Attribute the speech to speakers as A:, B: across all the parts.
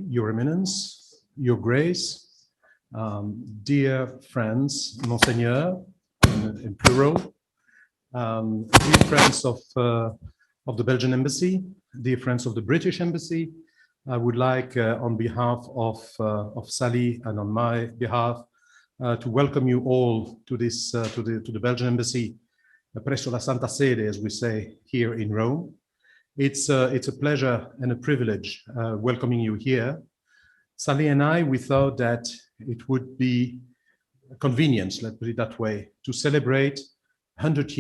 A: Your Eminence, Your Grace, dear friends, Monseigneur, in plural, dear friends of the Belgian Embassy, dear friends of the British Embassy, I would like, on behalf of Sally and on my behalf, to welcome you all to this to the Belgian Embassy, presso la Santa Sede, as we say here in Rome. It's a pleasure and a privilege welcoming you here. Sally and I, we thought that it would be a convenience, let's put it that way, to celebrate the 100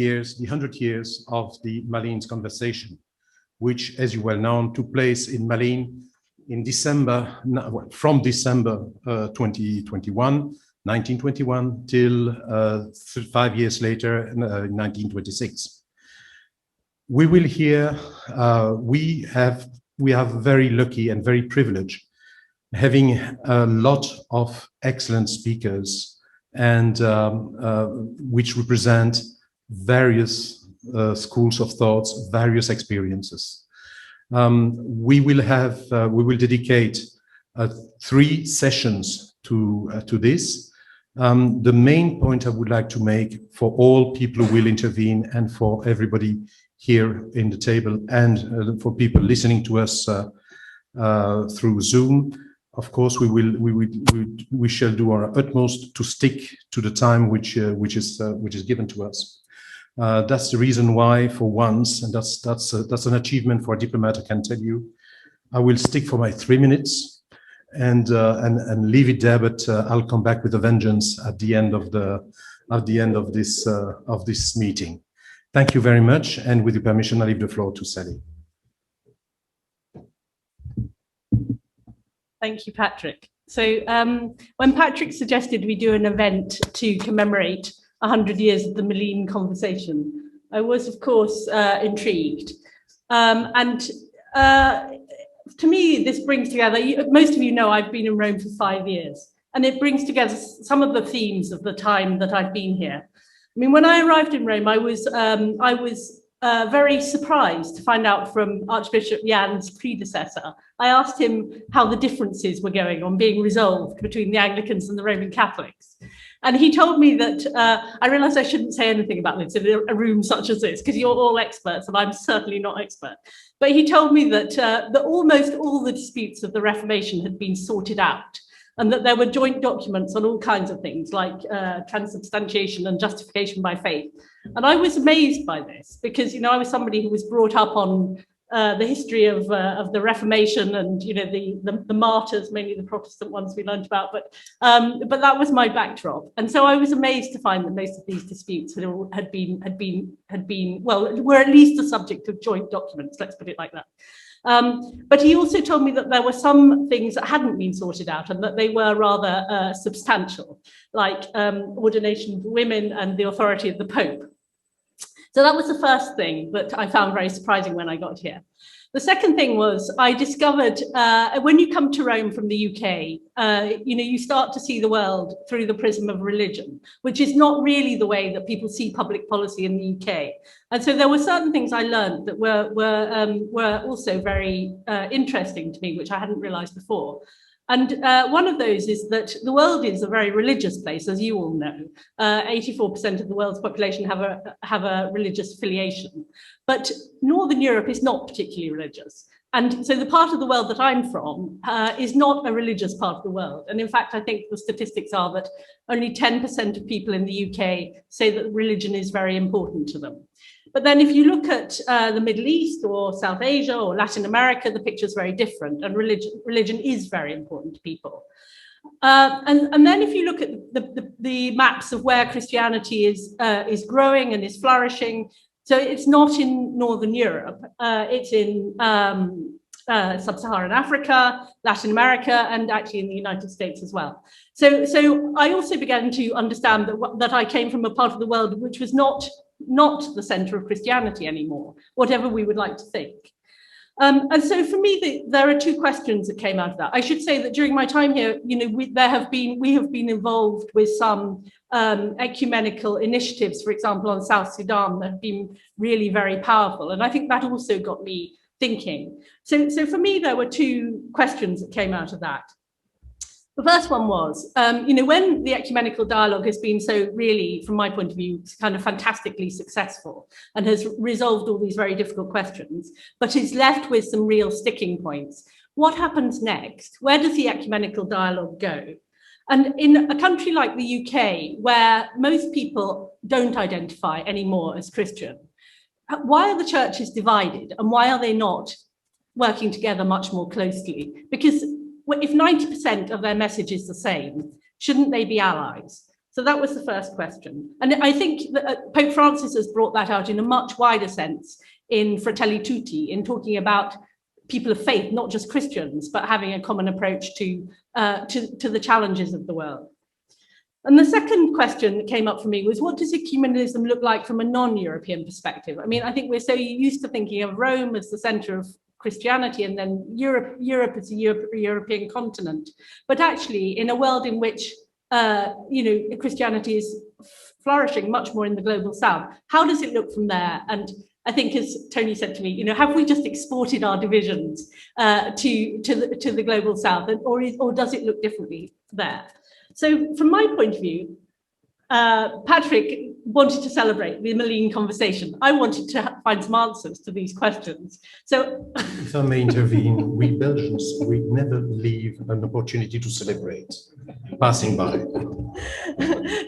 A: years of the Malines Conversation, which, as you well know, took place in Malines in December, from December 1921 till 5 years later, in 1926. We will hear, we have very lucky and very privileged having a lot of excellent speakers and which represent various schools of thoughts, various experiences. We will dedicate 3 sessions to this. The main point I would like to make for all people who will intervene and for everybody here in the table and for people listening to us through Zoom, of course, we shall do our utmost to stick to the time which is given to us. That's the reason why, for once, and that's an achievement for a diplomat, I can tell you, I will stick for my 3 minutes and leave it there. But I'll come back with a vengeance at the end of this meeting. Thank you very much, and with your permission, I leave the floor to Sally.
B: Thank you, Patrick. So when Patrick suggested we do an event to commemorate 100 years of the Malines Conversation, I was, of course, intrigued. To me, this brings together, most of you know I've been in Rome for 5 years, and it brings together some of the themes of the time that I've been here. I mean, when I arrived in Rome, I was very surprised to find out from Archbishop Jan's predecessor. I asked him how the differences were going on being resolved between the Anglicans and the Roman Catholics. And he told me that, I realized I shouldn't say anything about this in a room such as this, because you're all experts and I'm certainly not expert. But he told me that, almost all the disputes of the Reformation had been sorted out, and that there were joint documents on all kinds of things like transubstantiation and justification by faith. And I was amazed by this because, I was somebody who was brought up on the history of the Reformation and, the martyrs, mainly the Protestant ones we learned about, but that was my backdrop. And so I was amazed to find that most of these disputes had been, well, were at least the subject of joint documents, let's put it like that. But he also told me that there were some things that hadn't been sorted out and that they were rather substantial, like ordination of women and the authority of the Pope. So that was the first thing that I found very surprising when I got here. The second thing was I discovered when you come to Rome from the UK, you start to see the world through the prism of religion, which is not really the way that people see public policy in the UK. And so there were certain things I learned that were also very interesting to me, which I hadn't realized before. And one of those is that the world is a very religious place, as you all know. 84% of the world's population have a religious affiliation. But Northern Europe is not particularly religious. And so the part of the world that I'm from is not a religious part of the world. And in fact, I think the statistics are that only 10% of people in the UK say that religion is very important to them. But then if you look at the Middle East or South Asia or Latin America, the picture is very different, and religion is very important to people. And then if you look at the maps of where Christianity is growing and is flourishing, so it's not in Northern Europe, it's in Sub-Saharan Africa, Latin America, and actually in the United States as well. So I also began to understand that I came from a part of the world which was not the center of Christianity anymore, whatever we would like to think. And so for me, there are 2 questions that came out of that. I should say that during my time here, we have been involved with some ecumenical initiatives, for example, on South Sudan, that have been really very powerful. And I think that also got me thinking. So for me, there were two questions that came out of that. The first one was, when the ecumenical dialogue has been so really, from my point of view, kind of fantastically successful and has resolved all these very difficult questions, but is left with some real sticking points. What happens next? Where does the ecumenical dialogue go? And in a country like the UK, where most people don't identify anymore as Christian, why are the churches divided and why are they not working together much more closely? Because if 90% of their message is the same, shouldn't they be allies? So that was the first question. And I think that Pope Francis has brought that out in a much wider sense in Fratelli Tutti, in talking about people of faith, not just Christians, but having a common approach to the challenges of the world. And the second question that came up for me was, what does ecumenism look like from a non-European perspective? I mean, I think we're so used to thinking of Rome as the center of Christianity and then Europe as a European continent. But actually, in a world in which Christianity is flourishing much more in the global south, how does it look from there? And I think, as Tony said to me, have we just exported our divisions to the global south, or does it look differently there? So from my point of view, Patrick wanted to celebrate the Malines conversation. I wanted to find some answers to these questions. So,
A: if I may intervene, we Belgians, we never leave an opportunity to celebrate, passing by.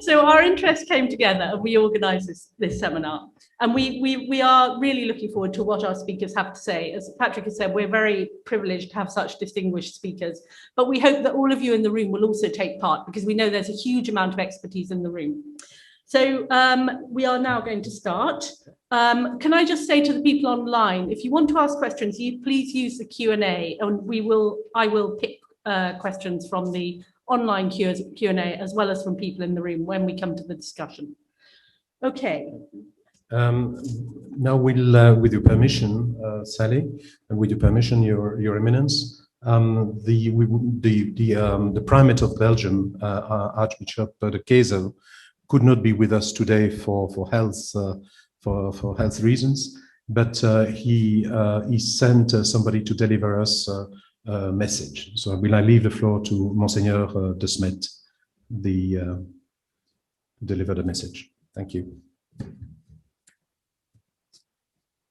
B: So our interests came together and we organised this seminar. And we are really looking forward to what our speakers have to say. As Patrick has said, we're very privileged to have such distinguished speakers, but we hope that all of you in the room will also take part, because we know there's a huge amount of expertise in the room. So we are now going to start. Can I just say to the people online, if you want to ask questions, please use the Q&A, and I will pick questions from the online Q&A as well as from people in the room when we come to the discussion. Okay.
A: Now we'll, with your permission, Sally, and with your permission, Your Eminence, the Primate of Belgium, Archbishop Kesel, could not be with us today for health reasons, but he sent somebody to deliver us a message. So will I leave the floor to Monseigneur de Smet, to deliver the message. Thank you.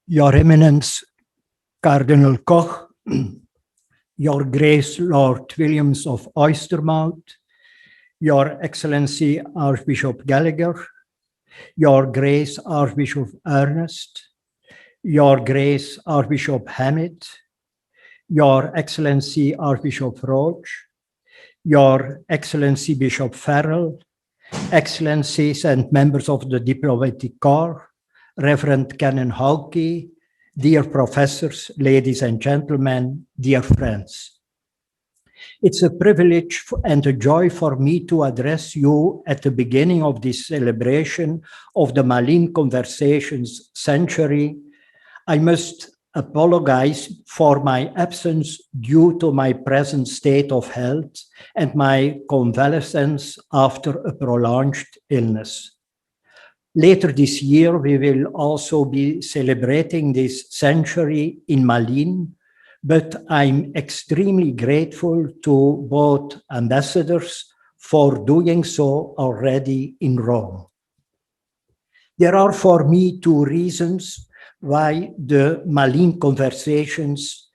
C: Your Eminence, Cardinal Koch, Your Grace Lord Williams of Oystermouth, Your Excellency Archbishop Gallagher, Your Grace Archbishop Ernest, Your Grace Archbishop Hamid, Your Excellency Archbishop Roach, Your Excellency Bishop Farrell, Excellencies and members of the Diplomatic Corps, Reverend Canon Hawkey, dear professors, ladies and gentlemen, dear friends. It's a privilege and a joy for me to address you at the beginning of this celebration of the Malines Conversations century. I must apologize for my absence due to my present state of health and my convalescence after a prolonged illness. Later this year, we will also be celebrating this century in Malines, but I'm extremely grateful to both ambassadors for doing so already in Rome. There are for me two reasons why the Malines Conversations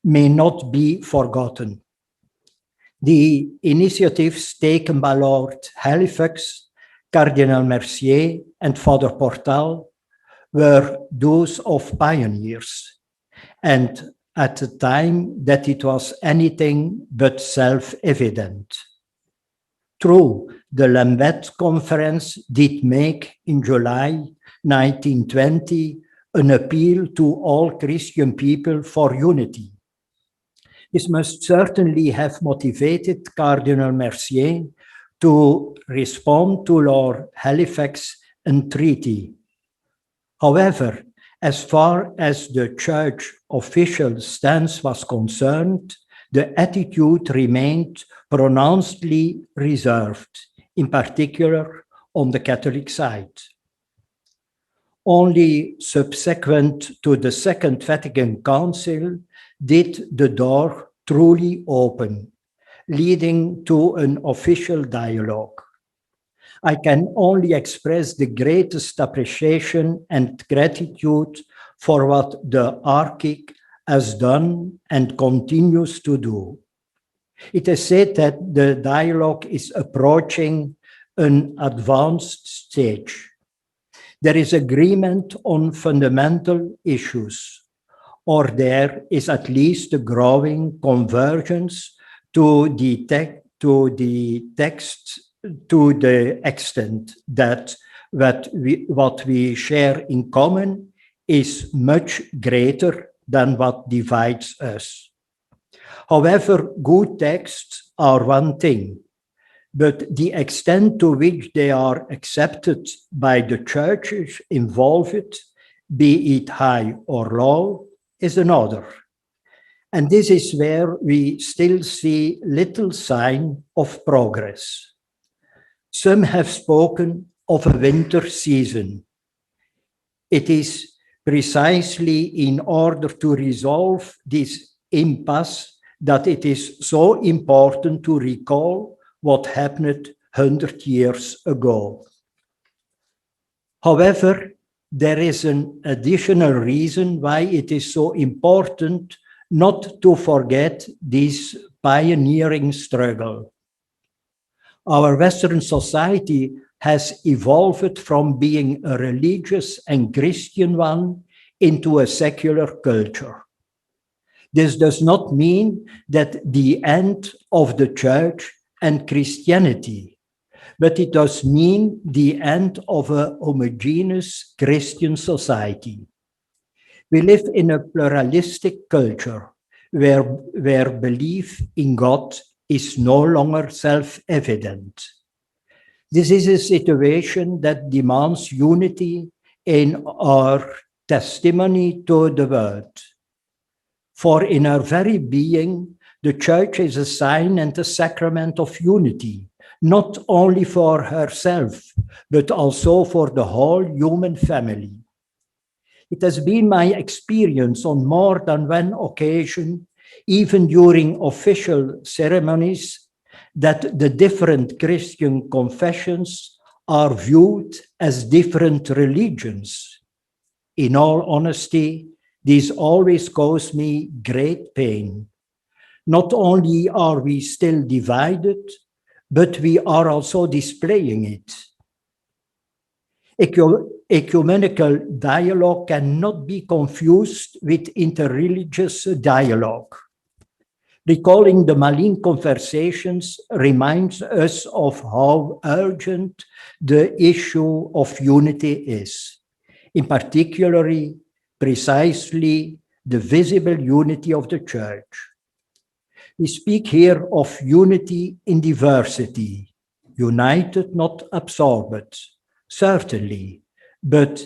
C: may not be forgotten. The initiatives taken by Lord Halifax, Cardinal Mercier and Father Portal were those of pioneers, and at the time that it was anything but self-evident. True, the Lambeth Conference did make in July 1920 an appeal to all Christian people for unity. This must certainly have motivated Cardinal Mercier to respond to Lord Halifax's entreaty. However, as far as the Church official stance was concerned, the attitude remained pronouncedly reserved, in particular on the Catholic side. Only subsequent to the Second Vatican Council did the door truly open, leading to an official dialogue. I can only express the greatest appreciation and gratitude for what the Archbishop has done and continues to do. It is said that the dialogue is approaching an advanced stage. There is agreement on fundamental issues, or there is at least a growing convergence to the text to the extent that what we share in common is much greater than what divides us. However, good texts are one thing, but the extent to which they are accepted by the churches involved, be it high or low, is another. And this is where we still see little sign of progress. Some have spoken of a winter season. It is precisely in order to resolve this impasse that it is so important to recall what happened 100 years ago. However, there is an additional reason why it is so important not to forget this pioneering struggle. Our Western society has evolved from being a religious and Christian one into a secular culture. This does not mean that the end of the church and Christianity, but it does mean the end of a homogeneous Christian society. We live in a pluralistic culture where belief in God is no longer self-evident. This is a situation that demands unity in our testimony to the world. For in our very being, the church is a sign and a sacrament of unity, not only for herself, but also for the whole human family. It has been my experience on more than one occasion, even during official ceremonies, that the different Christian confessions are viewed as different religions. In all honesty, this always caused me great pain. Not only are we still divided, but we are also displaying it. Ecumenical dialogue cannot be confused with interreligious dialogue. Recalling the Malines Conversations reminds us of how urgent the issue of unity is, in particular, precisely the visible unity of the church. We speak here of unity in diversity, united, not absorbed, certainly, but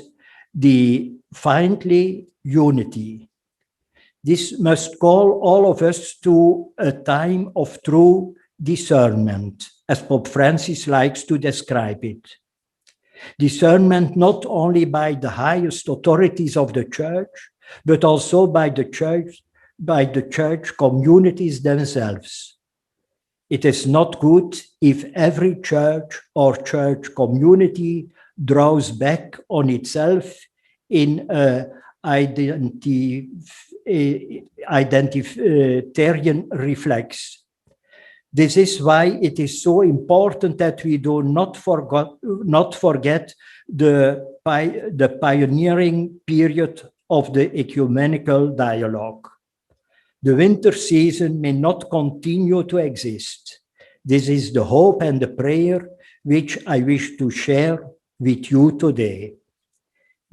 C: definitely unity. This must call all of us to a time of true discernment, as Pope Francis likes to describe it. Discernment not only by the highest authorities of the church, but also by the church communities themselves. It is not good if every church or church community draws back on itself in identitarian reflex. This is why it is so important that we do not forget the pioneering period of the ecumenical dialogue. The winter season may not continue to exist. This is the hope and the prayer which I wish to share with you today.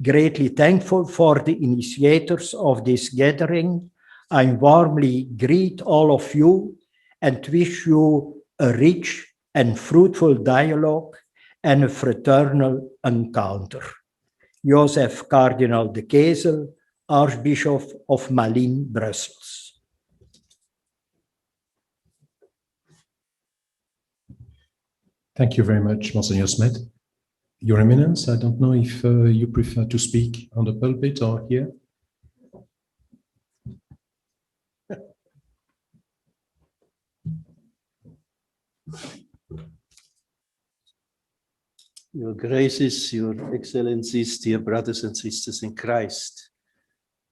C: Greatly thankful for the initiators of this gathering, I warmly greet all of you and wish you a rich and fruitful dialogue and a fraternal encounter. Joseph Cardinal de Kesel, Archbishop of Malines, Brussels.
A: Thank you very much, Monsignor Smith. Your Eminence, I don't know if you prefer to speak on the pulpit or here.
D: Your Graces, Your Excellencies, dear brothers and sisters in Christ,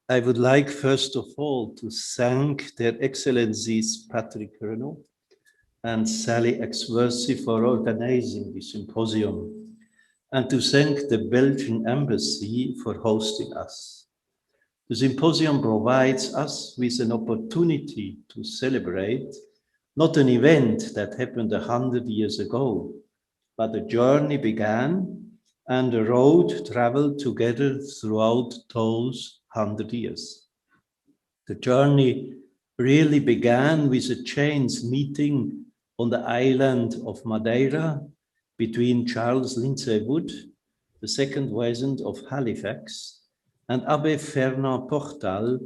D: I would like first of all to thank their Excellencies Patrick Renault and Sally Axworthy for organizing the symposium, and to thank the Belgian Embassy for hosting us. The symposium provides us with an opportunity to celebrate not an event that happened 100 years ago, but a journey began and a road traveled together throughout those 100 years. The journey really began with a chance meeting on the island of Madeira between Charles Lindsay Wood, the second Wisdom of Halifax, and Abbé Fernand Portal,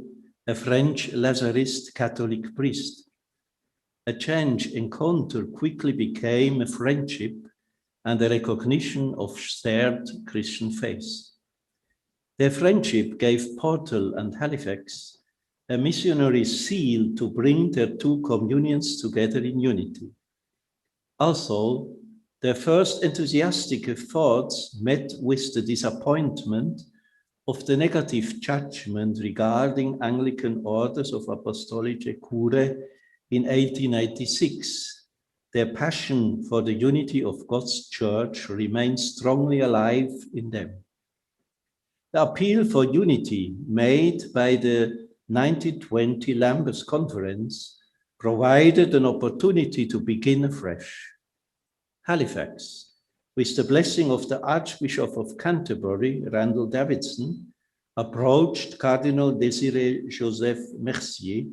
D: a French Lazarist Catholic priest. A chance encounter quickly became a friendship and a recognition of shared Christian faith. Their friendship gave Portal and Halifax a missionary zeal to bring their two communions together in unity. Also, their first enthusiastic efforts met with the disappointment of the negative judgment regarding Anglican orders of Apostolic Cure in 1886. Their passion for the unity of God's Church remains strongly alive in them. The appeal for unity made by the 1920 Lambeth Conference provided an opportunity to begin afresh. Halifax, with the blessing of the Archbishop of Canterbury, Randall Davidson, approached Cardinal Désiré Joseph Mercier,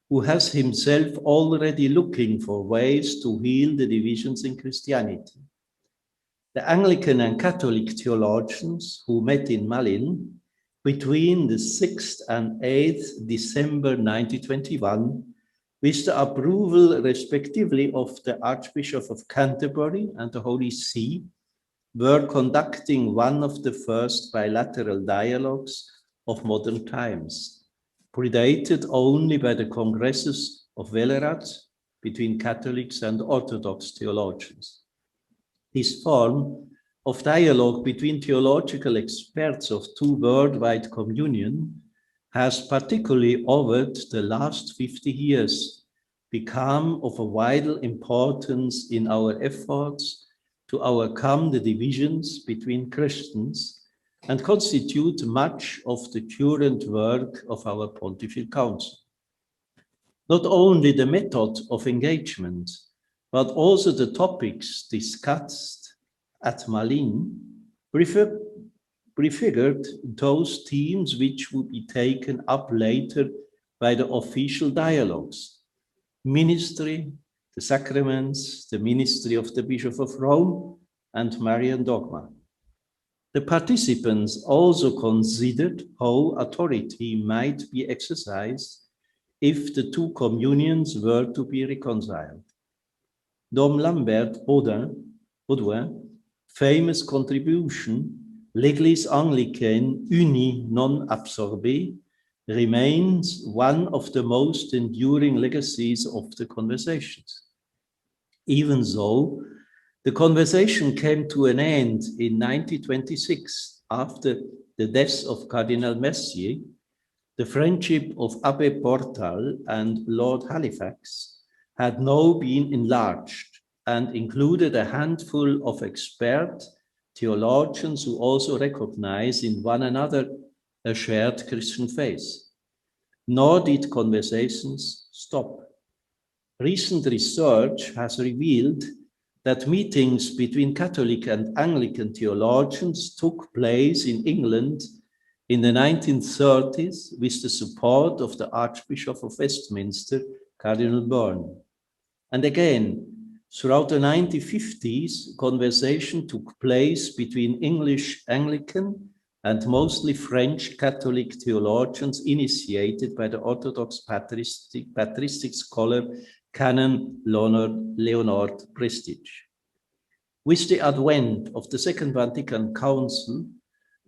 D: who has himself already looking for ways to heal the divisions in Christianity. The Anglican and Catholic theologians who met in Malines between the 6th and 8th December 1921, with the approval respectively of the Archbishop of Canterbury and the Holy See, were conducting one of the first bilateral dialogues of modern times, predated only by the congresses of Wellerat between Catholics and Orthodox theologians. This form of dialogue between theological experts of two worldwide communion has particularly over the last 50 years become of a vital importance in our efforts to overcome the divisions between Christians and constitute much of the current work of our Pontifical Council. Not only the method of engagement, but also the topics discussed at Malines prefigured those themes which would be taken up later by the official dialogues: ministry, the sacraments, the ministry of the Bishop of Rome, and Marian dogma. The participants also considered how authority might be exercised if the two communions were to be reconciled. Dom Lambert Baudouin, famous contribution, L'Église anglicaine unie non absorbée, remains one of the most enduring legacies of the conversations. Even though the conversation came to an end in 1926 after the death of Cardinal Mercier, the friendship of Abbé Portal and Lord Halifax had now been enlarged and included a handful of expert theologians who also recognize in one another a shared Christian faith. Nor did conversations stop. Recent research has revealed that meetings between Catholic and Anglican theologians took place in England in the 1930s with the support of the Archbishop of Westminster, Cardinal Bourne. And again, throughout the 1950s, conversation took place between English Anglican and mostly French Catholic theologians initiated by the Orthodox patristic scholar Canon Leonard Prestige. With the advent of the Second Vatican Council,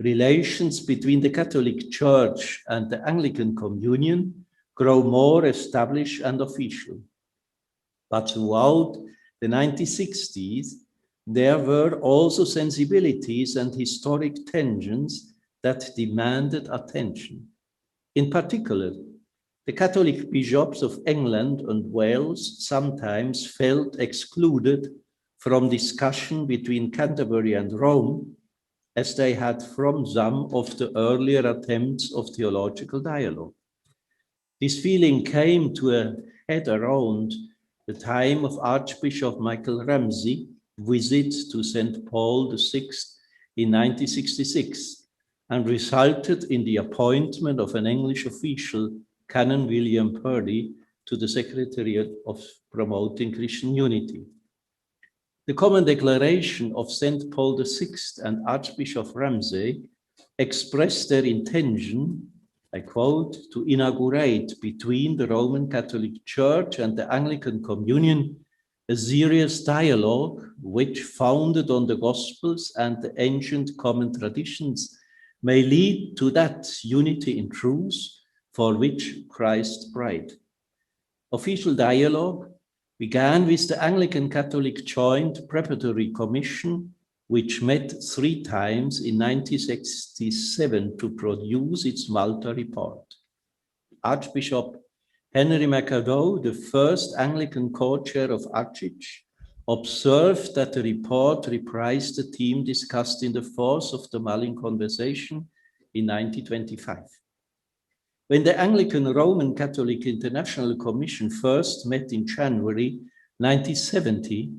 D: relations between the Catholic Church and the Anglican Communion grow more established and official. But throughout the 1960s, there were also sensibilities and historic tensions that demanded attention. In particular, the Catholic bishops of England and Wales sometimes felt excluded from discussion between Canterbury and Rome, as they had from some of the earlier attempts of theological dialogue. This feeling came to a head around the time of Archbishop Michael Ramsey's visit to St. Paul VI in 1966 and resulted in the appointment of an English official, Canon William Purdy, to the Secretariat of Promoting Christian Unity. The Common Declaration of St. Paul VI and Archbishop Ramsey expressed their intention, I quote, to inaugurate between the Roman Catholic Church and the Anglican Communion a serious dialogue which, founded on the Gospels and the ancient common traditions, may lead to that unity in truth for which Christ prayed. Official dialogue began with the Anglican-Catholic Joint Preparatory Commission, which met 3 times in 1967 to produce its Malta report. Archbishop Henry McAdoo, the first Anglican co-chair of ACIC, observed that the report reprised the theme discussed in the 4th of the Malines Conversation in 1925. When the Anglican Roman Catholic International Commission first met in January 1970,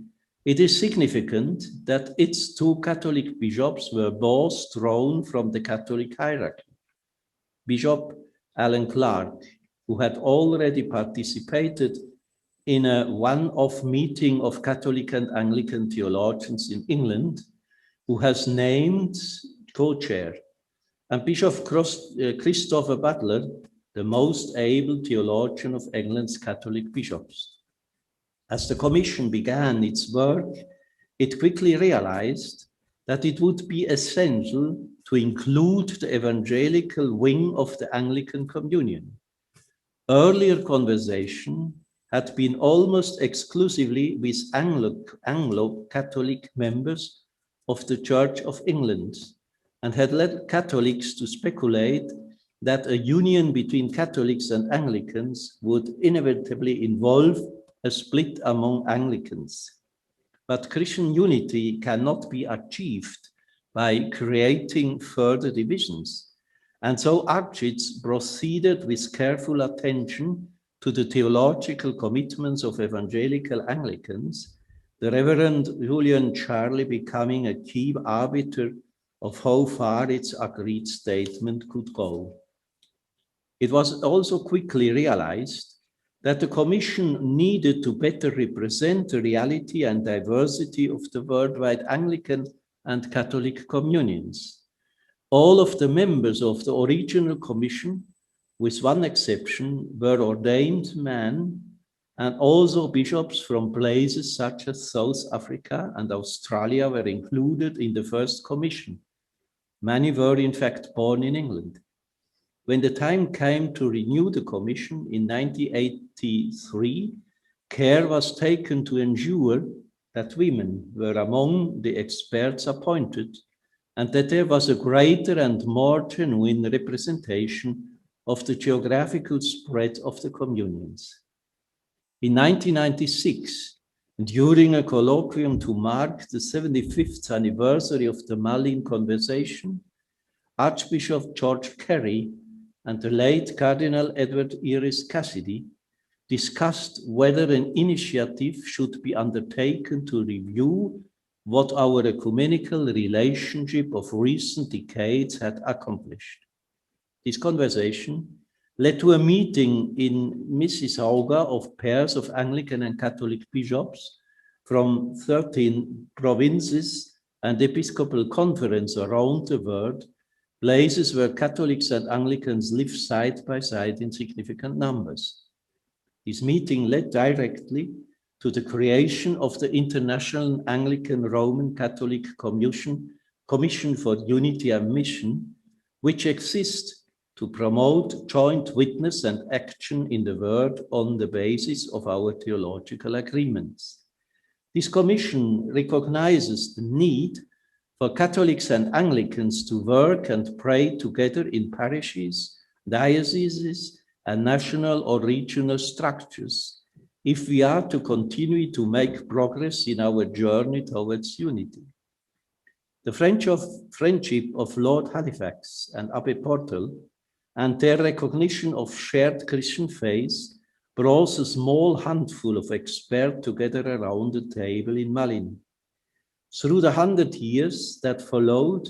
D: it is significant that its 2 Catholic bishops were both thrown from the Catholic hierarchy. Bishop Alan Clark, who had already participated in a one-off meeting of Catholic and Anglican theologians in England, who has named co-chair, and Bishop Christopher Butler, the most able theologian of England's Catholic bishops. As the commission began its work, it quickly realized that it would be essential to include the evangelical wing of the Anglican Communion. Earlier conversation had been almost exclusively with Anglo-Catholic members of the Church of England, and had led Catholics to speculate that a union between Catholics and Anglicans would inevitably involve a split among Anglicans. But Christian unity cannot be achieved by creating further divisions. And so ACIC proceeded with careful attention to the theological commitments of evangelical Anglicans, the Reverend Julian Charley becoming a key arbiter of how far its agreed statement could go. It was also quickly realized that the Commission needed to better represent the reality and diversity of the worldwide Anglican and Catholic communions. All of the members of the original Commission, with one exception, were ordained men, and also bishops from places such as South Africa and Australia were included in the first Commission. Many were in fact born in England. When the time came to renew the Commission in 1983, care was taken to ensure that women were among the experts appointed, and that there was a greater and more genuine representation of the geographical spread of the communions. In 1996, during a colloquium to mark the 75th anniversary of the Malines Conversation, Archbishop George Carey and the late Cardinal Edward Iris Cassidy discussed whether an initiative should be undertaken to review what our ecumenical relationship of recent decades had accomplished. This conversation led to a meeting in Mississauga of pairs of Anglican and Catholic bishops from 13 provinces and episcopal conferences around the world, places where Catholics and Anglicans live side by side in significant numbers. This meeting led directly to the creation of the International Anglican Roman Catholic Commission for Unity and Mission, which exists to promote joint witness and action in the world on the basis of our theological agreements. This commission recognizes the need for Catholics and Anglicans to work and pray together in parishes, dioceses, and national or regional structures if we are to continue to make progress in our journey towards unity. The friendship of Lord Halifax and Abbey Portal and their recognition of shared Christian faith brought a small handful of experts together around the table in Malines. Through the 100 years that followed,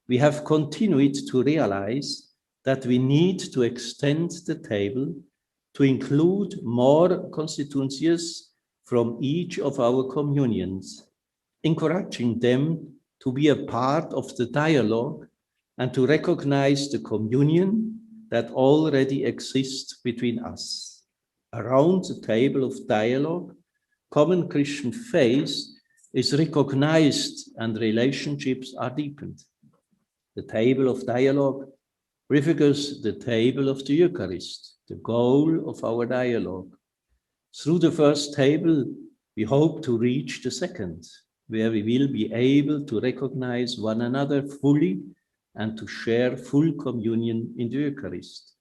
D: we have continued to realize that we need to extend the table to include more constituencies from each of our communions, encouraging them to be a part of the dialogue and to recognize the communion that already exists between us. Around the table of dialogue, common Christian faith is recognized and relationships are deepened. The table of dialogue prefigures the table of the Eucharist, the goal of our dialogue. Through the first table, we hope to reach the second, where we will be able to recognize one another fully and to share full communion in the Eucharist.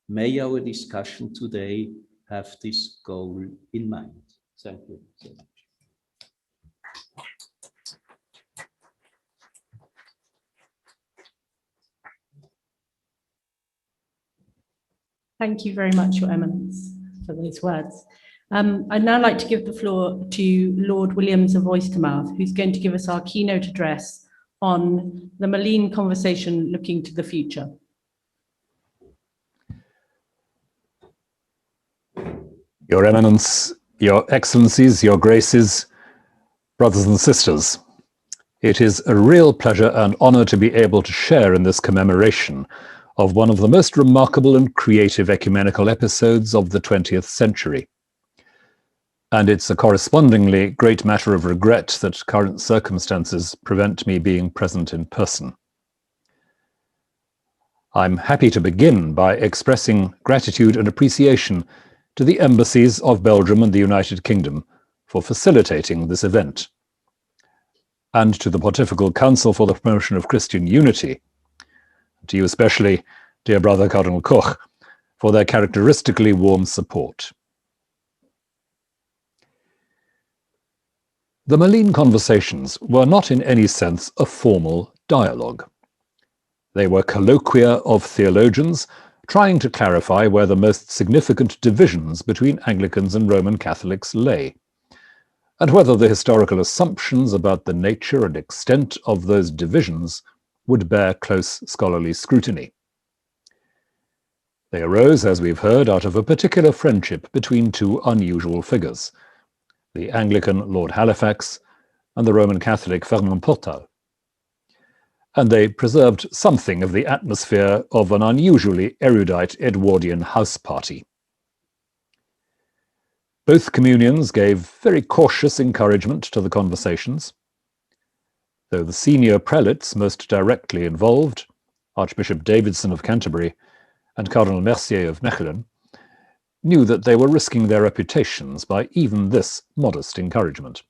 D: May our discussion today have this goal in mind. Thank you so much.
B: Thank you very much, Your Eminence, for those words. I'd now like to give the floor to Lord Williams of Oystermouth, who's going to give us our keynote address on the Malines Conversation looking to the future.
E: Your Eminence, Your Excellencies, Your Graces, brothers and sisters, it is a real pleasure and honor to be able to share in this commemoration of one of the most remarkable and creative ecumenical episodes of the 20th century. And it's a correspondingly great matter of regret that current circumstances prevent me being present in person. I'm happy to begin by expressing gratitude and appreciation to the embassies of Belgium and the United Kingdom for facilitating this event, and to the Pontifical Council for the Promotion of Christian Unity, to you especially, dear brother Cardinal Koch, for their characteristically warm support. The Malines Conversations were not in any sense a formal dialogue. They were colloquia of theologians trying to clarify where the most significant divisions between Anglicans and Roman Catholics lay, and whether the historical assumptions about the nature and extent of those divisions would bear close scholarly scrutiny. They arose, as we've heard, out of a particular friendship between two unusual figures, the Anglican Lord Halifax and the Roman Catholic Fernand Portal. And they preserved something of the atmosphere of an unusually erudite Edwardian house party. Both communions gave very cautious encouragement to the conversations, though the senior prelates most directly involved, Archbishop Davidson of Canterbury and Cardinal Mercier of Mechelen, knew that they were risking their reputations by even this modest encouragement.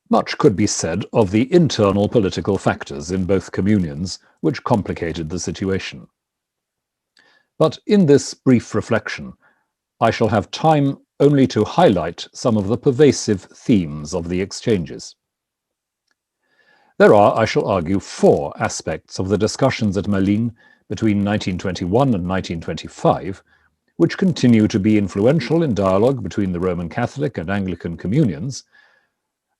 E: Much could be said of the internal political factors in both communions which complicated the situation. But in this brief reflection, I shall have time only to highlight some of the pervasive themes of the exchanges. There are, I shall argue, 4 aspects of the discussions at Malines between 1921 and 1925, which continue to be influential in dialogue between the Roman Catholic and Anglican communions,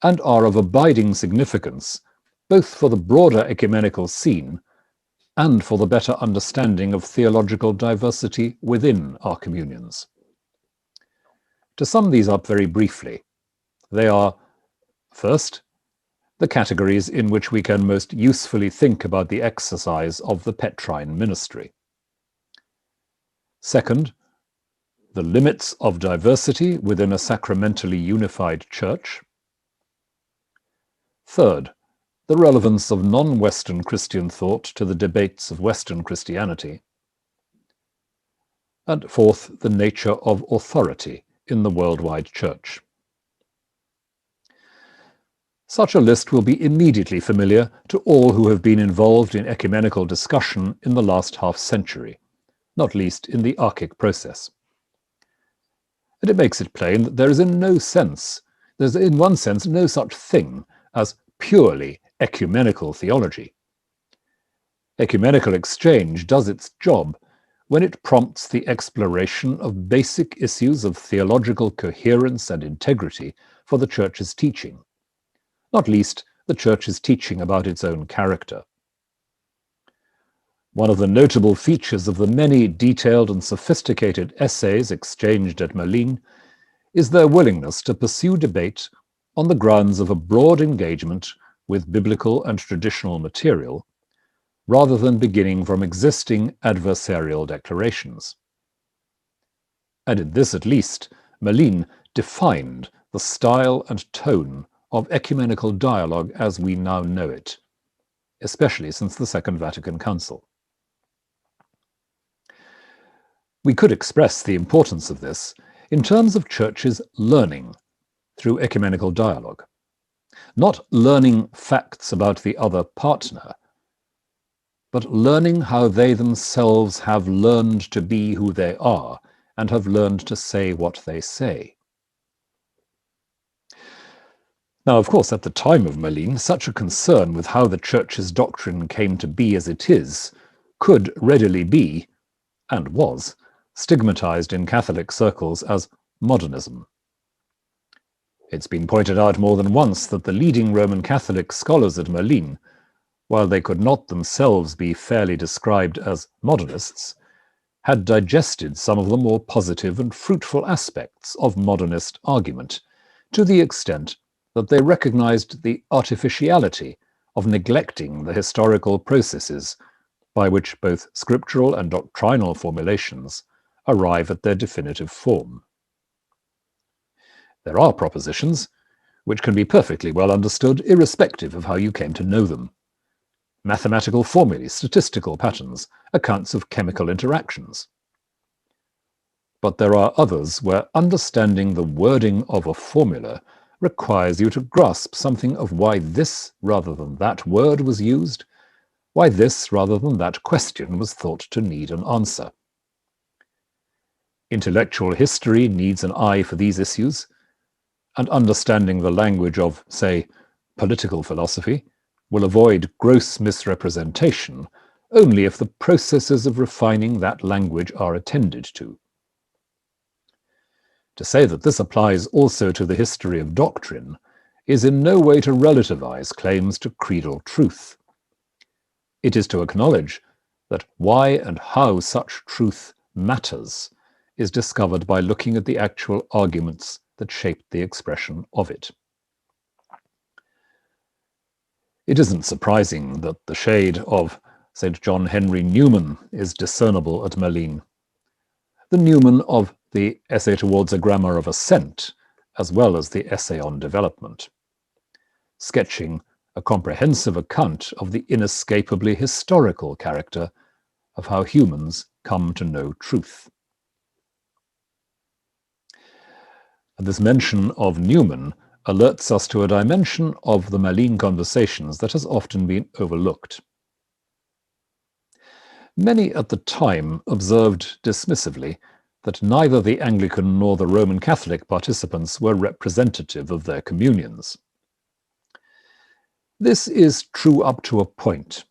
E: and are of abiding significance both for the broader ecumenical scene and for the better understanding of theological diversity within our communions. To sum these up very briefly, they are, first, the categories in which we can most usefully think about the exercise of the Petrine ministry. Second, the limits of diversity within a sacramentally unified church. Third, the relevance of non-Western Christian thought to the debates of Western Christianity. And fourth, the nature of authority in the worldwide church. Such a list will be immediately familiar to all who have been involved in ecumenical discussion in the last half-century, not least in the Archic process. And it makes it plain that there is in one sense no such thing as purely ecumenical theology. Ecumenical exchange does its job when it prompts the exploration of basic issues of theological coherence and integrity for the Church's teaching, not least the Church's teaching about its own character. One of the notable features of the many detailed and sophisticated essays exchanged at Malines is their willingness to pursue debate on the grounds of a broad engagement with biblical and traditional material, rather than beginning from existing adversarial declarations. And in this at least, Malines defined the style and tone of ecumenical dialogue as we now know it, especially since the Second Vatican Council. We could express the importance of this in terms of churches learning through ecumenical dialogue, not learning facts about the other partner, but learning how they themselves have learned to be who they are and have learned to say what they say. Now, of course, at the time of Malines, such a concern with how the Church's doctrine came to be as it is could readily be, and was, stigmatized in Catholic circles as modernism. It's been pointed out more than once that the leading Roman Catholic scholars at Malines, while they could not themselves be fairly described as modernists, had digested some of the more positive and fruitful aspects of modernist argument, to the extent that they recognized the artificiality of neglecting the historical processes by which both scriptural and doctrinal formulations arrive at their definitive form. There are propositions which can be perfectly well understood irrespective of how you came to know them. Mathematical formulae, statistical patterns, accounts of chemical interactions. But there are others where understanding the wording of a formula requires you to grasp something of why this rather than that word was used, why this rather than that question was thought to need an answer. Intellectual history needs an eye for these issues, and understanding the language of, say, political philosophy will avoid gross misrepresentation only if the processes of refining that language are attended to. To say that this applies also to the history of doctrine is in no way to relativize claims to creedal truth. It is to acknowledge that why and how such truth matters is discovered by looking at the actual arguments that shaped the expression of it. It isn't surprising that the shade of St. John Henry Newman is discernible at Malines. The Newman of the Essay Towards a Grammar of Assent, as well as the Essay on Development, sketching a comprehensive account of the inescapably historical character of how humans come to know truth. And this mention of Newman alerts us to a dimension of the Malines Conversations that has often been overlooked. Many at the time observed dismissively that neither the Anglican nor the Roman Catholic participants were representative of their communions. This is true up to a point,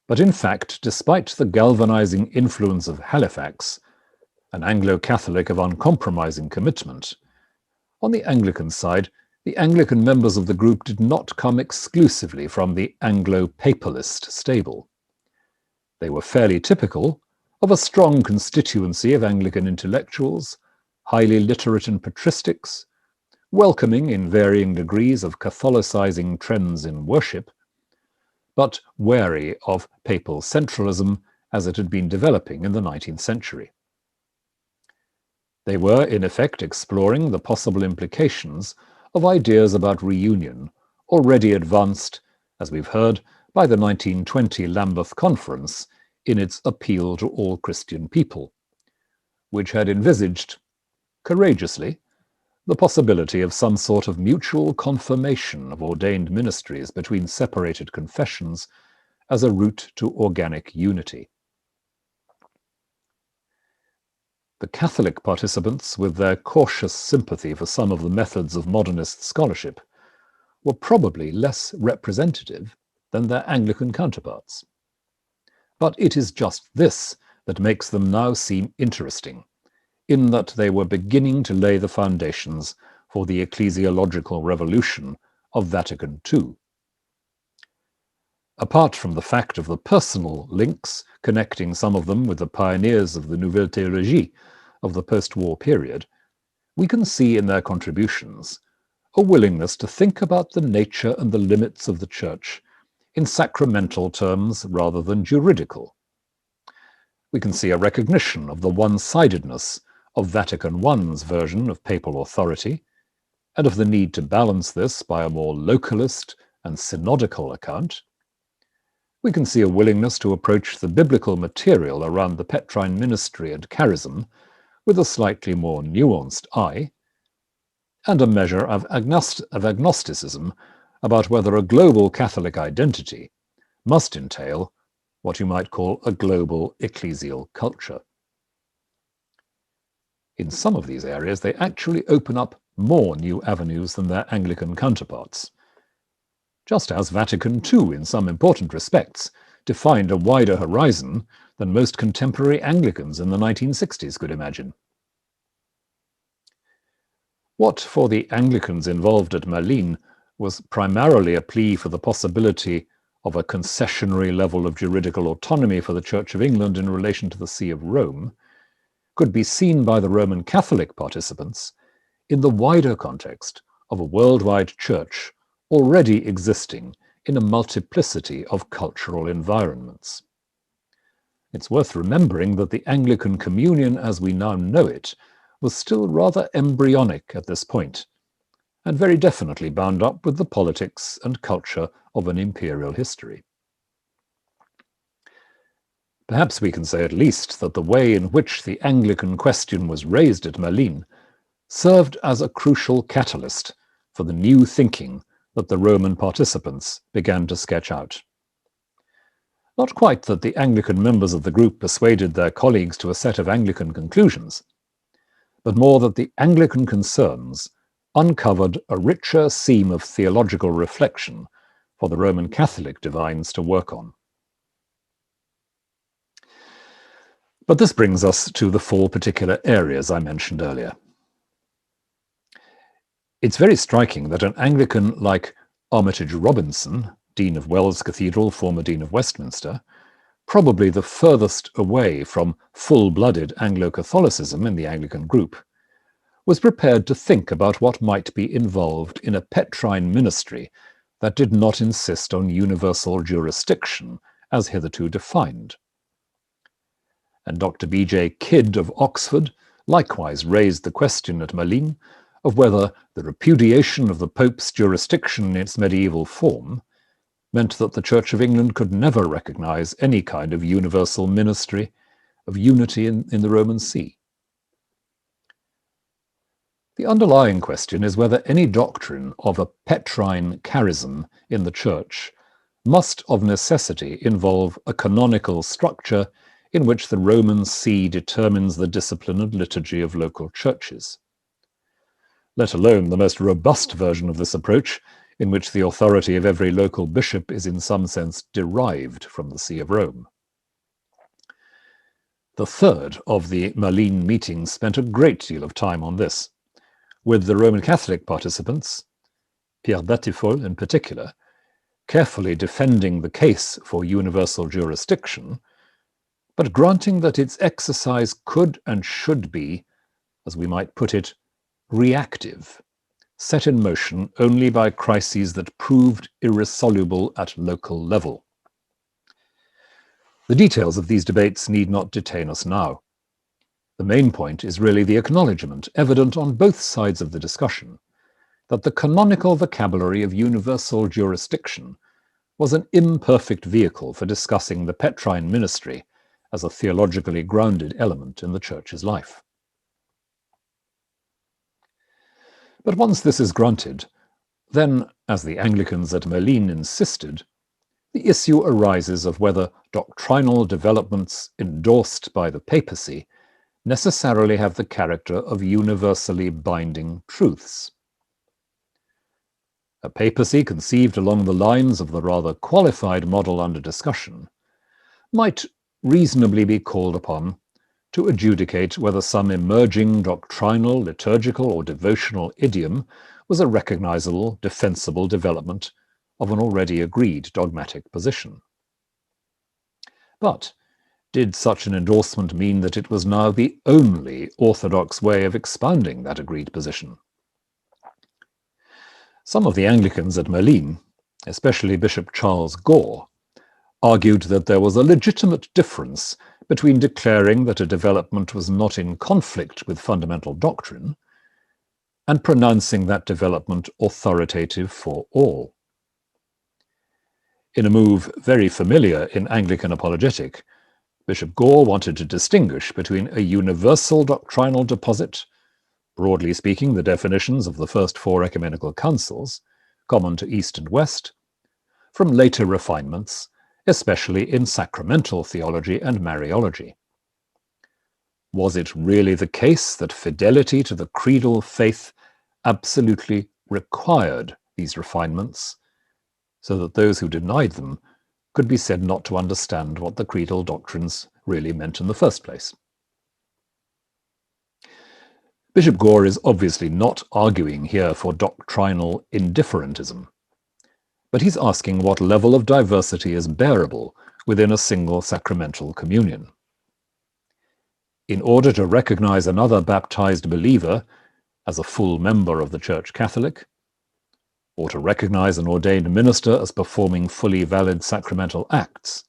E: but in fact, despite the galvanizing influence of Halifax, an Anglo-Catholic of uncompromising commitment, on the Anglican side, the Anglican members of the group did not come exclusively from the Anglo-Papalist stable. They were fairly typical of a strong constituency of Anglican intellectuals, highly literate in patristics, welcoming in varying degrees of Catholicizing trends in worship, but wary of papal centralism as it had been developing in the 19th century. They were, in effect, exploring the possible implications of ideas about reunion, already advanced, as we've heard, by the 1920 Lambeth Conference in its appeal to all Christian people, which had envisaged, courageously, the possibility of some sort of mutual confirmation of ordained ministries between separated confessions as a route to organic unity. The Catholic participants, with their cautious sympathy for some of the methods of modernist scholarship, were probably less representative than their Anglican counterparts. But it is just this that makes them now seem interesting, in that they were beginning to lay the foundations for the ecclesiological revolution of Vatican II. Apart from the fact of the personal links connecting some of them with the pioneers of the Nouvelle Théologie of the post-war period, we can see in their contributions a willingness to think about the nature and the limits of the Church in sacramental terms rather than juridical. We can see a recognition of the one-sidedness of Vatican I's version of papal authority, and of the need to balance this by a more localist and synodical account. We can see a willingness to approach the biblical material around the Petrine ministry and charism with a slightly more nuanced eye, and a measure of agnosticism about whether a global Catholic identity must entail what you might call a global ecclesial culture. In some of these areas, they actually open up more new avenues than their Anglican counterparts, just as Vatican II, in some important respects, defined a wider horizon than most contemporary Anglicans in the 1960s could imagine. What, for the Anglicans involved at Malines, was primarily a plea for the possibility of a concessionary level of juridical autonomy for the Church of England in relation to the See of Rome, could be seen by the Roman Catholic participants in the wider context of a worldwide church already existing in a multiplicity of cultural environments. It's worth remembering that the Anglican Communion as we now know it was still rather embryonic at this point, and very definitely bound up with the politics and culture of an imperial history. Perhaps we can say at least that the way in which the Anglican question was raised at Malines served as a crucial catalyst for the new thinking that the Roman participants began to sketch out. Not quite that the Anglican members of the group persuaded their colleagues to a set of Anglican conclusions, but more that the Anglican concerns uncovered a richer seam of theological reflection for the Roman Catholic divines to work on. But this brings us to the four particular areas I mentioned earlier. It's very striking that an Anglican like Armitage Robinson, Dean of Wells Cathedral, former Dean of Westminster, probably the furthest away from full-blooded Anglo-Catholicism in the Anglican group, was prepared to think about what might be involved in a Petrine ministry that did not insist on universal jurisdiction as hitherto defined. And Dr. B.J. Kidd of Oxford likewise raised the question at Malines of whether the repudiation of the Pope's jurisdiction in its medieval form meant that the Church of England could never recognize any kind of universal ministry of unity in the Roman See. The underlying question is whether any doctrine of a Petrine charism in the Church must of necessity involve a canonical structure in which the Roman See determines the discipline and liturgy of local churches, let alone the most robust version of this approach, in which the authority of every local bishop is in some sense derived from the See of Rome. The third of the Malines meetings spent a great deal of time on this, with the Roman Catholic participants, Pierre Battifolle in particular, carefully defending the case for universal jurisdiction, but granting that its exercise could and should be, as we might put it, reactive, set in motion only by crises that proved irresoluble at local level. The details of these debates need not detain us now. The main point is really the acknowledgement, evident on both sides of the discussion, that the canonical vocabulary of universal jurisdiction was an imperfect vehicle for discussing the Petrine ministry as a theologically grounded element in the Church's life. But once this is granted, then, as the Anglicans at Malines insisted, the issue arises of whether doctrinal developments endorsed by the papacy necessarily have the character of universally binding truths. A papacy conceived along the lines of the rather qualified model under discussion might reasonably be called upon to adjudicate whether some emerging doctrinal, liturgical, or devotional idiom was a recognizable, defensible development of an already agreed dogmatic position. But did such an endorsement mean that it was now the only orthodox way of expounding that agreed position? Some of the Anglicans at Malines, especially Bishop Charles Gore, argued that there was a legitimate difference between declaring that a development was not in conflict with fundamental doctrine and pronouncing that development authoritative for all. In a move very familiar in Anglican apologetic, Bishop Gore wanted to distinguish between a universal doctrinal deposit, broadly speaking the definitions of the first four ecumenical councils, common to East and West, from later refinements, especially in sacramental theology and Mariology. Was it really the case that fidelity to the creedal faith absolutely required these refinements, so that those who denied them could be said not to understand what the creedal doctrines really meant in the first place? Bishop Gore is obviously not arguing here for doctrinal indifferentism, but he's asking what level of diversity is bearable within a single sacramental communion. In order to recognize another baptized believer as a full member of the Church Catholic, or to recognize an ordained minister as performing fully valid sacramental acts,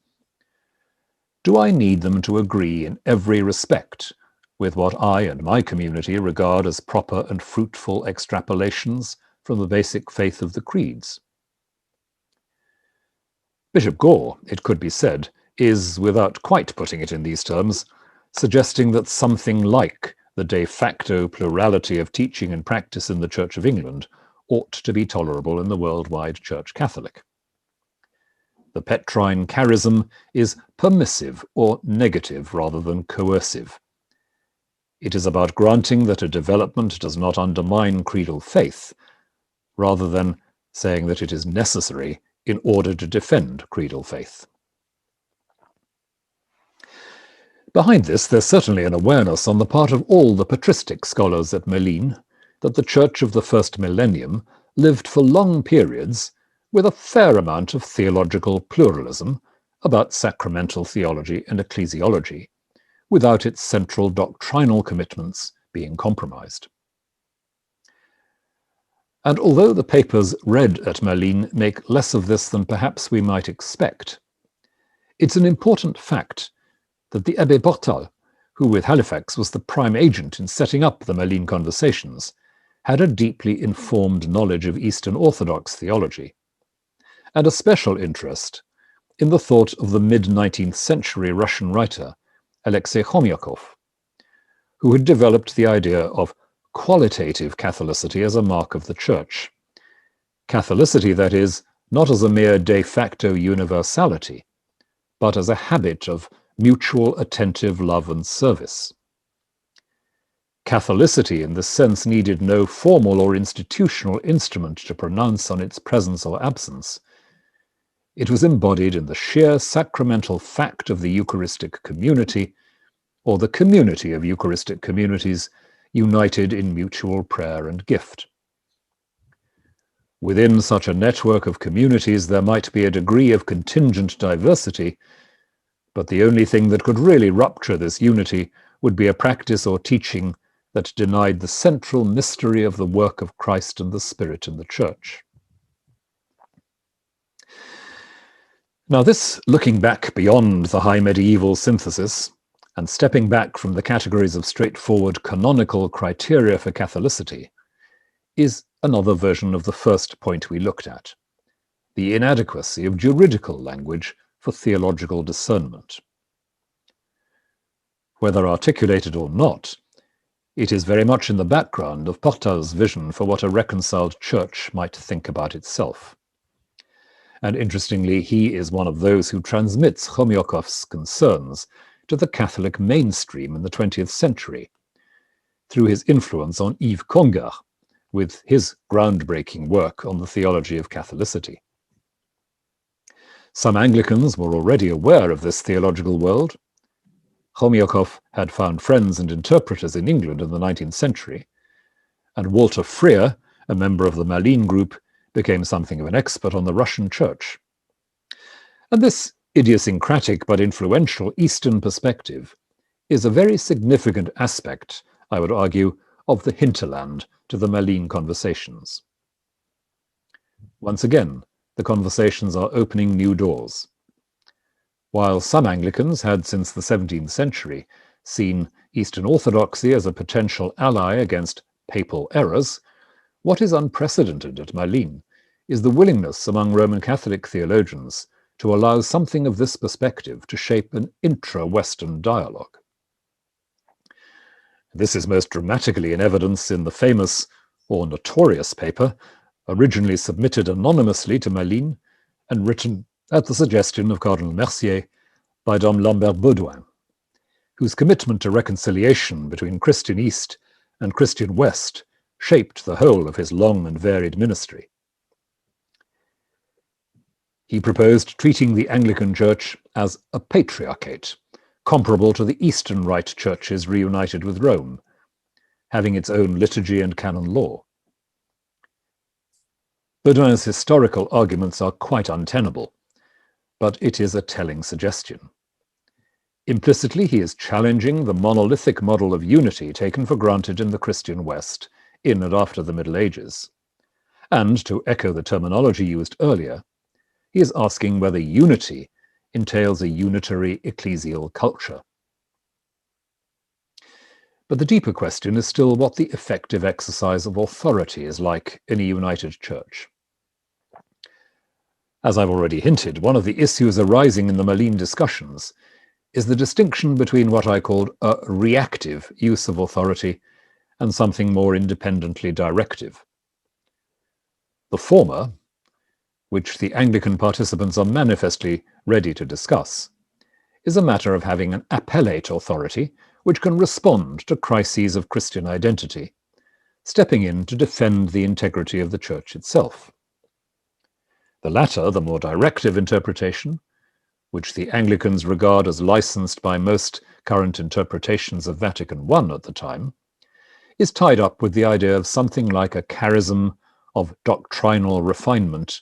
E: do I need them to agree in every respect with what I and my community regard as proper and fruitful extrapolations from the basic faith of the creeds? Bishop Gore, it could be said, is, without quite putting it in these terms, suggesting that something like the de facto plurality of teaching and practice in the Church of England ought to be tolerable in the worldwide Church Catholic. The Petrine charism is permissive or negative rather than coercive. It is about granting that a development does not undermine creedal faith, rather than saying that it is necessary in order to defend creedal faith. Behind this, there's certainly an awareness on the part of all the patristic scholars at Malines that the Church of the first millennium lived for long periods with a fair amount of theological pluralism about sacramental theology and ecclesiology, without its central doctrinal commitments being compromised. And although the papers read at Malines make less of this than perhaps we might expect, it's an important fact that the Abbé Portal, who with Halifax was the prime agent in setting up the Malines Conversations, had a deeply informed knowledge of Eastern Orthodox theology, and a special interest in the thought of the mid-19th century Russian writer Alexei Khomyakov, who had developed the idea of qualitative Catholicity as a mark of the Church. Catholicity, that is, not as a mere de facto universality, but as a habit of mutual attentive love and service. Catholicity in this sense needed no formal or institutional instrument to pronounce on its presence or absence. It was embodied in the sheer sacramental fact of the Eucharistic community, or the community of Eucharistic communities united in mutual prayer and gift. Within such a network of communities there might be a degree of contingent diversity, but the only thing that could really rupture this unity would be a practice or teaching that denied the central mystery of the work of Christ and the Spirit in the Church. Now this, looking back beyond the high medieval synthesis, and stepping back from the categories of straightforward canonical criteria for Catholicity, is another version of the first point we looked at, the inadequacy of juridical language for theological discernment. Whether articulated or not, it is very much in the background of Portal's vision for what a reconciled church might think about itself. And interestingly, he is one of those who transmits Chomyakov's concerns to the Catholic mainstream in the 20th century, through his influence on Yves Congar, with his groundbreaking work on the theology of Catholicity. Some Anglicans were already aware of this theological world. Chomyakov had found friends and interpreters in England in the 19th century, and Walter Freer, a member of the Malines group, became something of an expert on the Russian Church. And this idiosyncratic but influential Eastern perspective is a very significant aspect, I would argue, of the hinterland to the Malines Conversations. Once again, the conversations are opening new doors. While some Anglicans had since the 17th century seen Eastern Orthodoxy as a potential ally against papal errors, what is unprecedented at Malines is the willingness among Roman Catholic theologians to allow something of this perspective to shape an intra-Western dialogue. This is most dramatically in evidence in the famous or notorious paper, originally submitted anonymously to Malines and written at the suggestion of Cardinal Mercier by Dom Lambert Baudouin, whose commitment to reconciliation between Christian East and Christian West shaped the whole of his long and varied ministry. He proposed treating the Anglican Church as a patriarchate, comparable to the Eastern Rite churches reunited with Rome, having its own liturgy and canon law. Baudouin's historical arguments are quite untenable, but it is a telling suggestion. Implicitly, he is challenging the monolithic model of unity taken for granted in the Christian West in and after the Middle Ages. And, to echo the terminology used earlier, he is asking whether unity entails a unitary ecclesial culture. But the deeper question is still what the effective exercise of authority is like in a united church. As I've already hinted, one of the issues arising in the Malines discussions is the distinction between what I called a reactive use of authority and something more independently directive. The former, which the Anglican participants are manifestly ready to discuss, is a matter of having an appellate authority which can respond to crises of Christian identity, stepping in to defend the integrity of the Church itself. The latter, the more directive interpretation, which the Anglicans regard as licensed by most current interpretations of Vatican I at the time, is tied up with the idea of something like a charism of doctrinal refinement,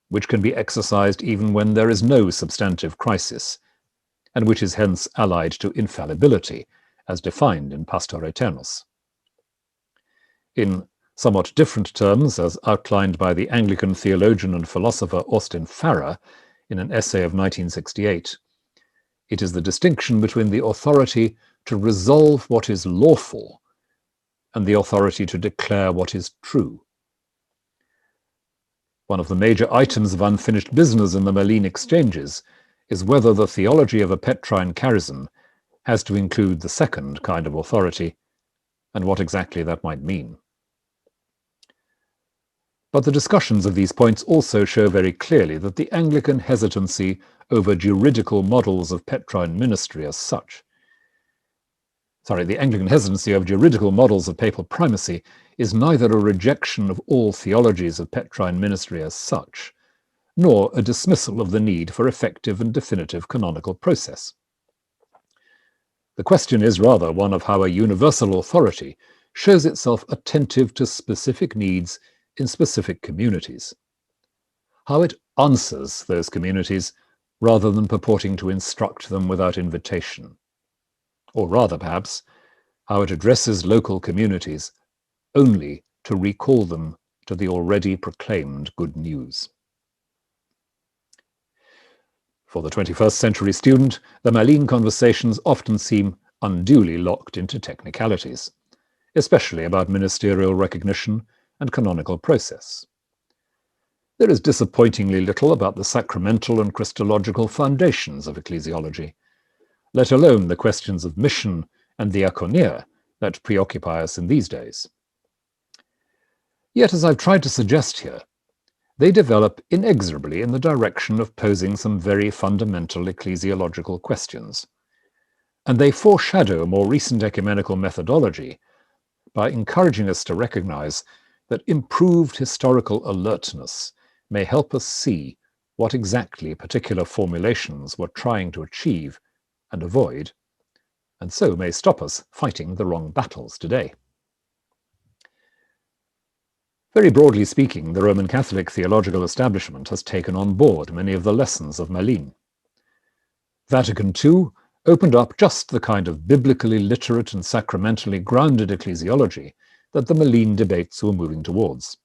E: which can be exercised even when there is no substantive crisis, and which is hence allied to infallibility, as defined in Pastor Aeternus. In somewhat different terms, as outlined by the Anglican theologian and philosopher Austin Farrer in an essay of 1968, it is the distinction between the authority to resolve what is lawful and the authority to declare what is true. One of the major items of unfinished business in the Malines exchanges is whether the theology of a Petrine charism has to include the second kind of authority, and what exactly that might mean. But the discussions of these points also show very clearly that the Anglican hesitancy over juridical models of Petrine ministry as such, the Anglican hesitancy of juridical models of papal primacy is neither a rejection of all theologies of Petrine ministry as such, nor a dismissal of the need for effective and definitive canonical process. The question is rather one of how a universal authority shows itself attentive to specific needs in specific communities, how it answers those communities rather than purporting to instruct them without invitation, or rather perhaps how it addresses local communities only to recall them to the already proclaimed good news. For the 21st century student, the Malines Conversations often seem unduly locked into technicalities, especially about ministerial recognition and canonical process. There is disappointingly little about the sacramental and Christological foundations of ecclesiology, let alone the questions of mission and the diaconia that preoccupy us in these days. Yet, as I've tried to suggest here, they develop inexorably in the direction of posing some very fundamental ecclesiological questions, and they foreshadow more recent ecumenical methodology by encouraging us to recognize that improved historical alertness may help us see what exactly particular formulations were trying to achieve and avoid, and so may stop us fighting the wrong battles today. Very broadly speaking, the Roman Catholic theological establishment has taken on board many of the lessons of Malines. Vatican II opened up just the kind of biblically literate and sacramentally grounded ecclesiology that the Malines debates were moving towards.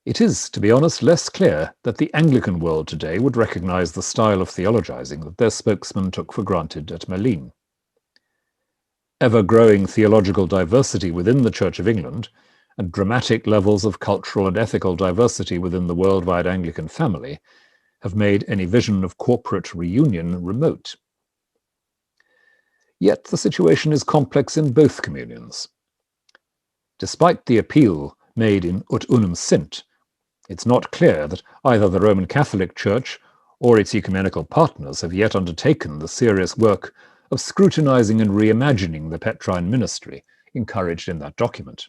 E: It is, to be honest, less clear that the Anglican world today would recognize the style of theologizing that their spokesman took for granted at Malines. Ever-growing theological diversity within the Church of England and dramatic levels of cultural and ethical diversity within the worldwide Anglican family have made any vision of corporate reunion remote. Yet the situation is complex in both communions. Despite the appeal made in Ut Unum Sint, it's not clear that either the Roman Catholic Church or its ecumenical partners have yet undertaken the serious work of scrutinizing and reimagining the Petrine ministry encouraged in that document.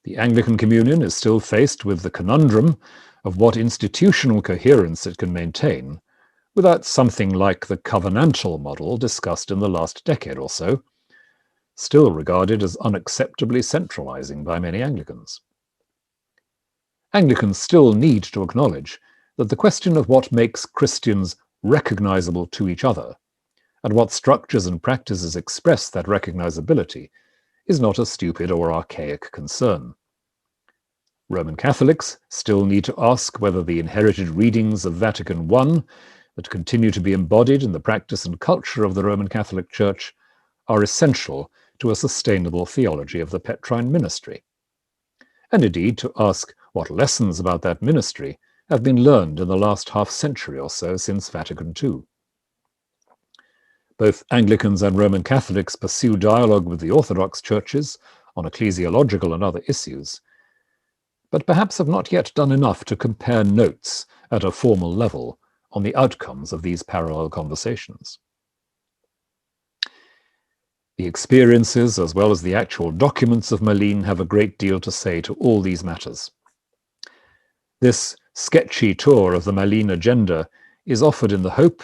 E: The Anglican Communion is still faced with the conundrum of what institutional coherence it can maintain without something like the covenantal model discussed in the last decade or so, still regarded as unacceptably centralizing by many Anglicans. Anglicans still need to acknowledge that the question of what makes Christians recognizable to each other and what structures and practices express that recognizability is not a stupid or archaic concern. Roman Catholics still need to ask whether the inherited readings of Vatican I that continue to be embodied in the practice and culture of the Roman Catholic Church are essential to a sustainable theology of the Petrine ministry, and indeed to ask what lessons about that ministry have been learned in the last half-century or so since Vatican II. Both Anglicans and Roman Catholics pursue dialogue with the Orthodox churches on ecclesiological and other issues, but perhaps have not yet done enough to compare notes at a formal level on the outcomes of these parallel conversations. The experiences, as well as the actual documents of Malines, have a great deal to say to all these matters. This sketchy tour of the Malines agenda is offered in the hope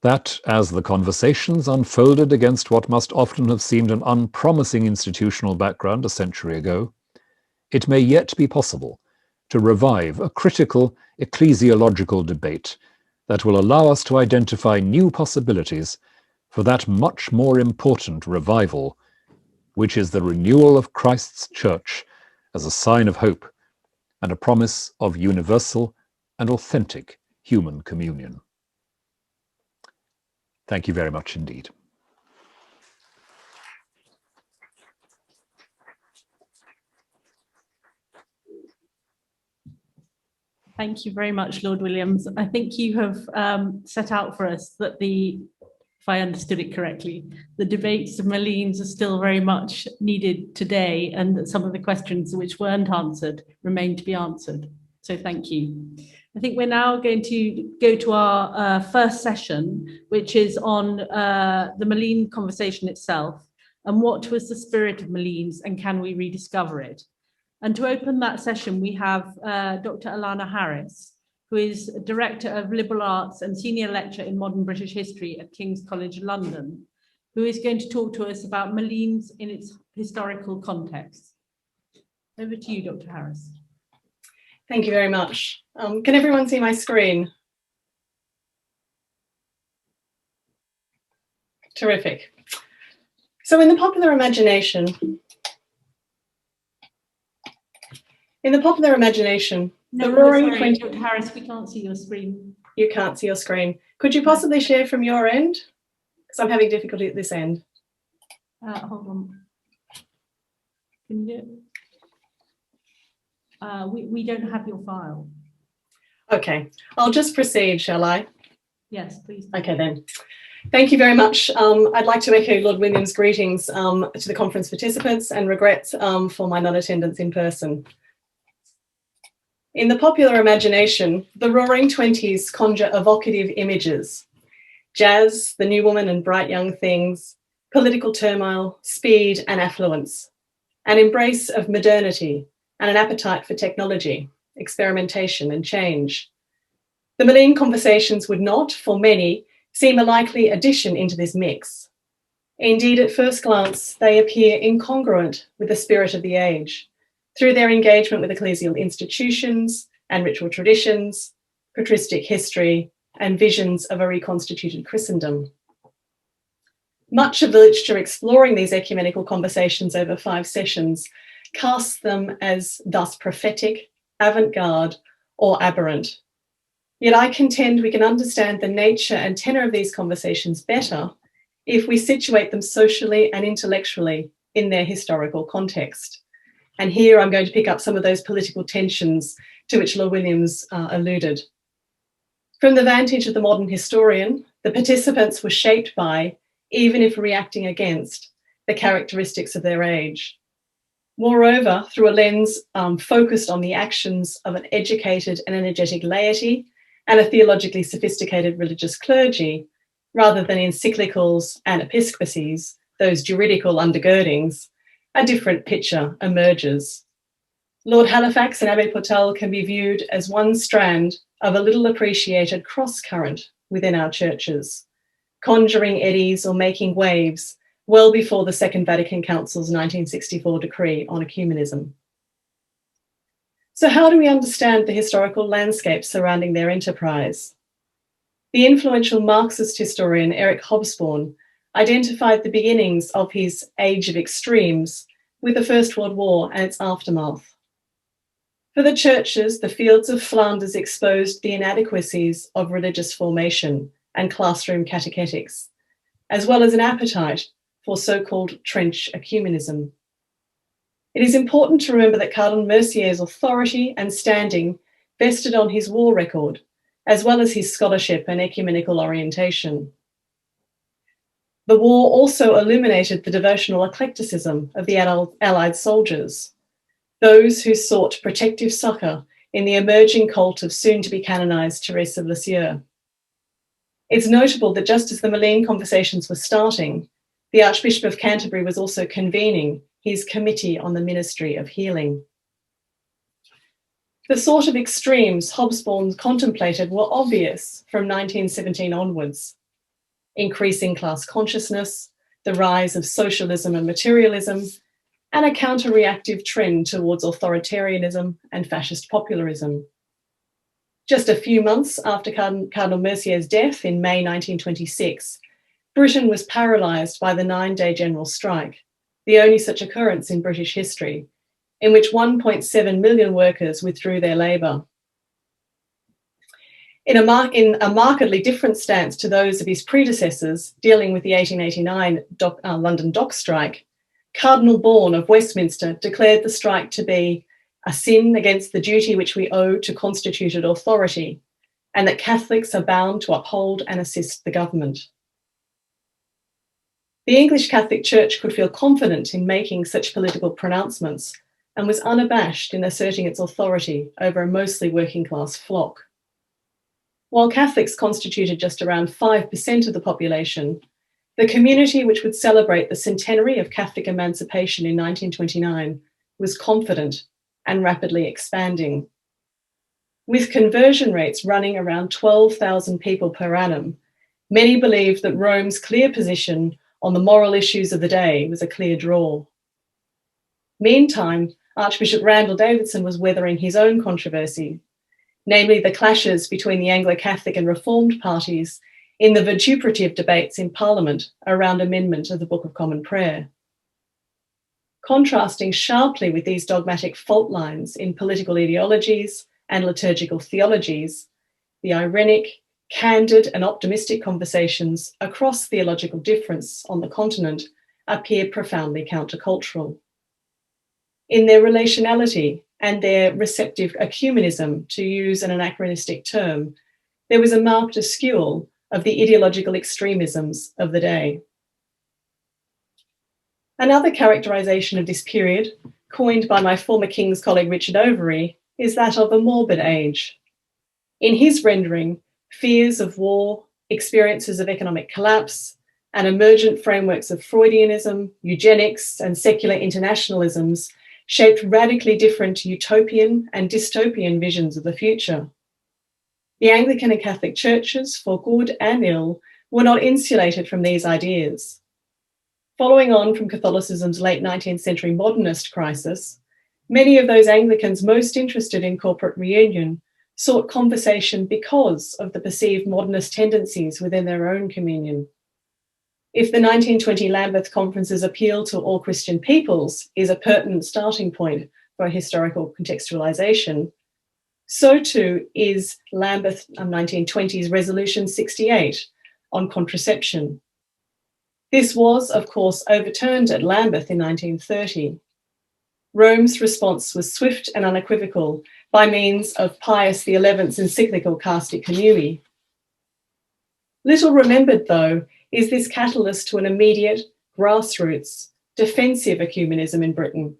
E: that, as the conversations unfolded against what must often have seemed an unpromising institutional background a century ago, it may yet be possible to revive a critical ecclesiological debate that will allow us to identify new possibilities for that much more important revival, which is the renewal of Christ's Church as a sign of hope and a promise of universal and authentic human communion. Thank you very much indeed.
B: Thank you very much, Lord Williams. I think you have set out for us that if I understood it correctly, the debates of Malines are still very much needed today, and that some of the questions which weren't answered remain to be answered. So thank you. I think we're now going to go to our first session, which is on the Malines conversation itself, and what was the spirit of Malines, and can we rediscover it? And to open that session, we have Dr. Alana Harris, who is Director of Liberal Arts and Senior Lecturer in Modern British History at King's College London, who is going to talk to us about Malines in its historical context. Over to you, Dr. Harris.
F: Thank you very much. Can everyone see my screen? Terrific. So in the popular imagination,
B: No,
F: Roaring
B: sorry,
F: 20
B: Dr. Harris, we can't see your screen.
F: You can't see your screen. Could you possibly share from your end? Because I'm having difficulty at this end.
B: Hold on. Can you do it? We don't have your file.
F: Okay, I'll just proceed, shall I?
B: Yes, please.
F: Okay then. Thank you very much. I'd like to echo Lord William's greetings to the conference participants and regrets for my non-attendance in person. In the popular imagination, the Roaring Twenties conjure evocative images: jazz, the new woman and bright young things, political turmoil, speed and affluence, an embrace of modernity and an appetite for technology, experimentation and change. The Malines Conversations would not, for many, seem a likely addition into this mix. Indeed, at first glance, they appear incongruent with the spirit of the age, through their engagement with ecclesial institutions and ritual traditions, patristic history, and visions of a reconstituted Christendom. Much of the literature exploring these ecumenical conversations over 5 sessions casts them as thus prophetic, avant-garde, or aberrant. Yet I contend we can understand the nature and tenor of these conversations better if we situate them socially and intellectually in their historical context. And here I'm going to pick up some of those political tensions to which Lord Williams alluded. From the vantage of the modern historian, the participants were shaped by, even if reacting against, the characteristics of their age. Moreover, through a lens focused on the actions of an educated and energetic laity and a theologically sophisticated religious clergy, rather than encyclicals and episcopacies, those juridical undergirdings, a different picture emerges. Lord Halifax and Abbé Potel can be viewed as one strand of a little appreciated cross-current within our churches, conjuring eddies or making waves well before the Second Vatican Council's 1964 decree on ecumenism. So how do we understand the historical landscape surrounding their enterprise? The influential Marxist historian Eric Hobsbawm identified the beginnings of his age of extremes with the First World War and its aftermath. For the churches, the fields of Flanders exposed the inadequacies of religious formation and classroom catechetics, as well as an appetite for so-called trench ecumenism. It is important to remember that Cardinal Mercier's authority and standing vested on his war record, as well as his scholarship and ecumenical orientation. The war also illuminated the devotional eclecticism of the Allied soldiers, those who sought protective succor in the emerging cult of soon-to-be canonized Therese of Lisieux. It's notable that just as the Malines Conversations were starting, the Archbishop of Canterbury was also convening his Committee on the Ministry of Healing. The sort of extremes Hobsbawm contemplated were obvious from 1917 onwards: increasing class consciousness, the rise of socialism and materialism, and a counter-reactive trend towards authoritarianism and fascist popularism. Just a few months after Cardinal Mercier's death in May 1926, Britain was paralysed by the 9-day general strike, the only such occurrence in British history, in which 1.7 million workers withdrew their labour. In a markedly different stance to those of his predecessors dealing with the 1889 London dock strike, Cardinal Bourne of Westminster declared the strike to be a sin against the duty which we owe to constituted authority, and that Catholics are bound to uphold and assist the government. The English Catholic Church could feel confident in making such political pronouncements and was unabashed in asserting its authority over a mostly working-class flock. While Catholics constituted just around 5% of the population, the community which would celebrate the centenary of Catholic emancipation in 1929 was confident and rapidly expanding. With conversion rates running around 12,000 people per annum, many believed that Rome's clear position on the moral issues of the day was a clear draw. Meantime, Archbishop Randall Davidson was weathering his own controversy, namely the clashes between the Anglo-Catholic and Reformed parties in the vituperative debates in Parliament around amendment of the Book of Common Prayer. Contrasting sharply with these dogmatic fault lines in political ideologies and liturgical theologies, the irenic, candid and optimistic conversations across theological difference on the continent appear profoundly countercultural. In their relationality and their receptive ecumenism, to use an anachronistic term, there was a marked eschewal of the ideological extremisms of the day. Another characterization of this period, coined by my former King's colleague Richard Overy, is that of a morbid age. In his rendering, fears of war, experiences of economic collapse, and emergent frameworks of Freudianism, eugenics, and secular internationalisms shaped radically different utopian and dystopian visions of the future. The Anglican and Catholic churches, for good and ill, were not insulated from these ideas. Following on from Catholicism's late 19th century modernist crisis, many of those Anglicans most interested in corporate reunion sought conversation because of the perceived modernist tendencies within their own communion. If the 1920 Lambeth Conference's appeal to all Christian peoples is a pertinent starting point for historical contextualization, so too is Lambeth 1920's Resolution 68 on contraception. This was, of course, overturned at Lambeth in 1930. Rome's response was swift and unequivocal by means of Pius XI's encyclical Casti Connubii. Little remembered, though, is this catalyst to an immediate, grassroots, defensive ecumenism in Britain.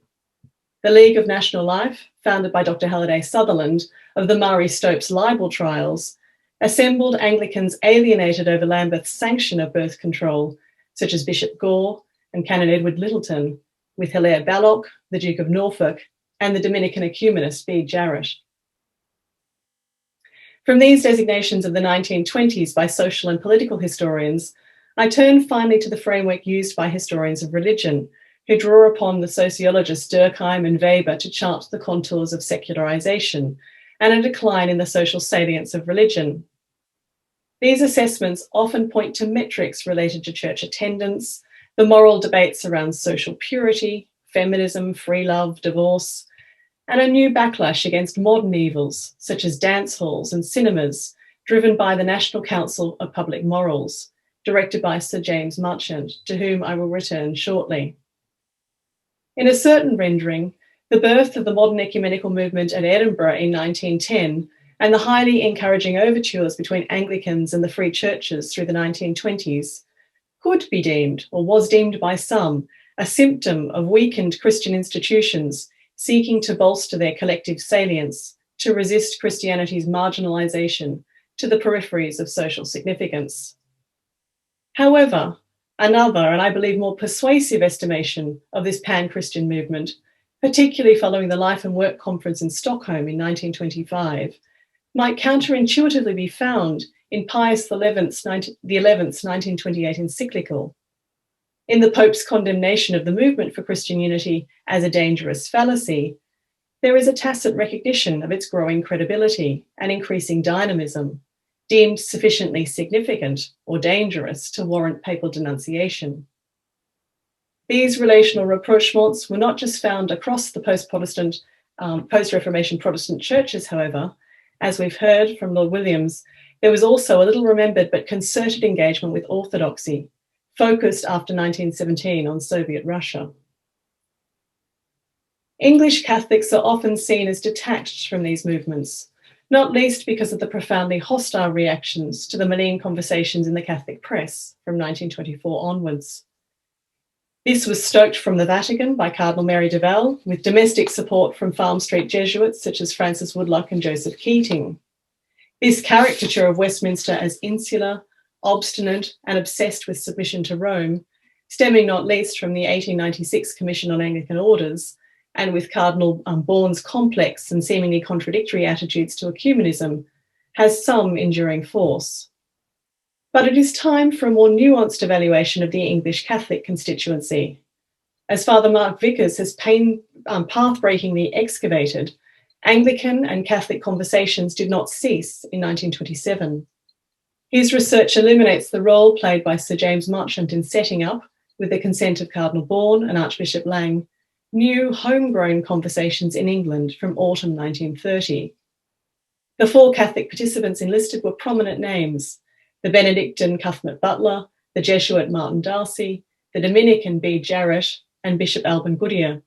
F: The League of National Life, founded by Dr. Halliday Sutherland of the Marie Stopes libel trials, assembled Anglicans alienated over Lambeth's sanction of birth control, such as Bishop Gore and Canon Edward Littleton, with Hilaire Balloch, the Duke of Norfolk, and the Dominican ecumenist Bede Jarrett. From these designations of the 1920s by social and political historians, I turn finally to the framework used by historians of religion, who draw upon the sociologists Durkheim and Weber to chart the contours of secularization and a decline in the social salience of religion. These assessments often point to metrics related to church attendance, the moral debates around social purity, feminism, free love, divorce, and a new backlash against modern evils, such as dance halls and cinemas, driven by the National Council of Public Morals, directed by Sir James Marchant, to whom I will return shortly. In a certain rendering, the birth of the modern ecumenical movement at Edinburgh in 1910 and the highly encouraging overtures between Anglicans and the free churches through the 1920s could be deemed, or was deemed by some, a symptom of weakened Christian institutions seeking to bolster their collective salience, to resist Christianity's marginalization to the peripheries of social significance. However, another, and I believe more persuasive estimation of this pan-Christian movement, particularly following the Life and Work Conference in Stockholm in 1925, might counterintuitively be found in Pius XI's 1928 encyclical. In the Pope's condemnation of the movement for Christian unity as a dangerous fallacy, there is a tacit recognition of its growing credibility and increasing dynamism, deemed sufficiently significant or dangerous to warrant papal denunciation. These relational rapprochements were not just found across the post-Reformation Protestant churches, however. As we've heard from Lord Williams, there was also a little remembered but concerted engagement with orthodoxy, focused after 1917 on Soviet Russia. English Catholics are often seen as detached from these movements, not least because of the profoundly hostile reactions to the Malines Conversations in the Catholic press from 1924 onwards. This was stoked from the Vatican by Cardinal Mary de Val, with domestic support from Farm Street Jesuits such as Francis Woodlock and Joseph Keating. This caricature of Westminster as insular, obstinate, and obsessed with submission to Rome, stemming not least from the 1896 Commission on Anglican Orders, and with Cardinal Bourne's complex and seemingly contradictory attitudes to ecumenism, has some enduring force. But it is time for a more nuanced evaluation of the English Catholic constituency. As Father Mark Vickers has path-breakingly excavated, Anglican and Catholic conversations did not cease in 1927. His research illuminates the role played by Sir James Marchant in setting up, with the consent of Cardinal Bourne and Archbishop Lang, new homegrown conversations in England from autumn 1930. The 4 Catholic participants enlisted were prominent names: the Benedictine Cuthbert Butler, the Jesuit Martin Darcy, the Dominican B. Jarrett, and Bishop Alban Goodyear.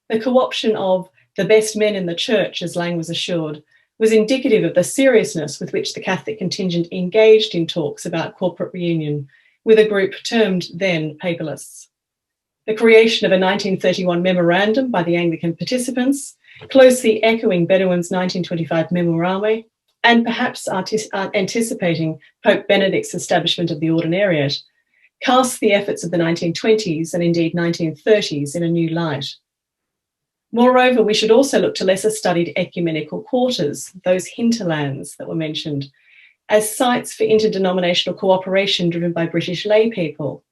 F: The co-option of the best men in the church, as Lang was assured, was indicative of the seriousness with which the Catholic contingent engaged in talks about corporate reunion with a group termed then Papalists. The creation of a 1931 memorandum by the Anglican participants, closely echoing Bedouin's 1925 Memorame, and perhaps anticipating Pope Benedict's establishment of the Ordinariate, cast the efforts of the 1920s and indeed 1930s in a new light. Moreover, we should also look to lesser studied ecumenical quarters, those hinterlands that were mentioned, as sites for interdenominational cooperation driven by British lay people,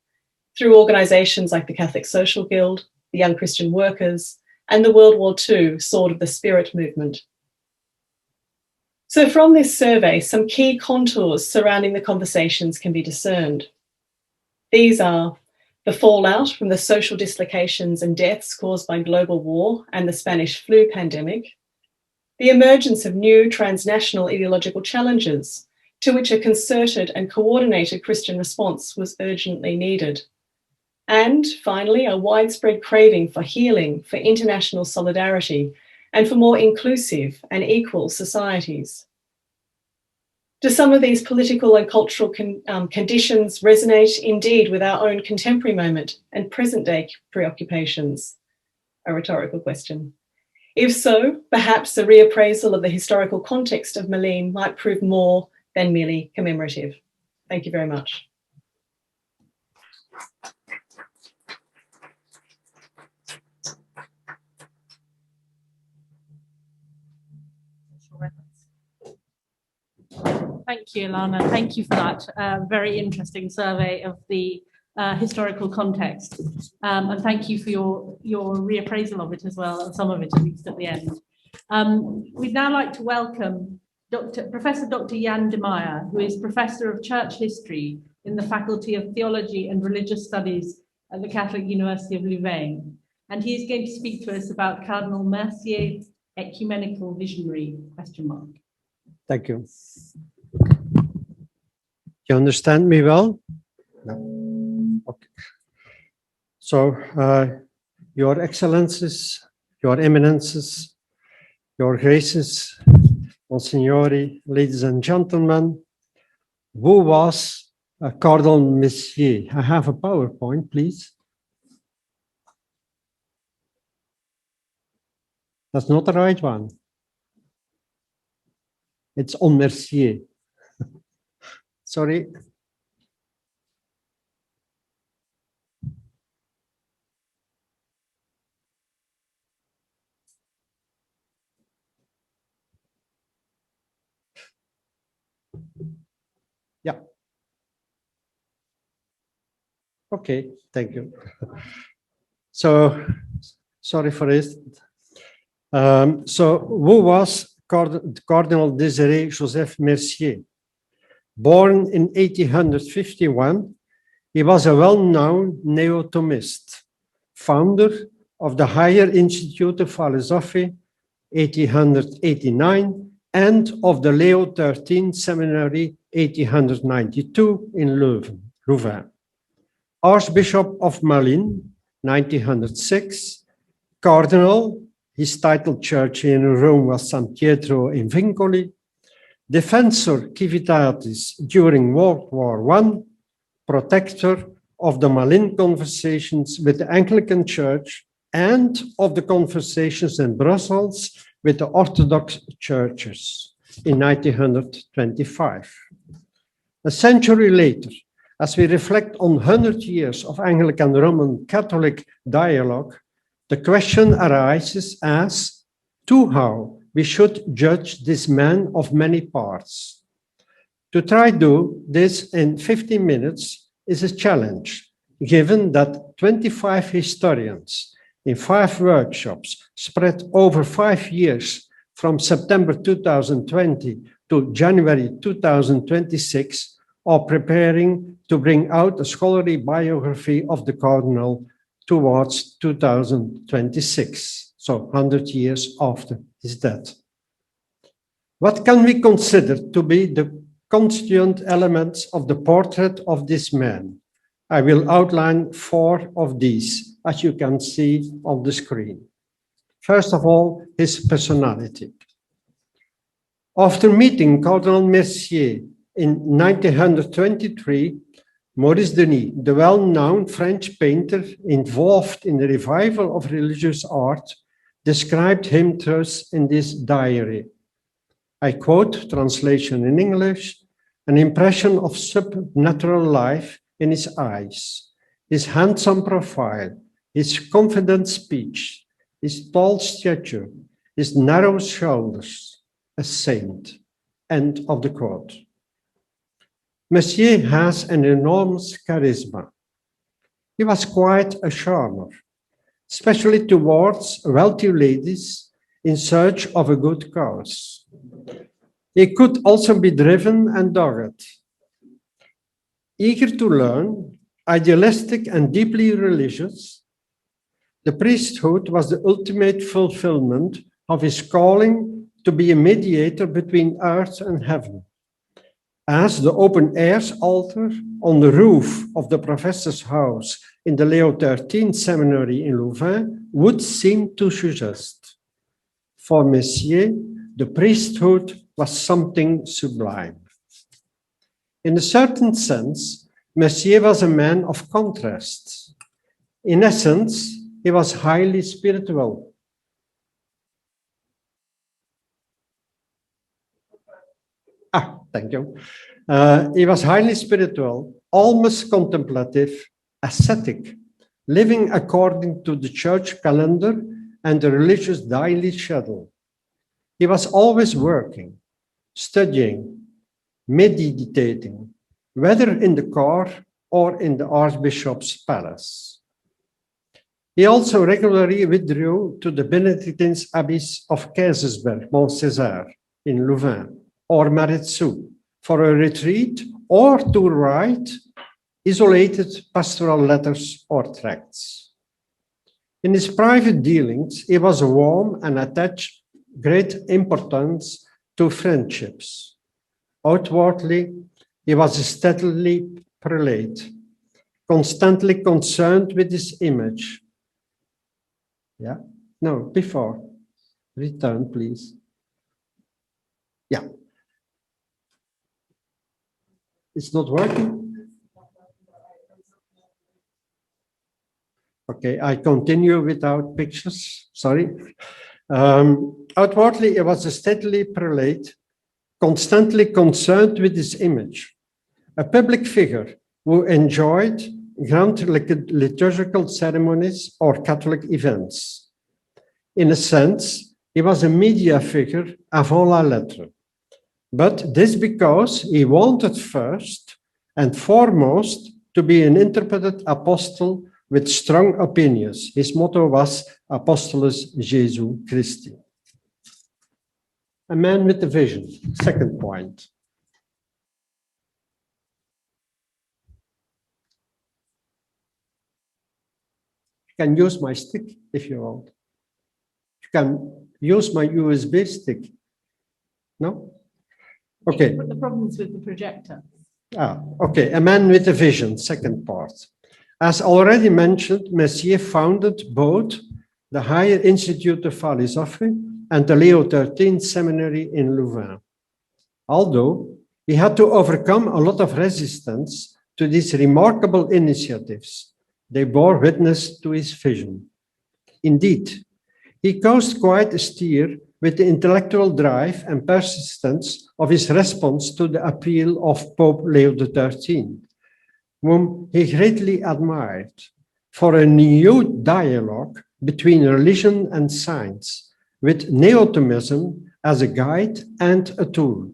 F: through organisations like the Catholic Social Guild, the Young Christian Workers, and the World War II Sword of the Spirit movement. So from this survey, some key contours surrounding the conversations can be discerned. These are the fallout from the social dislocations and deaths caused by global war and the Spanish flu pandemic, the emergence of new transnational ideological challenges to which a concerted and coordinated Christian response was urgently needed, and finally, a widespread craving for healing, for international solidarity, and for more inclusive and equal societies. Do some of these political and cultural conditions resonate indeed with our own contemporary moment and present-day preoccupations? A rhetorical question. If so, perhaps a reappraisal of the historical context of Malines might prove more than merely commemorative. Thank you very much.
B: Thank you, Alana. Thank you for that very interesting survey of the historical context. And thank you for your reappraisal of it as well, some of it at least at the end. We'd now like to welcome Professor Dr. Jan de Maeyer, who is Professor of Church History in the Faculty of Theology and Religious Studies at the Catholic University of Louvain. And he is going to speak to us about Cardinal Mercier's ecumenical visionary, ?
G: Thank you. You understand me well? No. Okay. So, Your Excellencies, Your Eminences, Your Graces, Monsignori, ladies and gentlemen, who was Cardinal Mercier? I have a PowerPoint, please. That's not the right one. It's on Mercier. Sorry. Yeah. Okay, thank you. So, sorry for this. So, who was Cardinal Désiré Joseph Mercier? Born in 1851, he was a well-known neo-Thomist, founder of the Higher Institute of Philosophy, 1889, and of the Leo XIII Seminary, 1892, in Louvain. Archbishop of Malines, 1906, Cardinal. His title church in Rome was San Pietro in Vincoli. Defensor Civitatis during World War I, protector of the Malines Conversations with the Anglican Church and of the conversations in Brussels with the Orthodox churches in 1925. A century later, as we reflect on 100 years of Anglican-Roman Catholic dialogue, the question arises as to how we should judge this man of many parts. To try to do this in 15 minutes is a challenge, given that 25 historians in 5 workshops spread over 5 years from September 2020 to January 2026 are preparing to bring out a scholarly biography of the Cardinal towards 2026, so 100 years after his death. What can we consider to be the constituent elements of the portrait of this man? I will outline 4 of these, as you can see on the screen. First of all, his personality. After meeting Cardinal Mercier in 1923, Maurice Denis, the well-known French painter involved in the revival of religious art, described him thus in this diary. I quote, translation in English, an impression of supernatural life in his eyes, his handsome profile, his confident speech, his tall stature, his narrow shoulders, a saint. End of the quote. Mercier has an enormous charisma. He was quite a charmer, especially towards wealthy ladies in search of a good cause. He could also be driven and dogged. Eager to learn, idealistic and deeply religious, the priesthood was the ultimate fulfillment of his calling to be a mediator between earth and heaven. As the open-air altar on the roof of the professor's house in the Leo XIII seminary in Louvain would seem to suggest. For Mercier, the priesthood was something sublime. In a certain sense, Mercier was a man of contrasts. In essence, he was highly spiritual. Thank you. He was highly spiritual, almost contemplative, ascetic, living according to the church calendar and the religious daily schedule. He was always working, studying, meditating, whether in the car or in the Archbishop's palace. He also regularly withdrew to the Benedictine abbeys of Keysersberg, Mont-Césaire in Louvain, or Maretsu, for a retreat or to write isolated pastoral letters or tracts. In his private dealings, he was warm and attached great importance to friendships. Outwardly, he was a steadily prelate, constantly concerned with his image. Yeah, no, before. Return, please. Yeah. It's not working? Okay, I continue without pictures, sorry. Outwardly, he was a steadily prelate, constantly concerned with his image, a public figure who enjoyed grand liturgical ceremonies or Catholic events. In a sense, he was a media figure avant la lettre. But this because he wanted first and foremost to be an interpreted apostle with strong opinions. His motto was Apostolus Jesu Christi. A man with a vision, second point. You can use my stick if you want. You can use my USB stick. No? Okay.
B: The problems with the projector.
G: Okay. A man with a vision, second part. As already mentioned, Mercier founded both the Higher Institute of Philosophy and the Leo XIII Seminary in Louvain. Although he had to overcome a lot of resistance to these remarkable initiatives, they bore witness to his vision. Indeed, he caused quite a stir with the intellectual drive and persistence of his response to the appeal of Pope Leo XIII, whom he greatly admired, for a new dialogue between religion and science, with Neo-Thomism as a guide and a tool.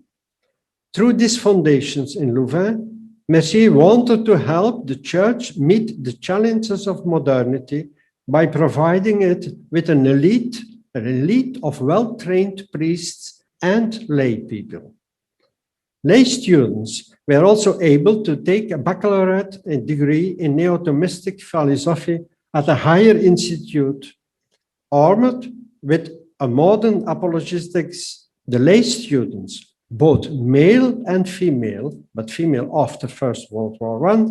G: Through these foundations in Louvain, Mercier wanted to help the Church meet the challenges of modernity by providing it with an elite of well-trained priests and lay people. Lay students were also able to take a baccalaureate degree in Neo-Thomistic philosophy at a higher institute, armed with a modern apologetics The lay students, both male and female, but female after First World War I,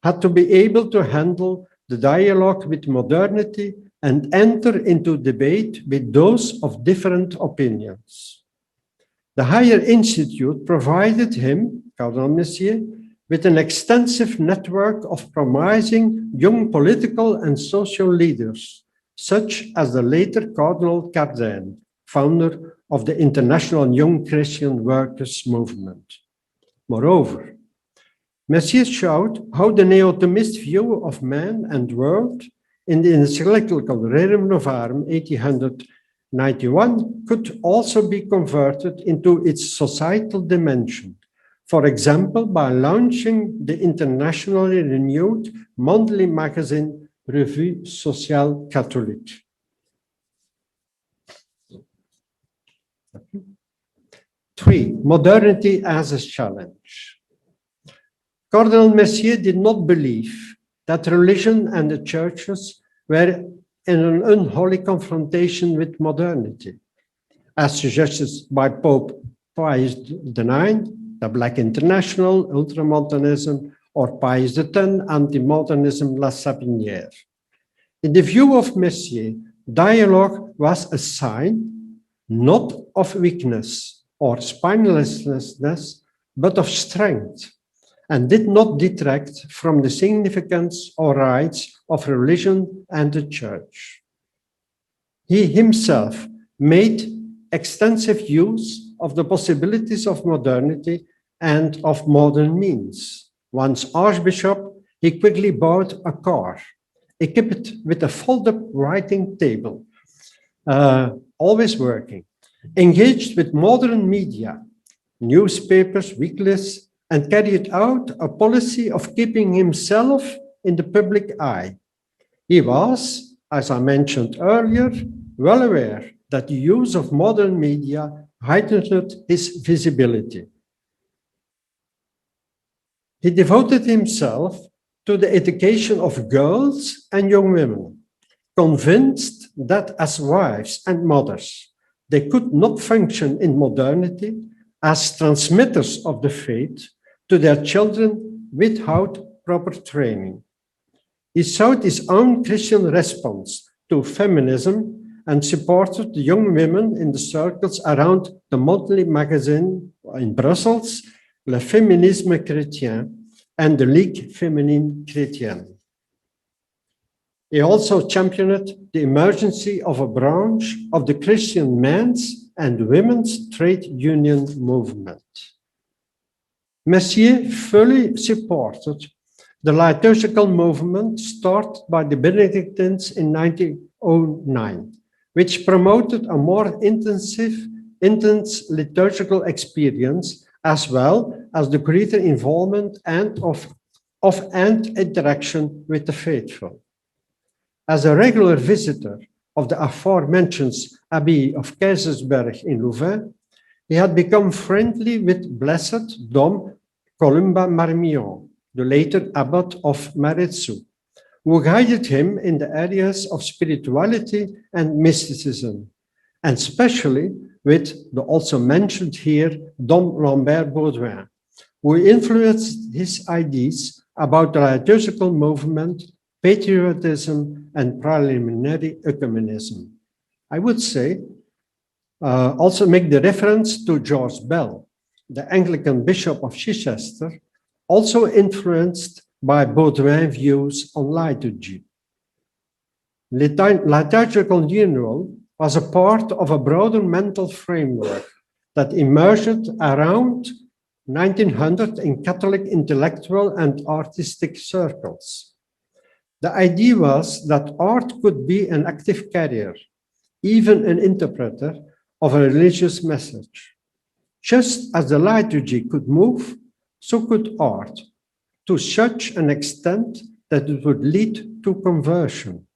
G: had to be able to handle the dialogue with modernity and enter into debate with those of different opinions. The higher institute provided him, Cardinal Messier, with an extensive network of promising young political and social leaders, such as the later Cardinal Chaplain, founder of the International Young Christian Workers Movement. Moreover, Messier showed how the neo-Thomist view of man and world in the encyclical Rerum Novarum 1891 could also be converted into its societal dimension, for example, by launching the internationally renewed monthly magazine Revue Sociale Catholique. Three, modernity as a challenge. Cardinal Messier did not believe that religion and the churches were in an unholy confrontation with modernity, as suggested by Pope Pius IX, the Black International, Ultramontanism, or Pius X, Anti-Modernism, La Sapinière. In the view of Messier, dialogue was a sign not of weakness or spinelessness, but of strength, and did not detract from the significance or rights of religion and the church. He himself made extensive use of the possibilities of modernity and of modern means. Once Archbishop, he quickly bought a car, equipped with a fold-up writing table, always working, engaged with modern media, newspapers, weeklies, and carried out a policy of keeping himself in the public eye. He was, as I mentioned earlier, well aware that the use of modern media heightened his visibility. He devoted himself to the education of girls and young women, convinced that as wives and mothers, they could not function in modernity as transmitters of the faith to their children without proper training. He sought his own Christian response to feminism and supported the young women in the circles around the monthly magazine in Brussels, Le Féminisme Chrétien, and the Ligue Féminine Chrétienne. He also championed the emergence of a branch of the Christian men's and women's trade union movement. Messier fully supported the liturgical movement started by the Benedictines in 1909, which promoted a more intense liturgical experience, as well as the greater involvement and interaction with the faithful. As a regular visitor of the aforementioned Abbey of Keizersberg in Louvain, he had become friendly with Blessed Dom Columba Marmion, the later abbot of Maretsu, who guided him in the areas of spirituality and mysticism, and especially with the also mentioned here Dom Lambert Baudouin, who influenced his ideas about the liturgical movement, patriotism, and preliminary ecumenism. I would say, also make the reference to George Bell, the Anglican Bishop of Chichester, also influenced by Baudouin's views on liturgy. Liturgical renewal was a part of a broader mental framework that emerged around 1900 in Catholic intellectual and artistic circles. The idea was that art could be an active carrier, even an interpreter of a religious message. Just as the liturgy could move, so could art, to such an extent that it would lead to conversion.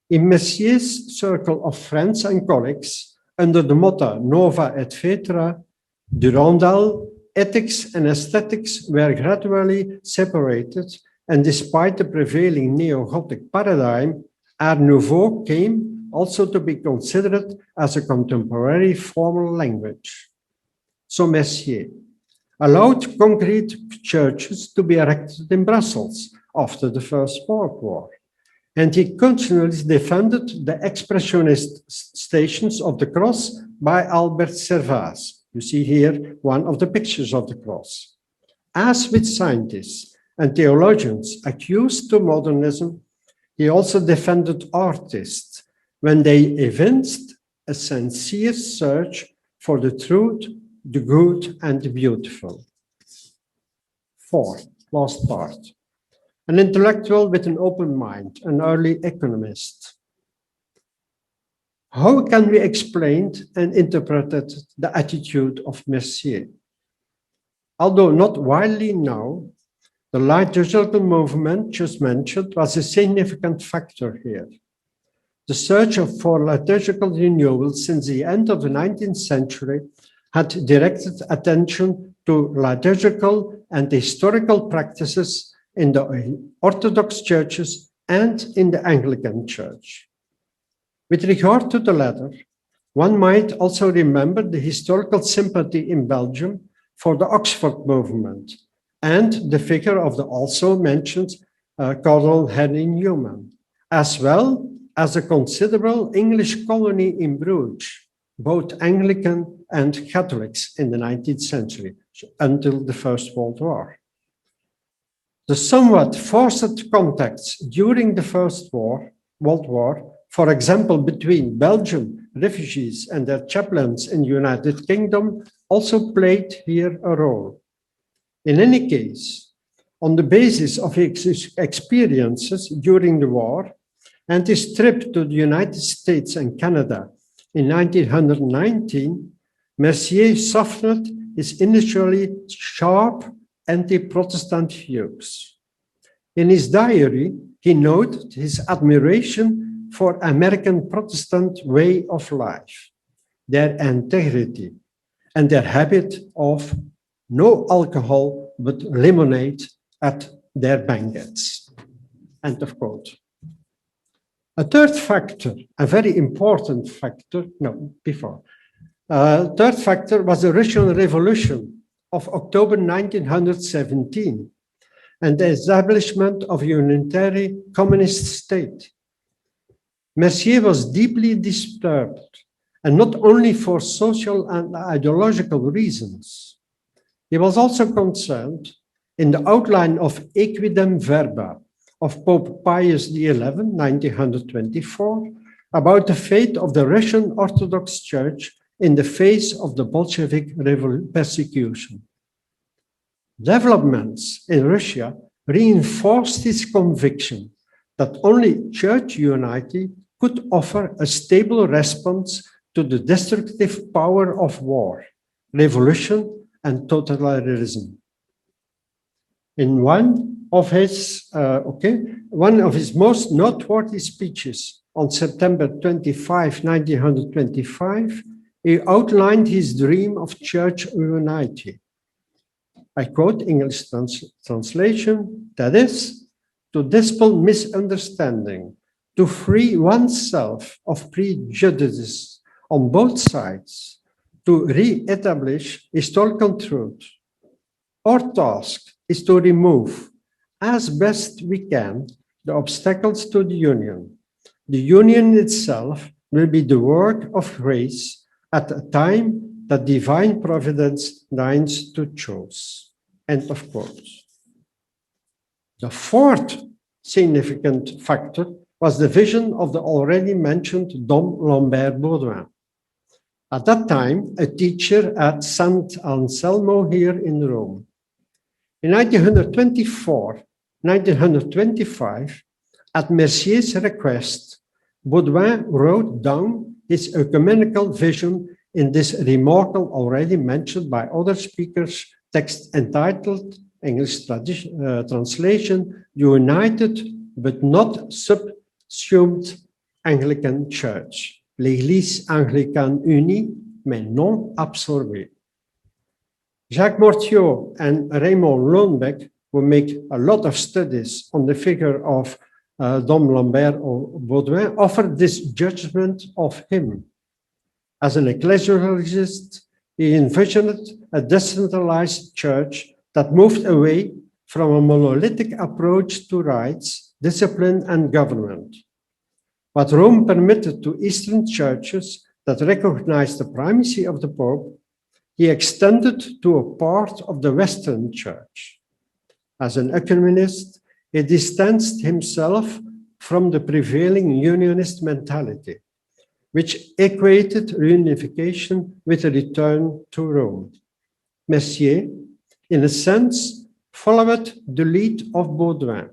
G: In Messier's circle of friends and colleagues, under the motto Nova et Vetra, Durandal, ethics and aesthetics were gradually separated, and despite the prevailing neo-Gothic paradigm, Art Nouveau came also to be considered as a contemporary formal language. So Mercier allowed concrete churches to be erected in Brussels after the First World War, and he continually defended the expressionist Stations of the Cross by Albert Servaz. You see here one of the pictures of the cross. As with scientists and theologians accused to modernism, he also defended artists when they evinced a sincere search for the truth, the good, and the beautiful. Fourth, last part. An intellectual with an open mind, an early economist. How can we explain and interpret the attitude of Mercier? Although not widely known, the liturgical movement just mentioned was a significant factor here. The search for liturgical renewal since the end of the 19th century had directed attention to liturgical and historical practices in the Orthodox churches and in the Anglican Church. With regard to the latter, one might also remember the historical sympathy in Belgium for the Oxford movement and the figure of the also mentioned Cardinal Henry Newman, as well as a considerable English colony in Bruges, both Anglican and Catholics in the 19th century until the First World War. The somewhat forced contacts during the First World War, for example, between Belgian refugees and their chaplains in the United Kingdom, also played here a role. In any case, on the basis of his experiences during the war and his trip to the United States and Canada in 1919, Mercier softened his initially sharp anti-Protestant views. In his diary, he noted his admiration for American Protestant way of life, their integrity, and their habit of no alcohol but lemonade at their banquets. End of quote. A third factor, a very important factor, third factor was the Russian Revolution of October 1917 and the establishment of a unitary communist state. Mercier was deeply disturbed, and not only for social and ideological reasons. He was also concerned in the outline of Equidem Verba of Pope Pius XI, 1924, about the fate of the Russian Orthodox Church in the face of the Bolshevik persecution. Developments in Russia reinforced his conviction that only church unity could offer a stable response to the destructive power of war, revolution, and totalitarianism. In one of his most noteworthy speeches on September 25, 1925, he outlined his dream of church unity. I quote English translation, that is, to dispel misunderstanding, to free oneself of prejudices on both sides, to re-establish historical truth. Our task is to remove, as best we can, the obstacles to the union. The union itself will be the work of grace at a time that divine providence deigns to choose. End of quote. The fourth significant factor was the vision of the already mentioned Dom Lambert Baudouin. At that time, a teacher at St. Anselmo here in Rome. In 1924-1925, at Mercier's request, Baudouin wrote down his ecumenical vision in this remarkable, already mentioned by other speakers, text entitled, English translation, United but not subsumed Anglican Church. L'Église anglicane unie, mais non absorbée. Jacques Mortiaux and Raymond Lohnbeck, who make a lot of studies on the figure of Dom Lambert or Baudouin, offered this judgment of him. As an ecclesiologist, he envisioned a decentralized church that moved away from a monolithic approach to rights, discipline, and government. What Rome permitted to Eastern churches that recognized the primacy of the Pope, he extended to a part of the Western Church. As an ecumenist, he distanced himself from the prevailing unionist mentality, which equated reunification with a return to Rome. Mercier, in a sense, followed the lead of Baudouin,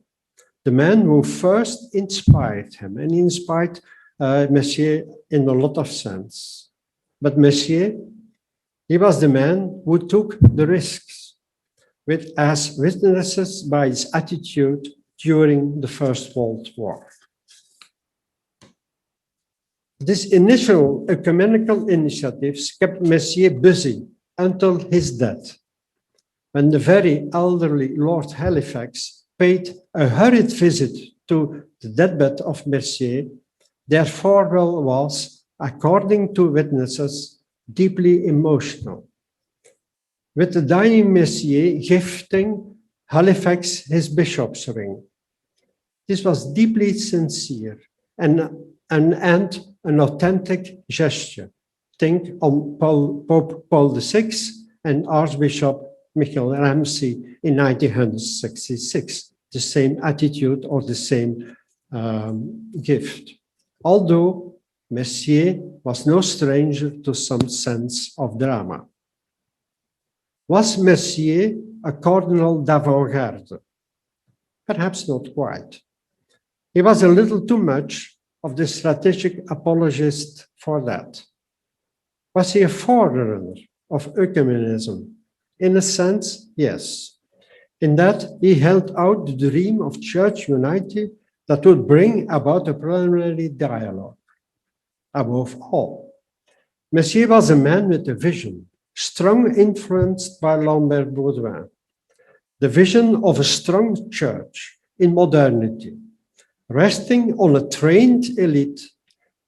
G: the man who first inspired him, and he inspired Mercier in a lot of sense. But Mercier, he was the man who took the risks, as witnesses by his attitude during the First World War. These initial ecumenical initiatives kept Mercier busy until his death, when the very elderly Lord Halifax paid a hurried visit to the deathbed of Mercier. Their farewell was, according to witnesses, deeply emotional, with the dying Mercier gifting Halifax his bishop's ring. This was deeply sincere and an authentic gesture. Think on Pope Paul VI and Archbishop Michael Ramsey in 1966, the same attitude or the same gift. Although Mercier was no stranger to some sense of drama. Was Mercier a cardinal d'avant-garde? Perhaps not quite. He was a little too much of the strategic apologist for that. Was he a forerunner of ecumenism? In a sense, yes. In that he held out the dream of church unity that would bring about a preliminary dialogue. Above all, Mercier was a man with a vision, strongly influenced by Lambert Baudouin. The vision of a strong church in modernity, resting on a trained elite,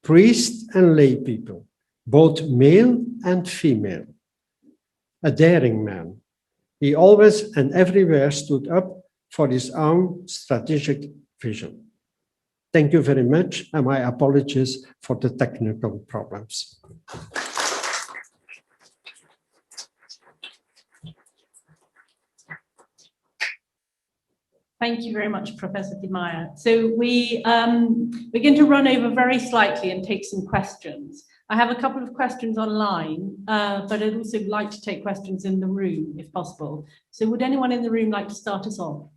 G: priests and lay people, both male and female. A daring man, he always and everywhere stood up for his own strategic vision. Thank you very much, and my apologies for the technical problems.
B: Thank you very much, Professor de Maeyer. So we're going to run over very slightly and take some questions. I have a couple of questions online, but I'd also like to take questions in the room, if possible. So would anyone in the room like to start us off?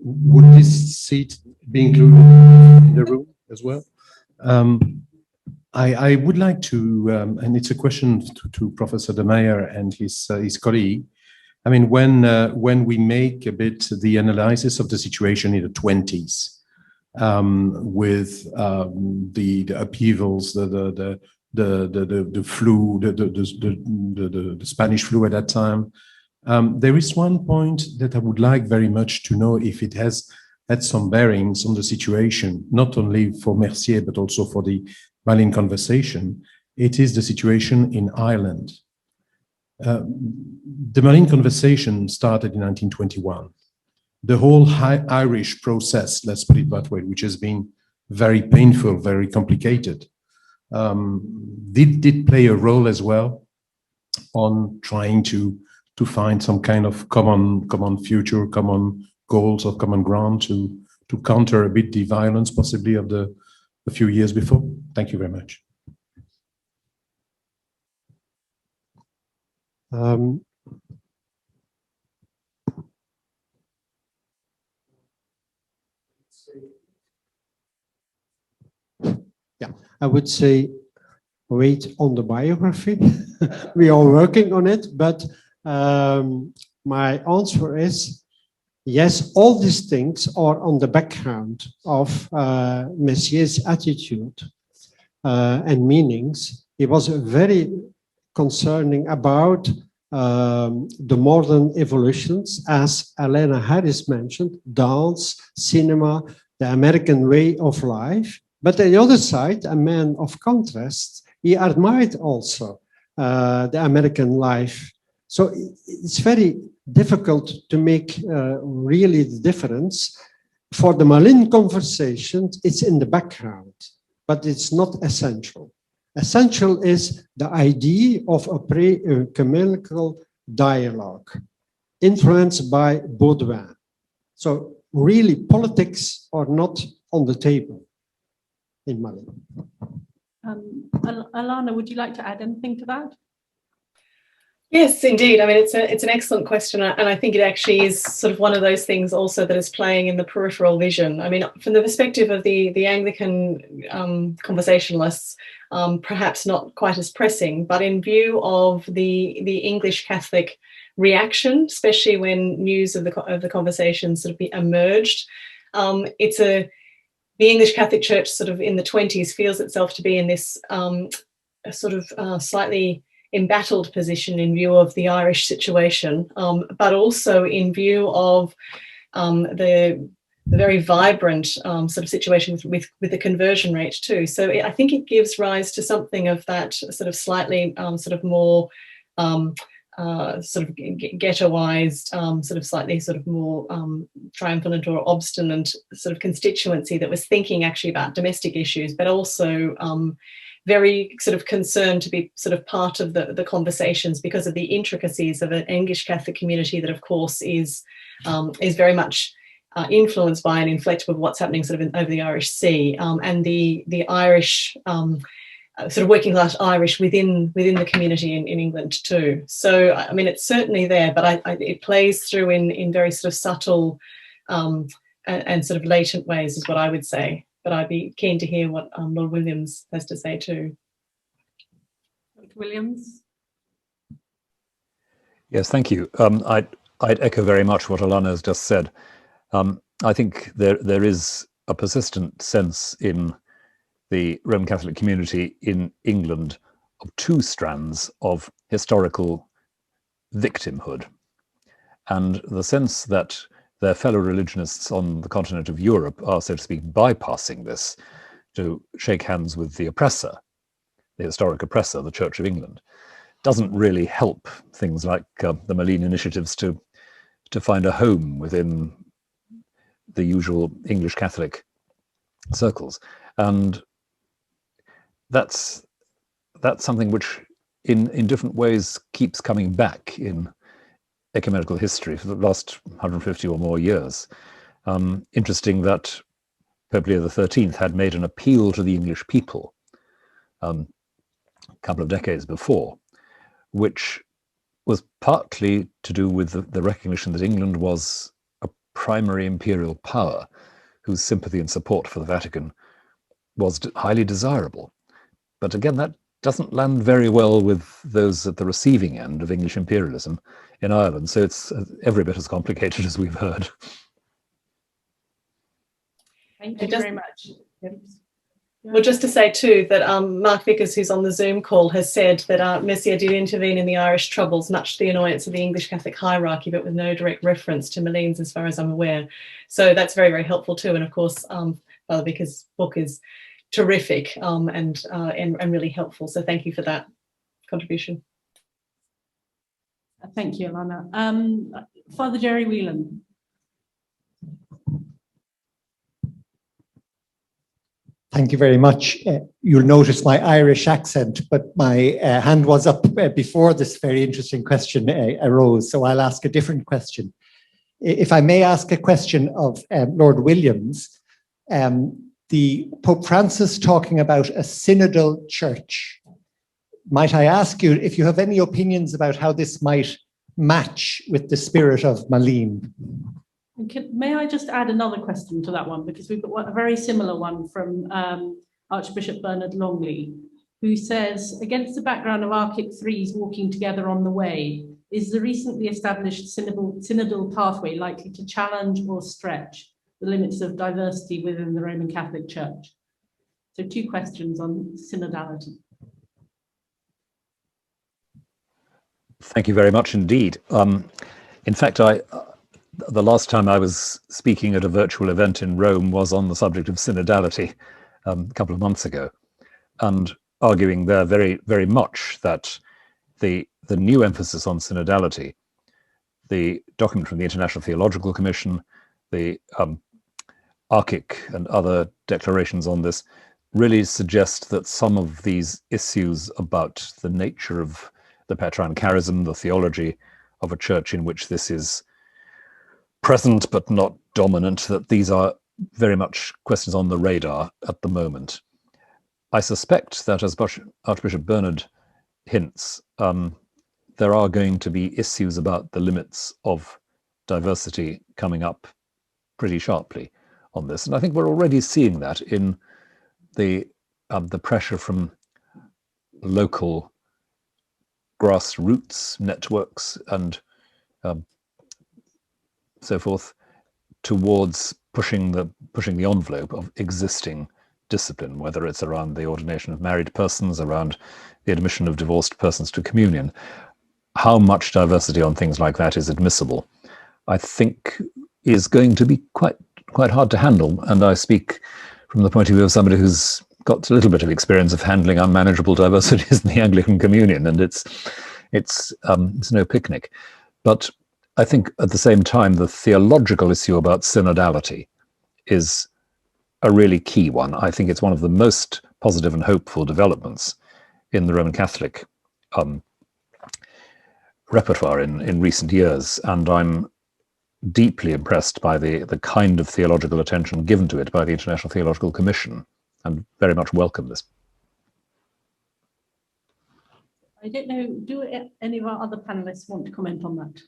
A: Would this seat be included in the room as well? I would like to, and it's a question to Professor de Maeyer and his colleague. I mean, when we make a bit the analysis of the situation in the 20s, with the upheavals, the flu, the Spanish flu at that time, there is one point that I would like very much to know if it has had some bearings on the situation, not only for Mercier, but also for the Malines Conversation. It is the situation in Ireland. The Malines Conversation started in 1921. The whole Irish process, let's put it that way, which has been very painful, very complicated, did play a role as well on trying to find some kind of common future, common goals or common ground to counter a bit the violence possibly of a few years before. Thank you very much.
G: Yeah, I would say wait on the biography. We are working on it, but my answer is yes, all these things are on the background of Mercier's attitude and meanings. He was a very concerning about the modern evolutions, as Alana Harris mentioned, dance, cinema, the American way of life. But on the other side, a man of contrast, he admired also the American life. So it's very difficult to make really the difference. For the Malines Conversations, it's in the background, but it's not essential. Essential is the idea of a pre-ecumenical dialogue influenced by Baudouin. So really politics are not on the table in Malines.
B: Alana, would you like to add anything to that?
F: Yes, indeed. I mean, it's an excellent question, and I think it actually is sort of one of those things also that is playing in the peripheral vision. I mean, from the perspective of the Anglican conversationalists, perhaps not quite as pressing, but in view of the English Catholic reaction, especially when news of the conversations sort of emerged, the English Catholic Church sort of in the 20s feels itself to be in this sort of slightly embattled position in view of the Irish situation, but also in view of the very vibrant sort of situation with the conversion rate too. So I think it gives rise to something of that sort of slightly sort of more sort of ghettoized, sort of slightly sort of more triumphant or obstinate sort of constituency that was thinking actually about domestic issues, but also very sort of concerned to be sort of part of the conversations because of the intricacies of an English Catholic community that, of course, is very much influenced by and inflected with what's happening sort of over the Irish Sea, and the Irish sort of working class Irish within the community in England too. So I mean, it's certainly there, but it plays through in very sort of subtle and sort of latent ways, is what I would say. But I'd be keen to hear what Lord Williams has to say too.
B: Dr. Williams?
E: Yes, thank you. I'd echo very much what Alana has just said. I think there is a persistent sense in the Roman Catholic community in England of two strands of historical victimhood, and the sense that their fellow religionists on the continent of Europe are, so to speak, bypassing this to shake hands with the oppressor, the historic oppressor, the Church of England, doesn't really help things like the Malines initiatives to find a home within the usual English Catholic circles. And that's something which in different ways keeps coming back in ecumenical history for the last 150 or more years. Interesting that Pope Leo XIII had made an appeal to the English people a couple of decades before, which was partly to do with the recognition that England was a primary imperial power whose sympathy and support for the Vatican was highly desirable. But again, that doesn't land very well with those at the receiving end of English imperialism in Ireland. So it's every bit as complicated as we've heard.
B: Thank you very much.
F: Well, just to say too that Mark Vickers, who's on the Zoom call, has said that Messier did intervene in the Irish troubles, much to the annoyance of the English Catholic hierarchy, but with no direct reference to Malines, as far as I'm aware. So that's very, very helpful too. And of course, Father Vickers' book is terrific and really helpful. So thank you for that contribution.
B: Thank you, Alana. Father Jerry Whelan.
C: Thank you very much. You'll notice my Irish accent, but my hand was up before this very interesting question arose, so I'll ask a different question. If I may ask a question of Lord Williams, the Pope Francis talking about a synodal church. Might I ask you if you have any opinions about how this might match with the spirit of Malines?
B: May I just add another question to that one, because we've got a very similar one from Archbishop Bernard Longley, who says, against the background of Archic Threes walking together on the way, is the recently established synodal pathway likely to challenge or stretch the limits of diversity within the Roman Catholic Church? So two questions on synodality.
E: Thank you very much indeed. In fact, the last time I was speaking at a virtual event in Rome was on the subject of synodality a couple of months ago, and arguing there very, very much that the new emphasis on synodality, the document from the International Theological Commission, the Archic and other declarations on this, really suggest that some of these issues about the nature of the Petrine charism, the theology of a church in which this is present but not dominant, that these are very much questions on the radar at the moment. I suspect that, as Archbishop Bernard hints, there are going to be issues about the limits of diversity coming up pretty sharply on this. And I think we're already seeing that in the pressure from local grassroots networks and so forth towards pushing the envelope of existing discipline, whether it's around the ordination of married persons, around the admission of divorced persons to communion. How much diversity on things like that is admissible, I think, is going to be quite hard to handle. And I speak from the point of view of somebody who's got a little bit of experience of handling unmanageable diversities in the Anglican Communion, and it's no picnic. But I think at the same time, the theological issue about synodality is a really key one. I think it's one of the most positive and hopeful developments in the Roman Catholic repertoire in recent years, and I'm deeply impressed by the kind of theological attention given to it by the International Theological Commission, and very much welcome this.
B: I don't know, do any of our other panelists want to comment on that?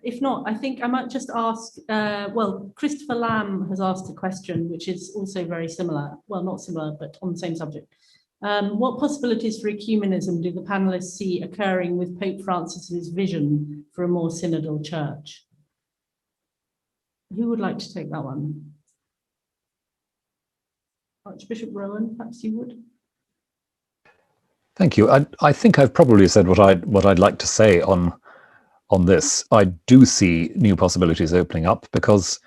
B: If not, I think I might just ask, well, Christopher Lamb has asked a question, which is also very similar, well, not similar, but on the same subject. What possibilities for ecumenism do the panelists see occurring with Pope Francis's vision for a more synodal church? Who would like to take that one? Archbishop Rowan, perhaps you would.
E: Thank you. I think I've probably said what I'd like to say on this. I do see new possibilities opening up because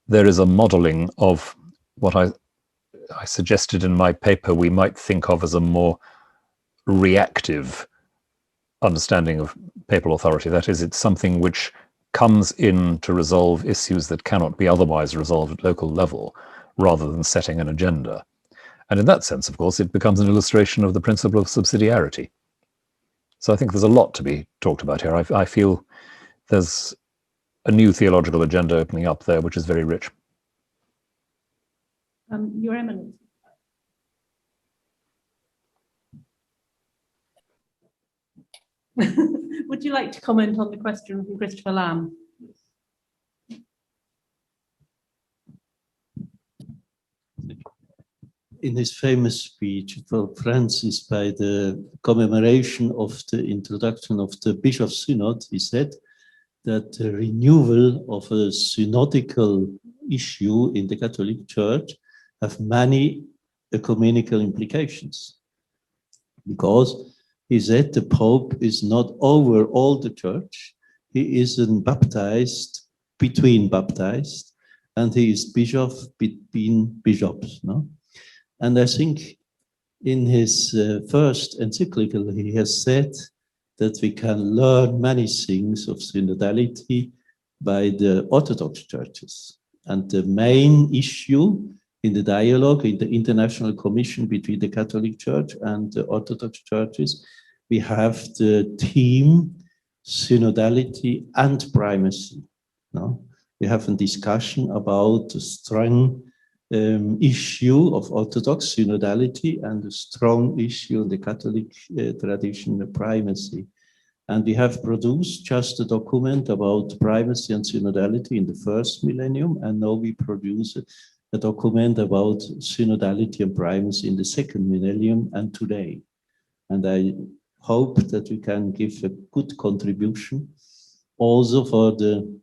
E: there is a modeling of what I suggested in my paper we might think of as a more reactive understanding of papal authority. That is, it's something which comes in to resolve issues that cannot be otherwise resolved at local level, rather than setting an agenda. And in that sense, of course, it becomes an illustration of the principle of subsidiarity. So I think there's a lot to be talked about here. I feel there's a new theological agenda opening up there, which is very rich.
B: Your Eminence. Would you like to comment on the question from Christopher Lamb?
D: In his famous speech, Pope Francis, by the commemoration of the introduction of the Bishops' Synod, he said that the renewal of a synodical issue in the Catholic Church have many ecumenical implications. Because he said the Pope is not over all the Church, he isn't baptized between baptized, and he is bishop between bishops. No? And I think in his first encyclical, he has said that we can learn many things of synodality by the Orthodox churches. And the main issue in the dialogue, in the international commission between the Catholic Church and the Orthodox churches, we have the theme synodality and primacy. No? We have a discussion about the strong issue of Orthodox synodality and a strong issue in the Catholic tradition of primacy. And we have produced just a document about primacy and synodality in the first millennium, and now we produce a document about synodality and primacy in the second millennium and today. And I hope that we can give a good contribution also for the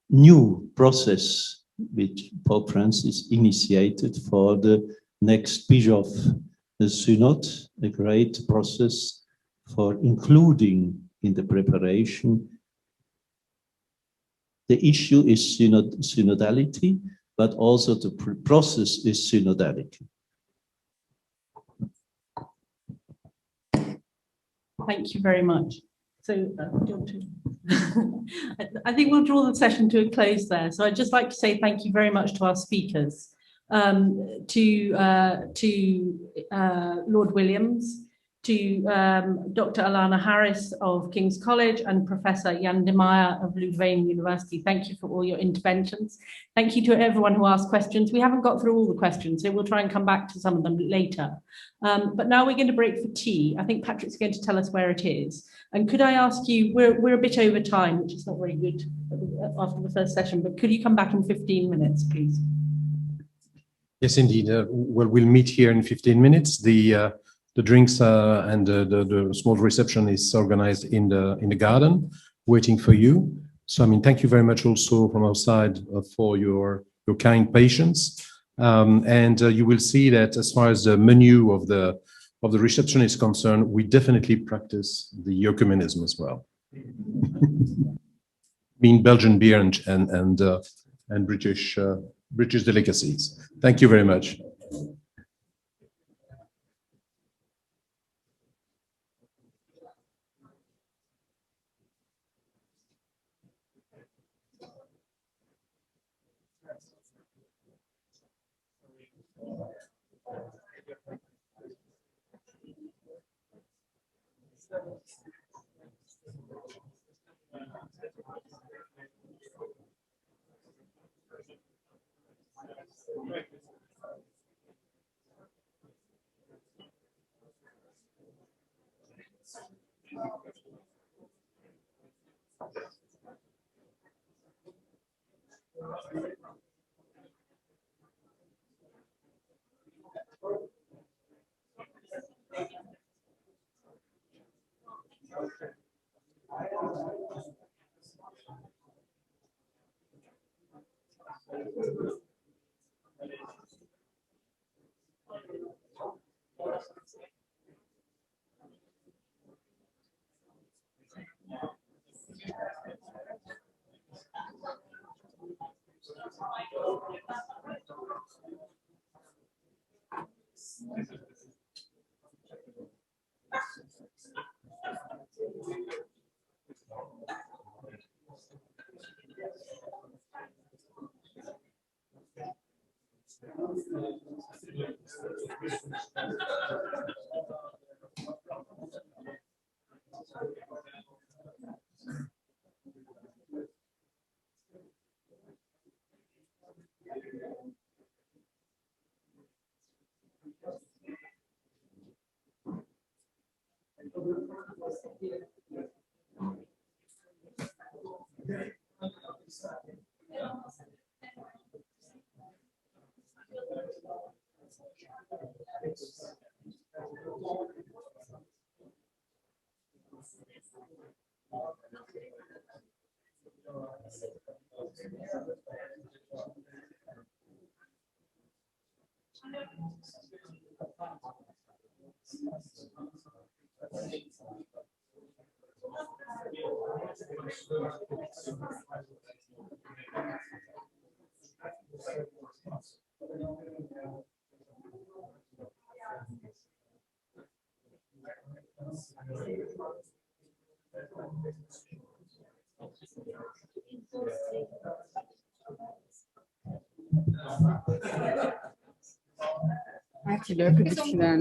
D: new process which Pope Francis initiated for the next bishop the synod, a great process for including in the preparation. The issue is synodality, but also the process is synodality.
B: Thank you very much. So I think we'll draw the session to a close there. So I'd just like to say thank you very much to our speakers, to Lord Williams, to Dr. Alana Harris of King's College and Professor Jan de Maeyer of Louvain University. Thank you for all your interventions. Thank you to everyone who asked questions. We haven't got through all the questions, so we'll try and come back to some of them later. But now we're going to break for tea. I think Patrick's going to tell us where it is. And could I ask you, we're a bit over time, which is not very good after the first session, but could you come back in 15 minutes, please?
A: Yes, indeed. Well, we'll meet here in 15 minutes. The drinks and the small reception is organized in the garden, waiting for you. So, I mean, thank you very much also from our side for your kind patience. And you will see that as far as the menu of the reception is concerned, we definitely practice the ecumenism as well. Being Belgian beer and British delicacies. Thank you very much.
H: Her türlü öpücükçüler.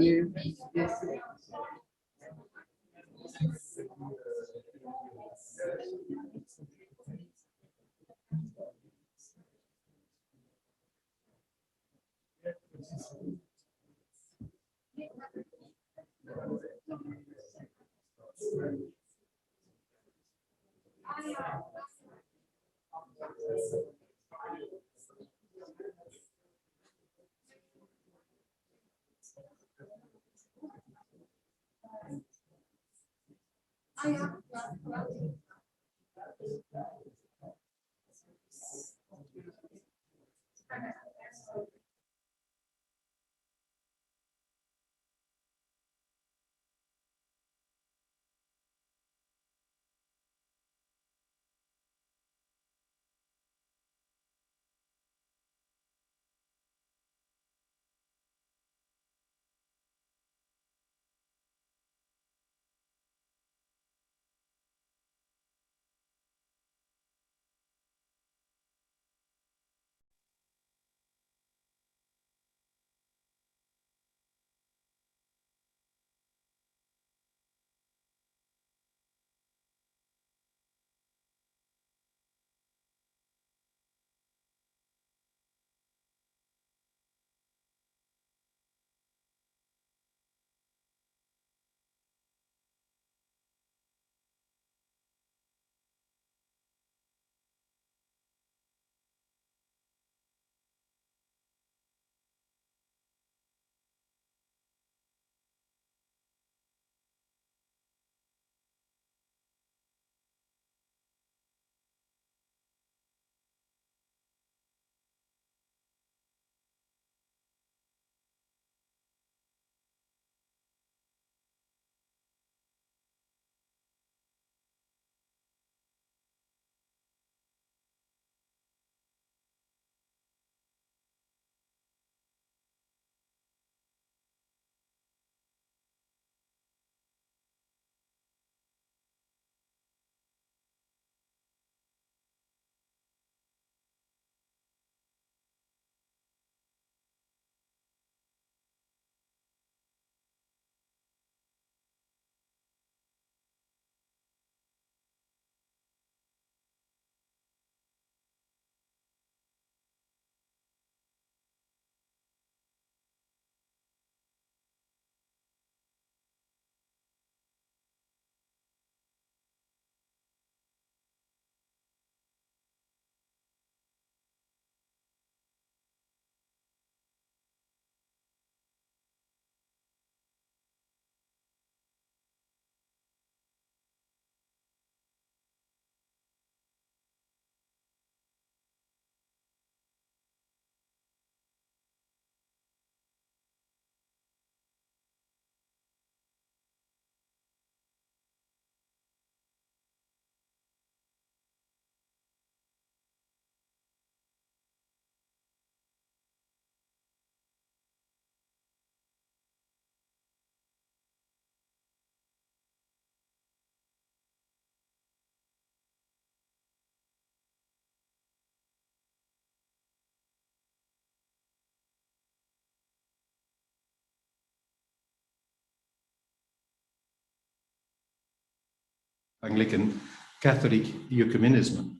A: Anglican-Catholic ecumenism.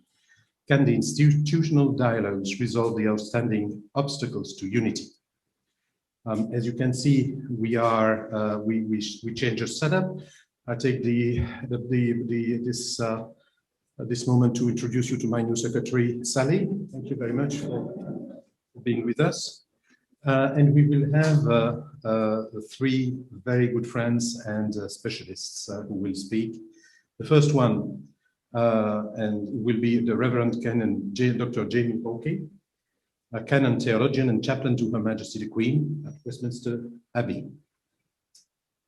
A: Can the institutional dialogues resolve the outstanding obstacles to unity? As you can see, we change our setup. I take this moment to introduce you to my new secretary, Sally. Thank you very much for being with us. And we will have three very good friends and specialists who will speak. The first one and will be the Reverend Canon Dr. Jamie Hawkey, a Canon Theologian and Chaplain to Her Majesty the Queen at Westminster Abbey.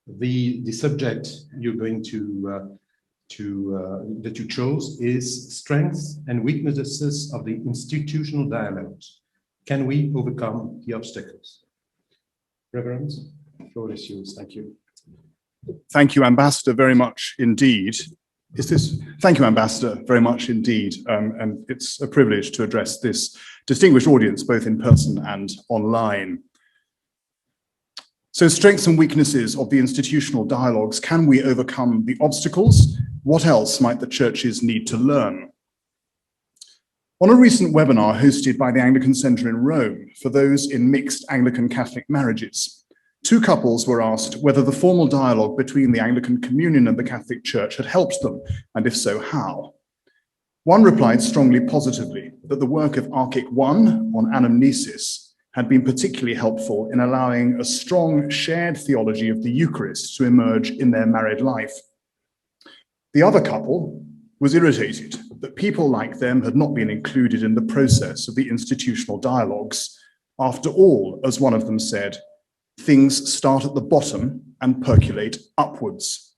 A: The subject you're going that you chose is strengths and weaknesses of the institutional dialogues. Can we overcome the obstacles? Reverend, the floor is yours. Thank you.
I: Thank you, Ambassador, very much indeed. Thank you, Ambassador, very much indeed. And it's a privilege to address this distinguished audience, both in person and online. So, strengths and weaknesses of the institutional dialogues. Can we overcome the obstacles? What else might the churches need to learn? On a recent webinar hosted by the Anglican Centre in Rome for those in mixed Anglican-Catholic marriages, two couples were asked whether the formal dialogue between the Anglican Communion and the Catholic Church had helped them, and if so, how. One replied strongly positively that the work of Archic I on anamnesis had been particularly helpful in allowing a strong shared theology of the Eucharist to emerge in their married life. The other couple was irritated that people like them had not been included in the process of the institutional dialogues. After all, as one of them said, things start at the bottom and percolate upwards.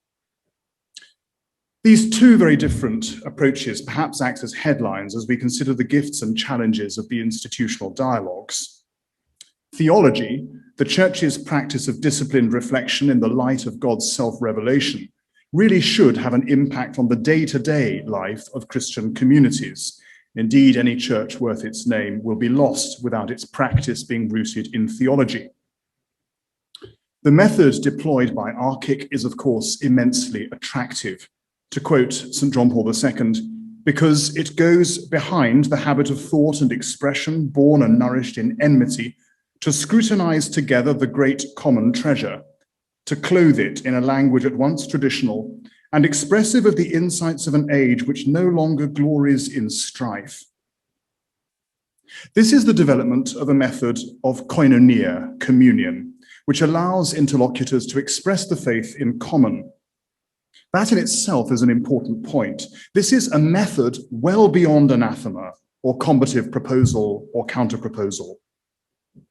I: These two very different approaches perhaps act as headlines as we consider the gifts and challenges of the institutional dialogues. Theology, the Church's practice of disciplined reflection in the light of God's self-revelation, really should have an impact on the day-to-day life of Christian communities. Indeed, any church worth its name will be lost without its practice being rooted in theology. The method deployed by Archic is, of course, immensely attractive. To quote St. John Paul II, because it goes behind the habit of thought and expression born and nourished in enmity to scrutinize together the great common treasure, to clothe it in a language at once traditional and expressive of the insights of an age which no longer glories in strife. This is the development of a method of koinonia, communion, which allows interlocutors to express the faith in common. That in itself is an important point. This is a method well beyond anathema or combative proposal or counter-proposal.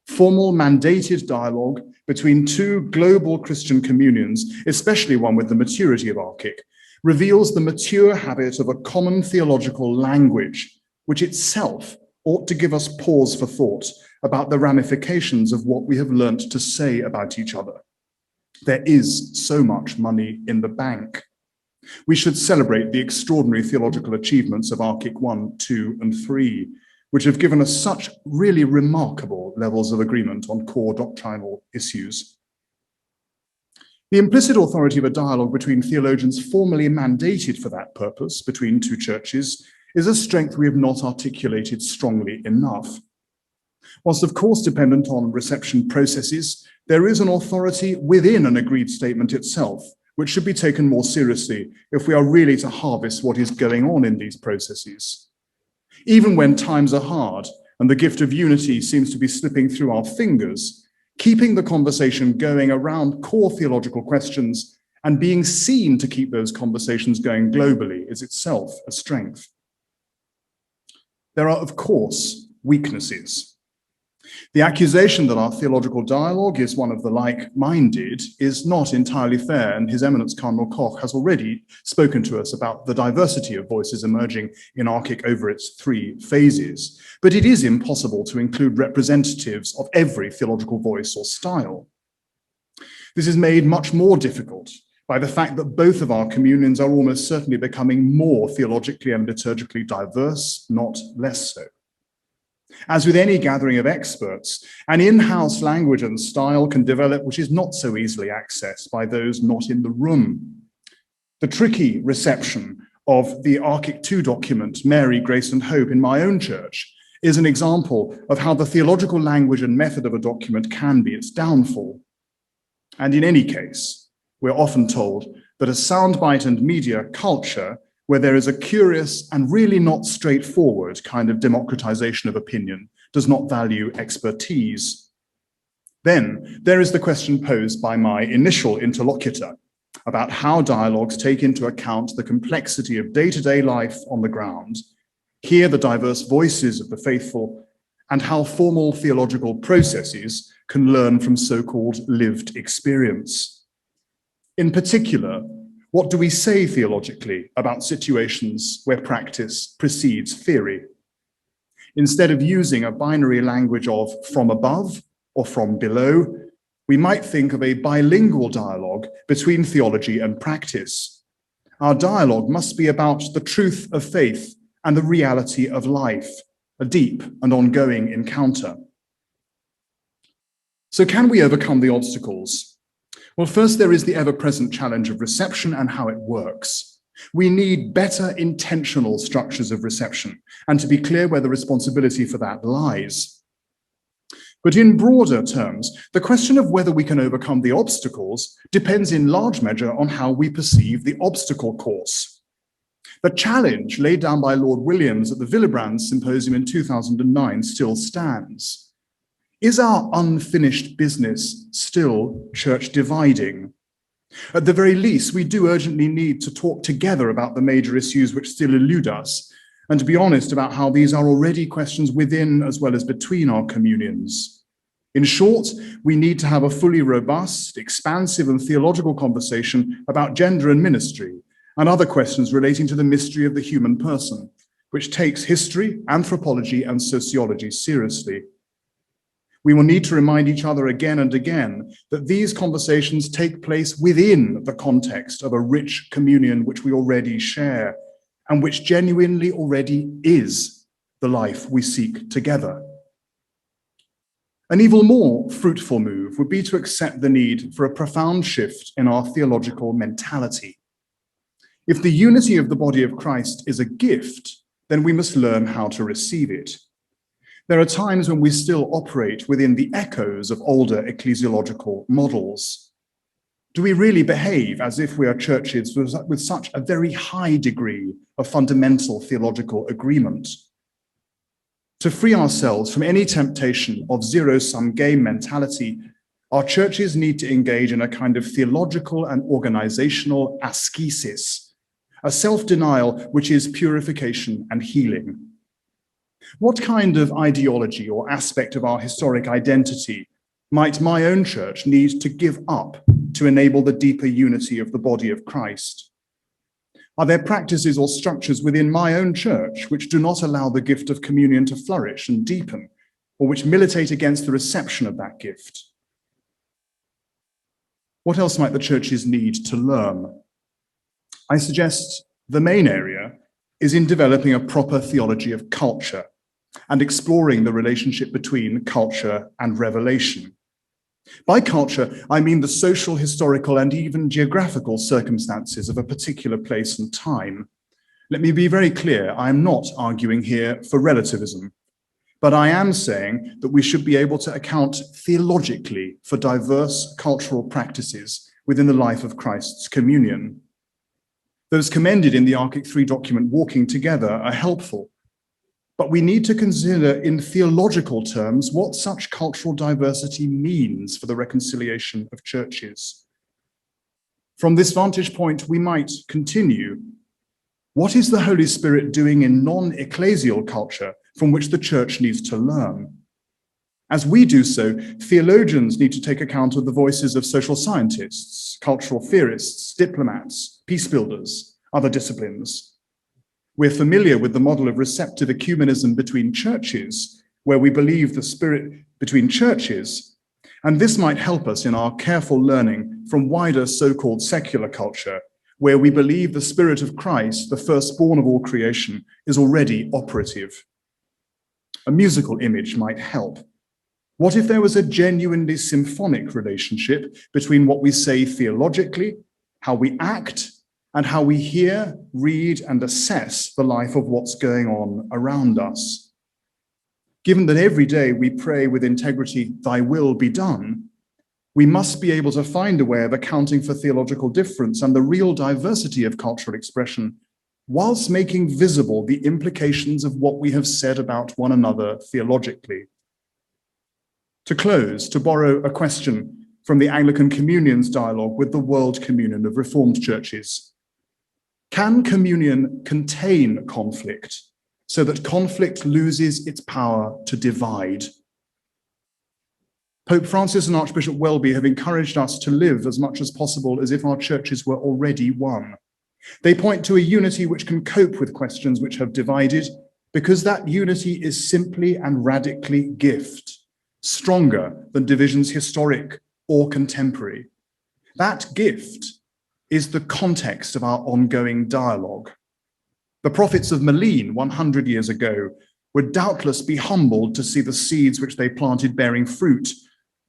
I: Formal mandated dialogue between two global Christian communions, especially one with the maturity of Archic, reveals the mature habit of a common theological language, which itself ought to give us pause for thought about the ramifications of what we have learnt to say about each other. There is so much money in the bank. We should celebrate the extraordinary theological achievements of Archic 1, 2, and 3, which have given us such really remarkable levels of agreement on core doctrinal issues. The implicit authority of a dialogue between theologians formally mandated for that purpose between two churches is a strength we have not articulated strongly enough. Whilst of course dependent on reception processes, there is an authority within an agreed statement itself, which should be taken more seriously if we are really to harvest what is going on in these processes. Even when times are hard and the gift of unity seems to be slipping through our fingers, keeping the conversation going around core theological questions and being seen to keep those conversations going globally is itself a strength. There are, of course, weaknesses. The accusation that our theological dialogue is one of the like-minded is not entirely fair, and His Eminence Cardinal Koch has already spoken to us about the diversity of voices emerging in Archic over its three phases. But it is impossible to include representatives of every theological voice or style. This is made much more difficult by the fact that both of our communions are almost certainly becoming more theologically and liturgically diverse, not less so. As with any gathering of experts, an in-house language and style can develop which is not so easily accessed by those not in the room. The tricky reception of the Archic II document, Mary, Grace and Hope, in my own church, is an example of how the theological language and method of a document can be its downfall. And in any case, we're often told that a soundbite and media culture where there is a curious and really not straightforward kind of democratization of opinion does not value expertise. Then there is the question posed by my initial interlocutor about how dialogues take into account the complexity of day-to-day life on the ground, hear the diverse voices of the faithful, and how formal theological processes can learn from so-called lived experience. In particular, what do we say theologically about situations where practice precedes theory? Instead of using a binary language of from above or from below, we might think of a bilingual dialogue between theology and practice. Our dialogue must be about the truth of faith and the reality of life, a deep and ongoing encounter. So can we overcome the obstacles? Well, first, there is the ever-present challenge of reception and how it works. We need better intentional structures of reception, and to be clear where the responsibility for that lies. But in broader terms, the question of whether we can overcome the obstacles depends in large measure on how we perceive the obstacle course. The challenge laid down by Lord Williams at the Willibrand Symposium in 2009 still stands. Is our unfinished business still church dividing? At the very least, we do urgently need to talk together about the major issues which still elude us, and to be honest about how these are already questions within as well as between our communions. In short, we need to have a fully robust, expansive and theological conversation about gender and ministry, and other questions relating to the mystery of the human person, which takes history, anthropology and sociology seriously. We will need to remind each other again and again that these conversations take place within the context of a rich communion which we already share and which genuinely already is the life we seek together. An even more fruitful move would be to accept the need for a profound shift in our theological mentality. If the unity of the body of Christ is a gift, then we must learn how to receive it. There are times when we still operate within the echoes of older ecclesiological models. Do we really behave as if we are churches with such a very high degree of fundamental theological agreement? To free ourselves from any temptation of zero-sum game mentality, our churches need to engage in a kind of theological and organizational ascesis, a self-denial which is purification and healing. What kind of ideology or aspect of our historic identity might my own church need to give up to enable the deeper unity of the body of Christ? Are there practices or structures within my own church which do not allow the gift of communion to flourish and deepen, or which militate against the reception of that gift? What else might the churches need to learn? I suggest the main area is in developing a proper theology of culture and exploring the relationship between culture and revelation. By culture, I mean the social, historical, and even geographical circumstances of a particular place and time. Let me be very clear, I am not arguing here for relativism, but I am saying that we should be able to account theologically for diverse cultural practices within the life of Christ's communion. Those commended in the Archic III document, Walking Together, are helpful, but we need to consider in theological terms what such cultural diversity means for the reconciliation of churches. From this vantage point, we might continue. What is the Holy Spirit doing in non-ecclesial culture from which the church needs to learn? As we do so, theologians need to take account of the voices of social scientists, cultural theorists, diplomats, peace builders, other disciplines. We're familiar with the model of receptive ecumenism between churches, where we believe the Spirit between churches, and this might help us in our careful learning from wider so-called secular culture, where we believe the Spirit of Christ, the firstborn of all creation, is already operative. A musical image might help. What if there was a genuinely symphonic relationship between what we say theologically, how we act, and how we hear, read, and assess the life of what's going on around us. Given that every day we pray with integrity, "Thy will be done," we must be able to find a way of accounting for theological difference and the real diversity of cultural expression, whilst making visible the implications of what we have said about one another theologically. To close, to borrow a question from the Anglican Communion's dialogue with the World Communion of Reformed Churches, can communion contain conflict so that conflict loses its power to divide? Pope Francis and Archbishop Welby have encouraged us to live as much as possible as if our churches were already one. They point to a unity which can cope with questions which have divided, because that unity is simply and radically gift, stronger than divisions historic or contemporary. That gift is the context of our ongoing dialogue. The prophets of Malines 100 years ago would doubtless be humbled to see the seeds which they planted bearing fruit,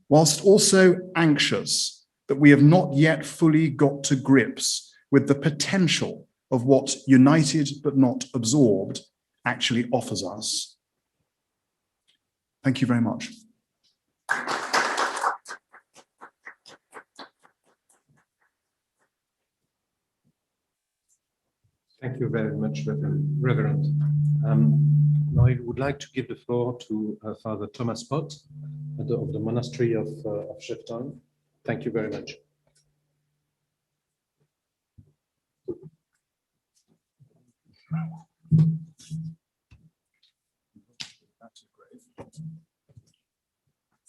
I: whilst also anxious that we have not yet fully got to grips with the potential of what united but not absorbed actually offers us. Thank you very much.
A: Thank you very much, Reverend. Now I would like to give the floor to Father Thomas Pott of the Monastery of Shefton. Thank you very much.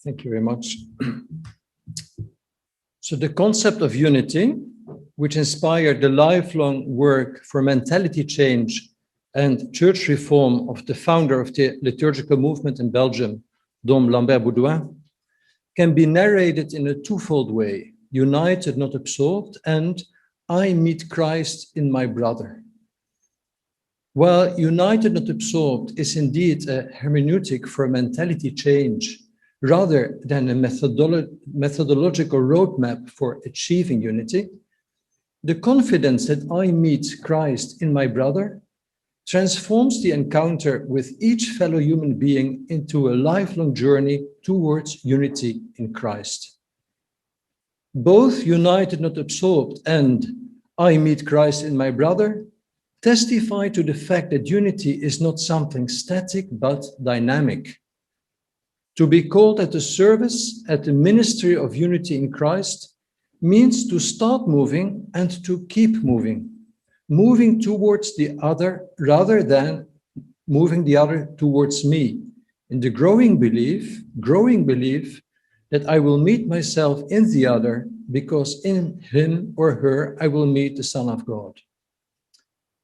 J: Thank you very much. So the concept of unity, which inspired the lifelong work for mentality change and church reform of the founder of the liturgical movement in Belgium, Dom Lambert Boudouin, can be narrated in a twofold way: united, not absorbed, and I meet Christ in my brother. While united, not absorbed is indeed a hermeneutic for mentality change, rather than a methodological roadmap for achieving unity, the confidence that I meet Christ in my brother transforms the encounter with each fellow human being into a lifelong journey towards unity in Christ. Both united, not absorbed, and I meet Christ in my brother testify to the fact that unity is not something static but dynamic. To be called at the service, at the ministry of unity in Christ, means to start moving and to keep moving, moving towards the other rather than moving the other towards me, in the growing belief that I will meet myself in the other, because in him or her I will meet the Son of God.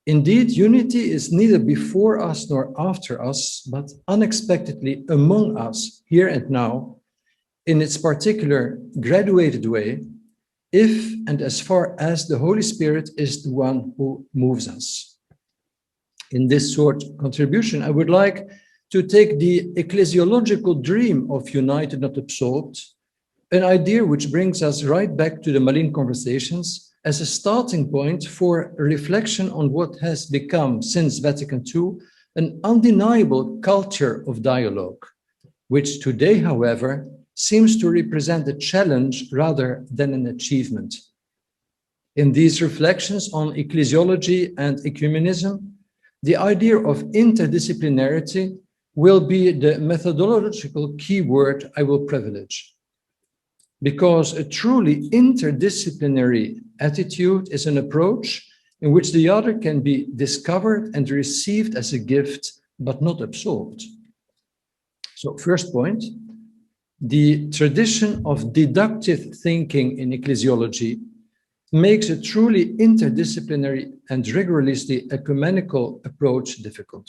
J: Indeed, unity is neither before us nor after us, but unexpectedly among us, here and now, in its particular graduated way, if and as far as the Holy Spirit is the one who moves us. In this short contribution, I would like to take the ecclesiological dream of united, not absorbed, an idea which brings us right back to the Malines Conversations, as a starting point for a reflection on what has become, since Vatican II, an undeniable culture of dialogue, which today, however, seems to represent a challenge rather than an achievement. In these reflections on ecclesiology and ecumenism, the idea of interdisciplinarity will be the methodological keyword I will privilege. Because a truly interdisciplinary attitude is an approach in which the other can be discovered and received as a gift, but not absorbed. So, first point, the tradition of deductive thinking in ecclesiology makes a truly interdisciplinary and rigorously ecumenical approach difficult.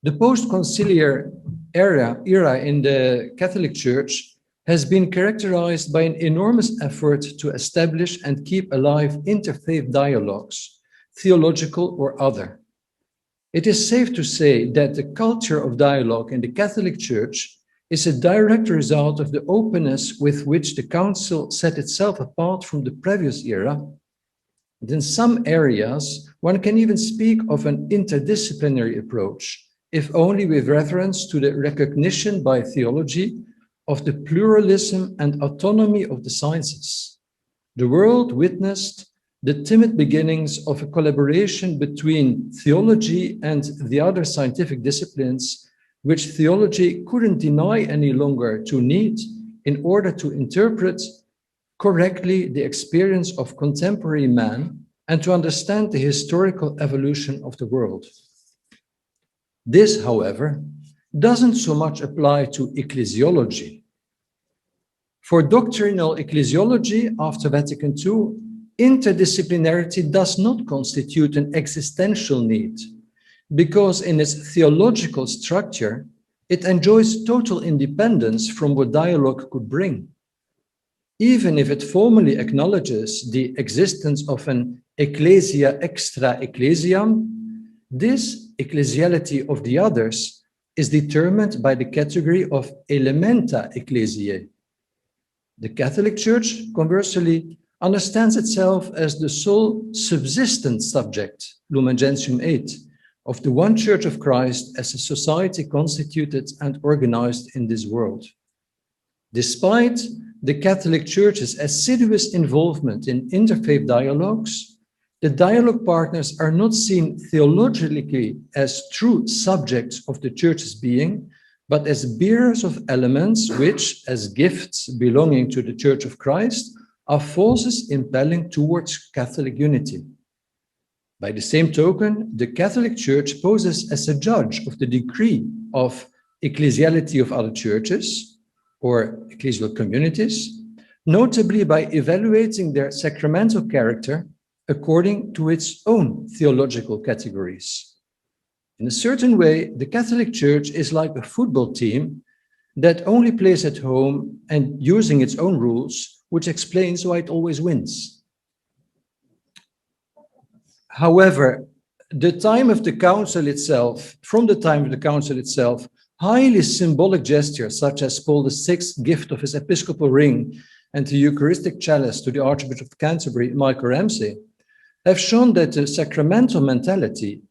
J: The post-conciliar era in the Catholic Church has been characterized by an enormous effort to establish and keep alive interfaith dialogues, theological or other. It is safe to say that the culture of dialogue in the Catholic Church is a direct result of the openness with which the Council set itself apart from the previous era, And in some areas, one can even speak of an interdisciplinary approach, if only with reference to the recognition by theology of the pluralism and autonomy of the sciences. The world witnessed the timid beginnings of a collaboration between theology and the other scientific disciplines, which theology couldn't deny any longer to need in order to interpret correctly the experience of contemporary man and to understand the historical evolution of the world. This, however, doesn't so much apply to ecclesiology. For doctrinal ecclesiology after Vatican II, interdisciplinarity does not constitute an existential need, because in its theological structure, it enjoys total independence from what dialogue could bring. Even if it formally acknowledges the existence of an ecclesia extra ecclesiam, this ecclesiality of the others is determined by the category of elementa ecclesiae. The Catholic Church, conversely, understands itself as the sole subsistent subject, Lumen Gentium 8, of the one Church of Christ as a society constituted and organized in this world. Despite the Catholic Church's assiduous involvement in interfaith dialogues, the dialogue partners are not seen theologically as true subjects of the Church's being, but as bearers of elements which, as gifts belonging to the Church of Christ, are forces impelling towards Catholic unity. By the same token, the Catholic Church poses as a judge of the degree of ecclesiality of other churches or ecclesial communities, notably by evaluating their sacramental character according to its own theological categories. In a certain way, the Catholic Church is like a football team that only plays at home and using its own rules, which explains why it always wins. However, from the time of the council itself, highly symbolic gestures such as Paul VI's gift of his episcopal ring and the Eucharistic chalice to the Archbishop of Canterbury, Michael Ramsey, have shown that the sacramental mentality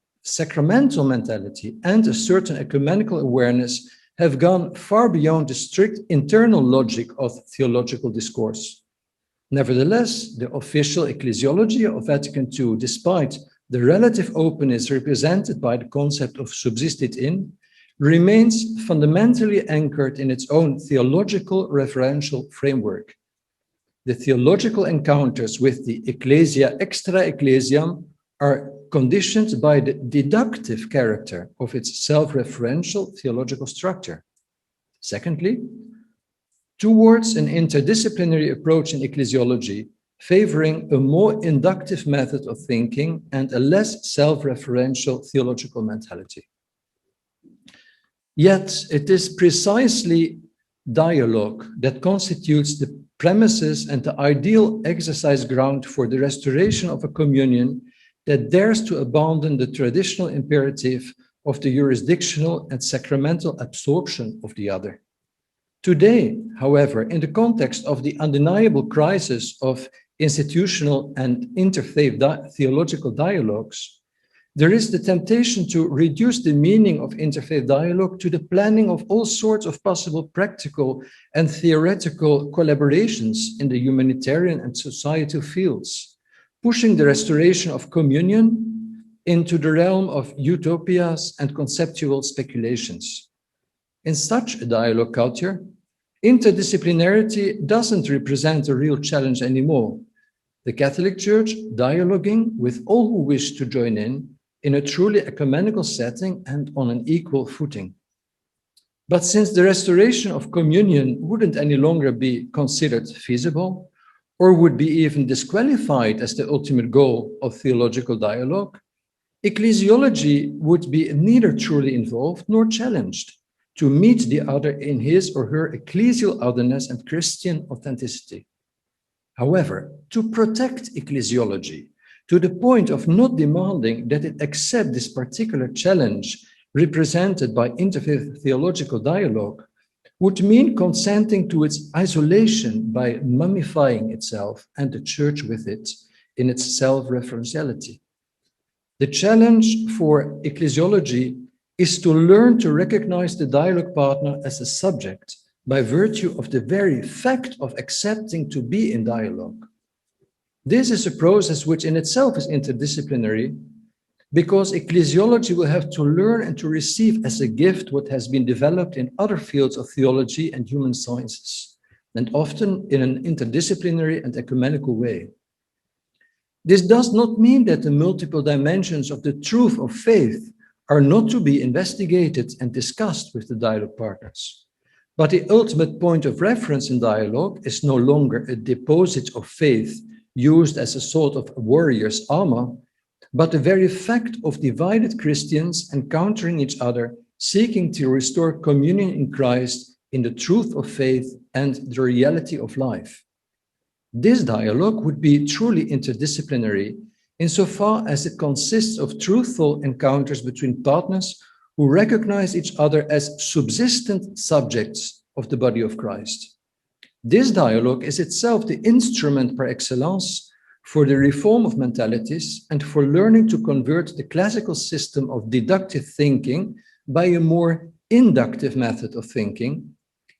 J: and a certain ecumenical awareness have gone far beyond the strict internal logic of theological discourse. Nevertheless, the official ecclesiology of Vatican II, despite the relative openness represented by the concept of subsistit in, remains fundamentally anchored in its own theological referential framework. The theological encounters with the ecclesia extra ecclesiam are conditioned by the deductive character of its self-referential theological structure. Secondly, towards an interdisciplinary approach in ecclesiology, favoring a more inductive method of thinking and a less self-referential theological mentality. Yet, it is precisely dialogue that constitutes the premises and the ideal exercise ground for the restoration of a communion that dares to abandon the traditional imperative of the jurisdictional and sacramental absorption of the other. Today, however, in the context of the undeniable crisis of institutional and interfaith theological dialogues, there is the temptation to reduce the meaning of interfaith dialogue to the planning of all sorts of possible practical and theoretical collaborations in the humanitarian and societal fields, pushing the restoration of communion into the realm of utopias and conceptual speculations. In such a dialogue culture, interdisciplinarity doesn't represent a real challenge anymore. The Catholic Church dialoguing with all who wish to join in a truly ecumenical setting and on an equal footing. But since the restoration of communion wouldn't any longer be considered feasible, or would be even disqualified as the ultimate goal of theological dialogue, ecclesiology would be neither truly involved nor challenged to meet the other in his or her ecclesial otherness and Christian authenticity. However, to protect ecclesiology to the point of not demanding that it accept this particular challenge represented by interfaith theological dialogue would mean consenting to its isolation by mummifying itself and the church with it in its self-referentiality. The challenge for ecclesiology is to learn to recognize the dialogue partner as a subject by virtue of the very fact of accepting to be in dialogue. This is a process which in itself is interdisciplinary, because ecclesiology will have to learn and to receive as a gift what has been developed in other fields of theology and human sciences, and often in an interdisciplinary and ecumenical way. This does not mean that the multiple dimensions of the truth of faith are not to be investigated and discussed with the dialogue partners. But the ultimate point of reference in dialogue is no longer a deposit of faith used as a sort of warrior's armor, but the very fact of divided Christians encountering each other, seeking to restore communion in Christ in the truth of faith and the reality of life. This dialogue would be truly interdisciplinary insofar as it consists of truthful encounters between partners who recognize each other as subsistent subjects of the body of Christ. This dialogue is itself the instrument par excellence for the reform of mentalities and for learning to convert the classical system of deductive thinking by a more inductive method of thinking,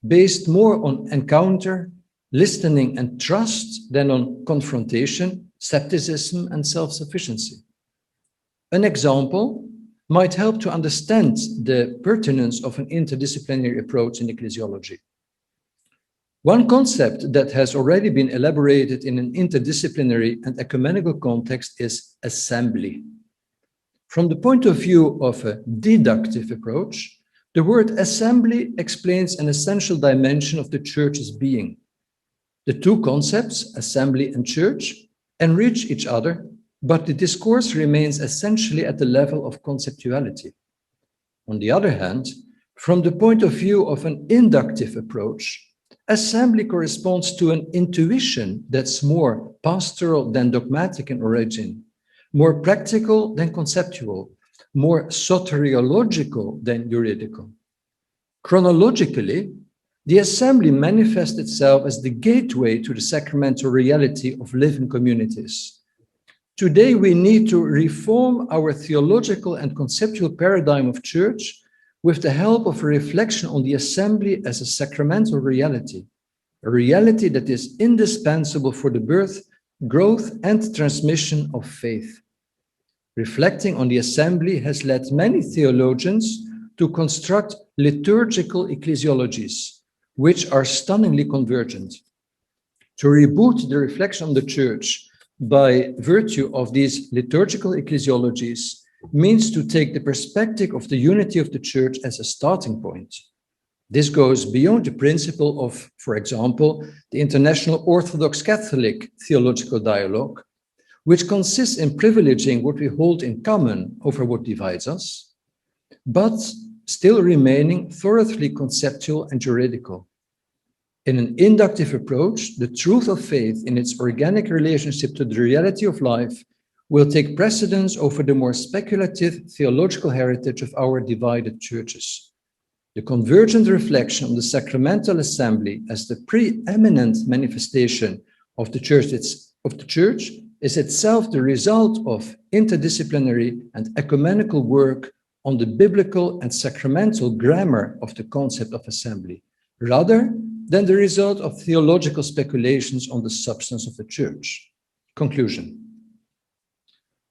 J: based more on encounter, listening, and trust than on confrontation, skepticism, and self-sufficiency. An example might help to understand the pertinence of an interdisciplinary approach in ecclesiology. One concept that has already been elaborated in an interdisciplinary and ecumenical context is assembly. From the point of view of a deductive approach, the word assembly explains an essential dimension of the church's being. The two concepts, assembly and church, enrich each other, but the discourse remains essentially at the level of conceptuality. On the other hand, from the point of view of an inductive approach, assembly corresponds to an intuition that's more pastoral than dogmatic in origin, more practical than conceptual, more soteriological than juridical. Chronologically, the assembly manifests itself as the gateway to the sacramental reality of living communities. Today, we need to reform our theological and conceptual paradigm of church with the help of a reflection on the assembly as a sacramental reality, a reality that is indispensable for the birth, growth, and transmission of faith. Reflecting on the assembly has led many theologians to construct liturgical ecclesiologies, which are stunningly convergent. To reboot the reflection on the church by virtue of these liturgical ecclesiologies means to take the perspective of the unity of the church as a starting point. This goes beyond the principle of, for example, the International Orthodox Catholic theological dialogue, which consists in privileging what we hold in common over what divides us, but still remaining thoroughly conceptual and juridical. In an inductive approach, the truth of faith in its organic relationship to the reality of life will take precedence over the more speculative theological heritage of our divided churches. The convergent reflection on the sacramental assembly as the preeminent manifestation of the church is itself the result of interdisciplinary and ecumenical work on the biblical and sacramental grammar of the concept of assembly, rather than the result of theological speculations on the substance of the church. Conclusion.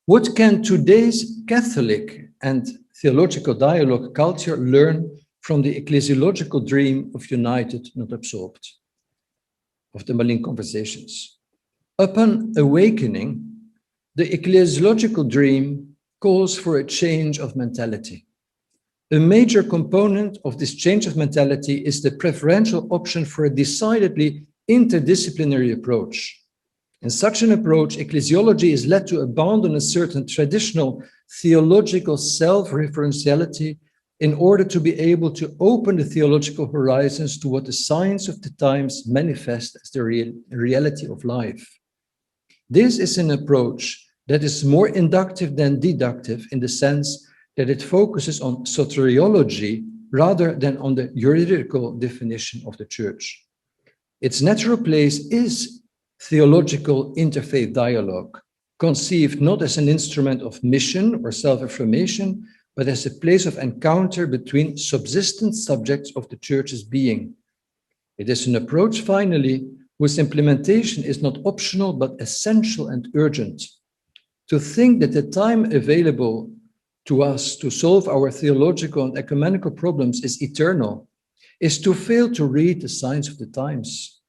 J: What can today's Catholic and theological dialogue culture learn from the ecclesiological dream of united, not absorbed, of the Malines Conversations? Upon awakening, the ecclesiological dream calls for a change of mentality. A major component of this change of mentality is the preferential option for a decidedly interdisciplinary approach. In such an approach, ecclesiology is led to abandon a certain traditional theological self-referentiality in order to be able to open the theological horizons to what the science of the times manifest as the reality of life. This is an approach that is more inductive than deductive in the sense that it focuses on soteriology rather than on the juridical definition of the church. Its natural place is theological interfaith dialogue, conceived not as an instrument of mission or self-affirmation, but as a place of encounter between subsistent subjects of the Church's being. It is an approach, finally, whose implementation is not optional, but essential and urgent. To think that the time available to us to solve our theological and ecumenical problems is eternal is to fail to read the signs of the times.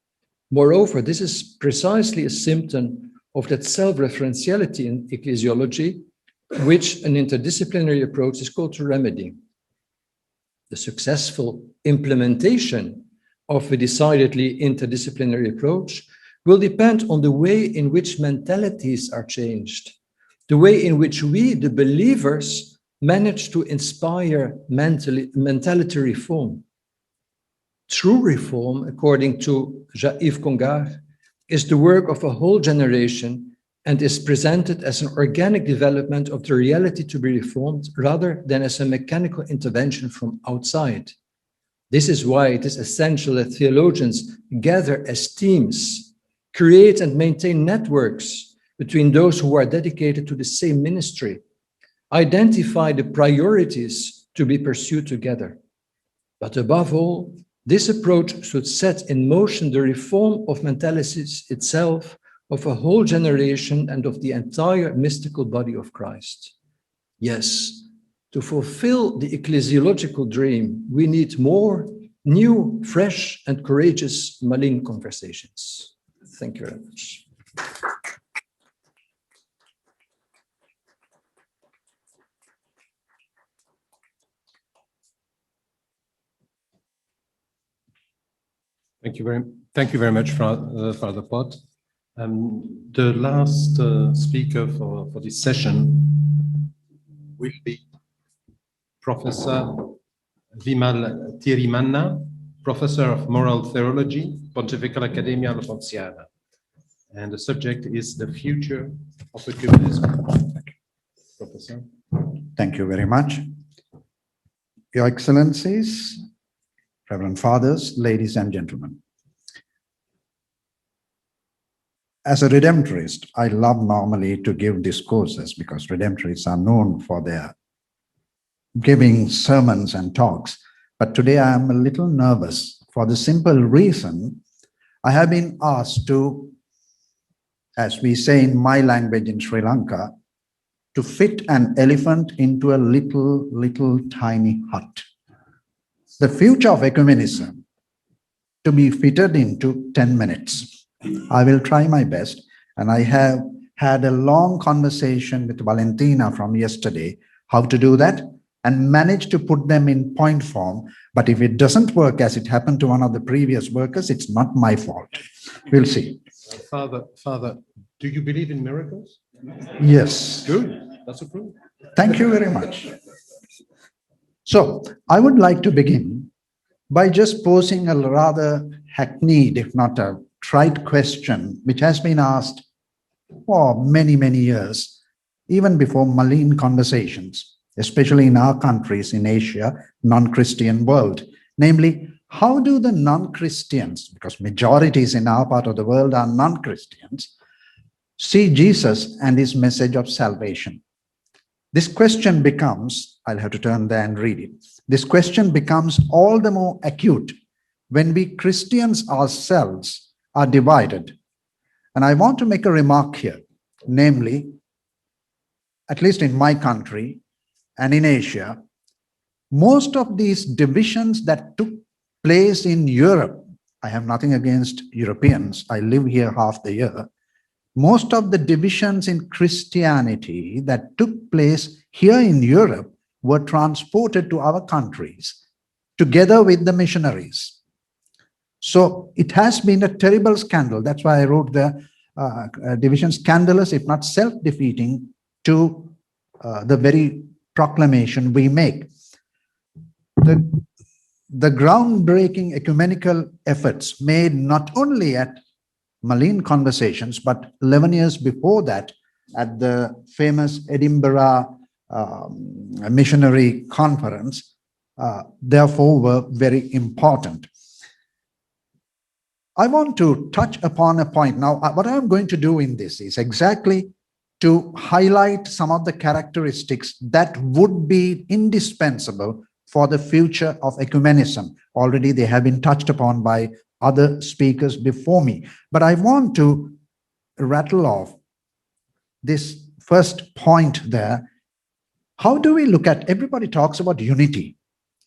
J: Moreover, this is precisely a symptom of that self-referentiality in ecclesiology, which an interdisciplinary approach is called to remedy. The successful implementation of a decidedly interdisciplinary approach will depend on the way in which mentalities are changed, the way in which we, the believers, manage to inspire mentality reform. True reform, according to Yves Congar, is the work of a whole generation and is presented as an organic development of the reality to be reformed rather than as a mechanical intervention from outside. This is why it is essential that theologians gather as teams, create and maintain networks between those who are dedicated to the same ministry, identify the priorities to be pursued together. But above all, this approach should set in motion the reform of mentalities itself, of a whole generation and of the entire mystical body of Christ. Yes, to fulfill the ecclesiological dream, we need more new, fresh, and courageous Malines Conversations. Thank you very much.
A: Thank you very much, Father Pot. The last speaker for this session will be Professor Vimal Thirimanna, Professor of Moral Theology, Pontifical Academia Alfonsiana. And the subject is the future of ecumenism. Professor.
K: Thank you very much. Your Excellencies, Reverend Fathers, ladies and gentlemen. As a Redemptorist, I love normally to give discourses because Redemptorists are known for their giving sermons and talks. But today I am a little nervous for the simple reason I have been asked to, as we say in my language in Sri Lanka, to fit an elephant into a little tiny hut. The future of ecumenism to be fitted into 10 minutes. I will try my best, and I have had a long conversation with Valentina from yesterday, how to do that, and managed to put them in point form. But if it doesn't work, as it happened to one of the previous workers, it's not my fault. We'll see.
A: Father, do you believe in miracles?
K: Yes.
A: Good. That's approved.
K: Thank you very much. So I would like to begin by just posing a rather hackneyed, if not a trite question, which has been asked for many, many years, even before Malines Conversations, especially in our countries in Asia, non-Christian world. Namely, how do the non-Christians, because majorities in our part of the world are non-Christians, see Jesus and his message of salvation? This question becomes, I'll have to turn there and read it. This question becomes all the more acute when we Christians ourselves are divided. And I want to make a remark here, namely, at least in my country and in Asia, most of these divisions that took place in Europe, I have nothing against Europeans, I live here half the year, most of the divisions in Christianity that took place here in Europe were transported to our countries together with the missionaries. So it has been a terrible scandal. That's why I wrote the division scandalous, if not self-defeating, to the very proclamation we make. The groundbreaking ecumenical efforts made not only at Malines Conversations, but 11 years before that at the famous Edinburgh Missionary Conference, therefore were very important. I want to touch upon a point. Now, what I'm going to do in this is exactly to highlight some of the characteristics that would be indispensable for the future of ecumenism. Already they have been touched upon by other speakers before me, but I want to rattle off this first point there. How do we look at, everybody talks about unity,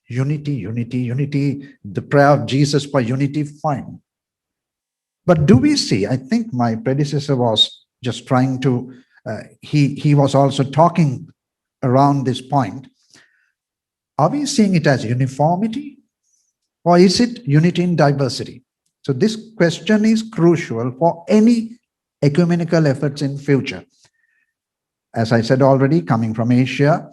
K: unity, the prayer of Jesus for unity, fine. But do we see, I think my predecessor was just trying to, he was also talking around this point. Are we seeing it as uniformity, or is it unity in diversity? So this question is crucial for any ecumenical efforts in future. As I said already, coming from Asia,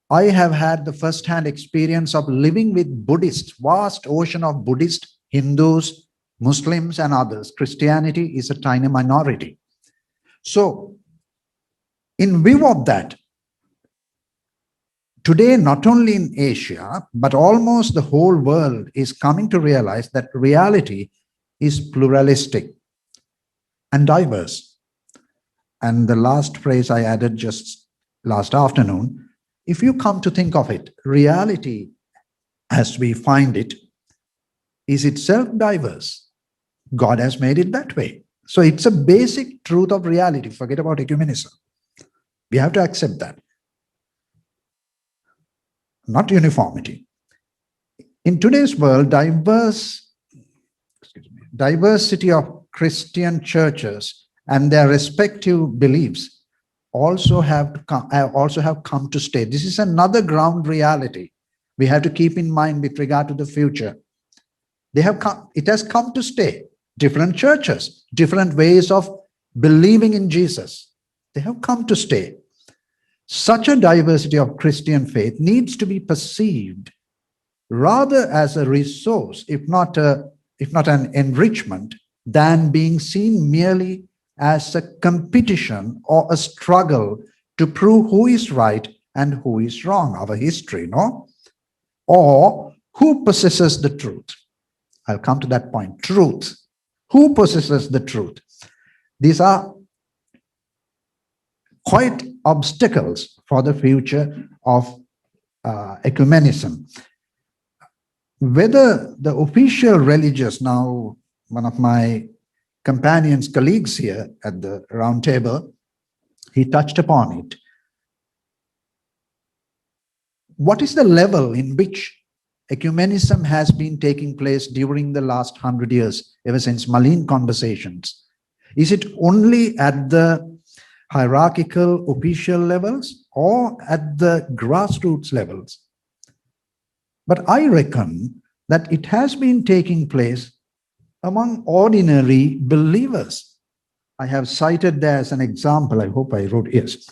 K: I have had the first-hand experience of living with Buddhists, vast ocean of Buddhists, Hindus, Muslims, and others. Christianity is a tiny minority. So, in view of that, today, not only in Asia, but almost the whole world is coming to realize that reality is pluralistic and diverse. And the last phrase I added just last afternoon, if you come to think of it, reality as we find it is itself diverse. God has made it that way. So it's a basic truth of reality. Forget about ecumenism. We have to accept that. Not uniformity. In today's world, diversity of Christian churches and their respective beliefs also have come to stay. This is another ground reality we have to keep in mind with regard to the future. It has come to stay. Different churches, different ways of believing in Jesus, they have come to stay. Such a diversity of Christian faith needs to be perceived rather as a resource, if not an enrichment, than being seen merely as a competition or a struggle to prove who is right and who is wrong, our history, no? Or who possesses the truth. I'll come to that point, truth. Who possesses the truth? These are quite obstacles for the future of ecumenism. Whether the official religious, now one of my companions, colleagues here at the round table, he touched upon it. What is the level in which ecumenism has been taking place during the last 100 years, ever since Malines Conversations? Is it only at the hierarchical official levels or at the grassroots levels? But I reckon that it has been taking place among ordinary believers. I have cited there as an example, I hope I wrote, yes,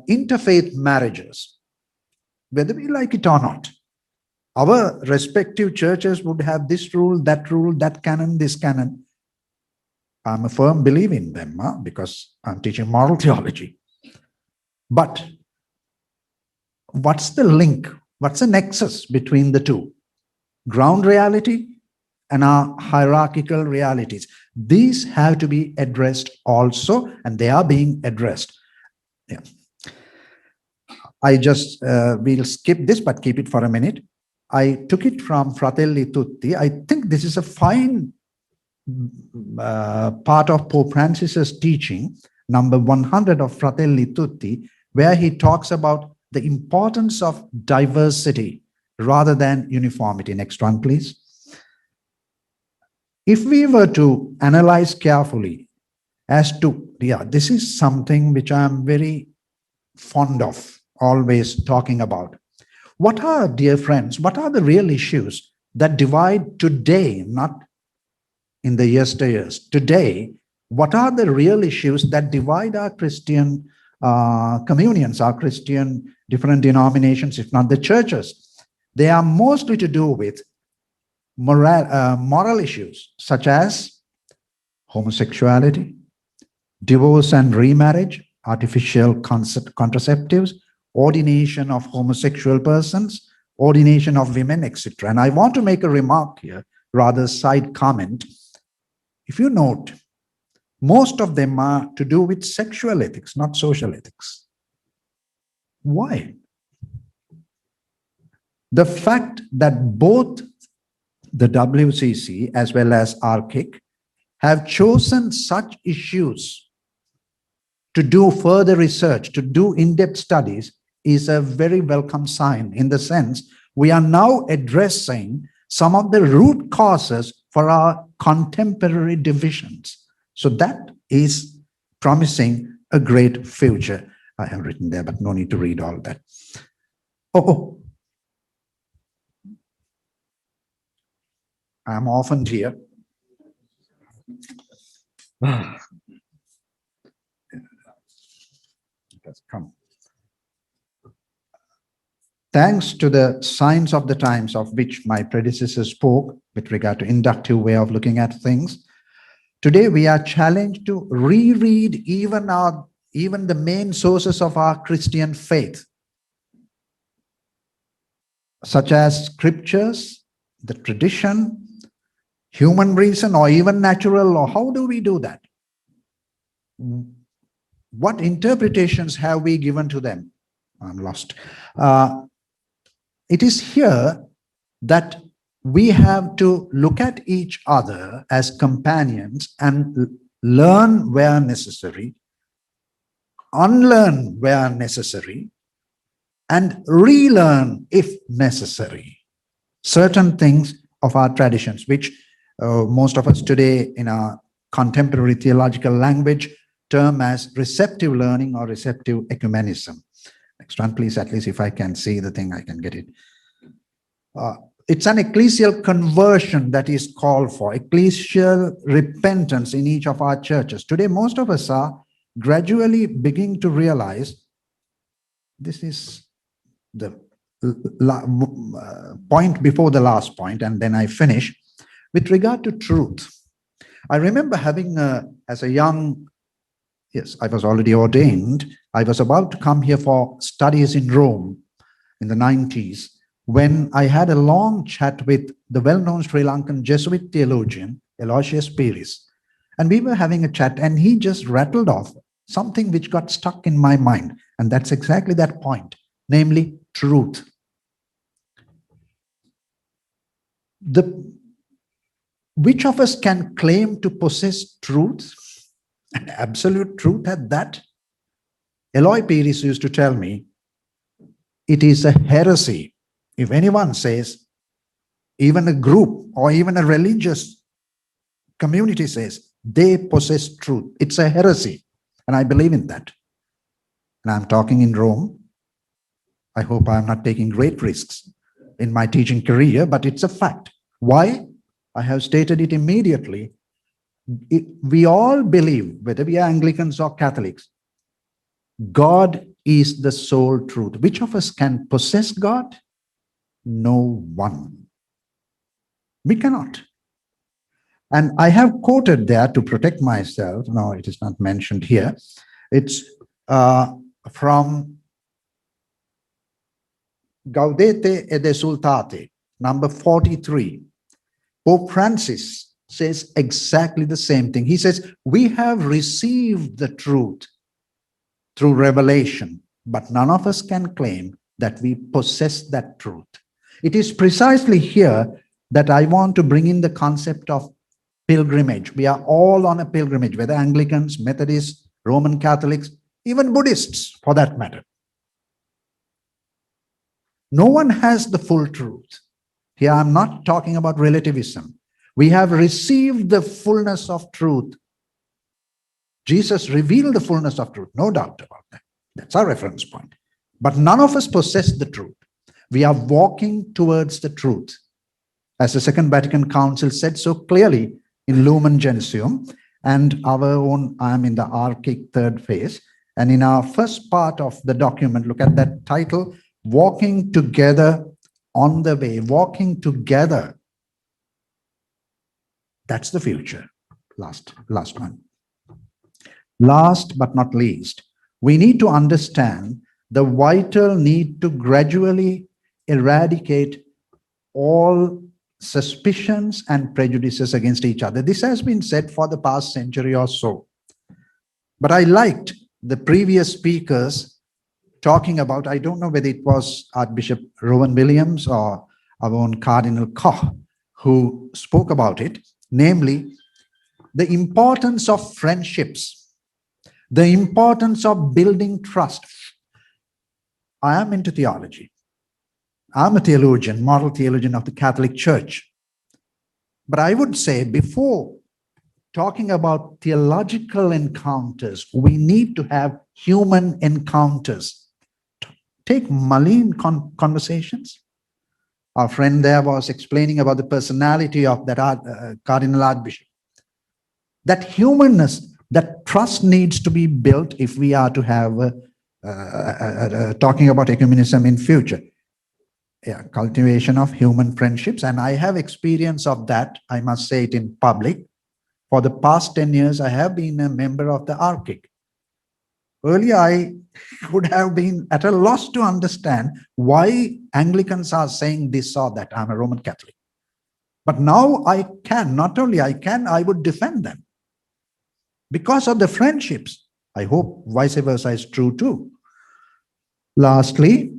K: interfaith marriages, whether we like it or not. Our respective churches would have this rule, that canon, this canon. I'm a firm believer in them because I'm teaching moral theology. But what's the link? What's the nexus between the two? Ground reality and our hierarchical realities. These have to be addressed also, and they are being addressed. Yeah. I just will skip this, but keep it for a minute. I took it from Fratelli Tutti. I think this is a fine part of Pope Francis's teaching, number 100 of Fratelli Tutti, where he talks about the importance of diversity rather than uniformity. Next one, please. If we were to analyze carefully as to, this is something which I'm very fond of, always talking about. What are, dear friends, what are the real issues that divide today, not in the yesteryears? Today, what are the real issues that divide our Christian communions, our Christian different denominations, if not the churches? They are mostly to do with moral issues such as homosexuality, divorce and remarriage, artificial contraceptives, ordination of homosexual persons, ordination of women, etc. And I want to make a remark here, rather side comment. If you note, Most of them are to do with sexual ethics, not social ethics. Why? The fact that both the WCC as well as ARCIC have chosen such issues to do further research, to do in-depth studies, is a very welcome sign, in the sense we are now addressing some of the root causes for our contemporary divisions. So that is promising a great future. I have written there, but no need to read all that. Oh, I'm orphaned here. It has come. Thanks to the signs of the times of which my predecessors spoke with regard to inductive way of looking at things, today we are challenged to reread even the main sources of our Christian faith, such as scriptures, the tradition, human reason, or even natural law. How do we do that? What interpretations have we given to them? I'm lost. It is here that we have to look at each other as companions and learn where necessary, unlearn where necessary, and relearn if necessary certain things of our traditions, which most of us today in our contemporary theological language term as receptive learning or receptive ecumenism. Next one, please, at least if I can see the thing, I can get it. It's an ecclesial conversion that is called for, ecclesial repentance in each of our churches. Today, most of us are gradually beginning to realize, this is the point before the last point, and then I finish, with regard to truth. I remember having, as a young, yes, I was already ordained. I was about to come here for studies in Rome in the 90s, when I had a long chat with the well-known Sri Lankan Jesuit theologian, Aloysius Piris. And we were having a chat, and he just rattled off something which got stuck in my mind. And that's exactly that point, namely truth. Which of us can claim to possess truth, and absolute truth at that? Eloy Piris used to tell me, it is a heresy if anyone says, even a group or even a religious community says they possess truth. It's a heresy, and I believe in that. And I'm talking in Rome. I hope I'm not taking great risks in my teaching career, but it's a fact. Why? I have stated it immediately. We all believe, whether we are Anglicans or Catholics, God is the sole truth. Which of us can possess God? No one. We cannot. And I have quoted there to protect myself. No, it is not mentioned here. It's from Gaudete et Exsultate, number 43. Pope Francis says exactly the same thing. He says, we have received the truth through revelation, but none of us can claim that we possess that truth. It is precisely here that I want to bring in the concept of pilgrimage. We are all on a pilgrimage, whether Anglicans, Methodists, Roman Catholics, even Buddhists for that matter. No one has the full truth. Here I'm not talking about relativism. We have received the fullness of truth. Jesus revealed the fullness of truth, no doubt about that. That's our reference point. But none of us possess the truth. We are walking towards the truth. As the Second Vatican Council said so clearly in Lumen Gentium, and our own, I'm in the Archaic third phase. And in our first part of the document, look at that title, Walking Together on the Way, walking together. That's the future. Last one. Last but not least, we need to understand the vital need to gradually eradicate all suspicions and prejudices against each other. This has been said for the past century or so. But I liked the previous speakers talking about, I don't know whether it was Archbishop Rowan Williams or our own Cardinal Koch who spoke about it, namely the importance of friendships, the importance of building trust. I am into theology. I'm a theologian, moral theologian of the Catholic Church. But I would say before talking about theological encounters, we need to have human encounters. Take Malines Conversations. Our friend there was explaining about the personality of that Cardinal Archbishop. That humanness, that trust needs to be built if we are to have talking about ecumenism in future. Yeah, cultivation of human friendships. And I have experience of that, I must say it in public. For the past 10 years, I have been a member of the Archbishop. Earlier, I would have been at a loss to understand why Anglicans are saying this or that. I'm a Roman Catholic. But now I can, not only I can, I would defend them. Because of the friendships. I hope vice versa is true too. Lastly,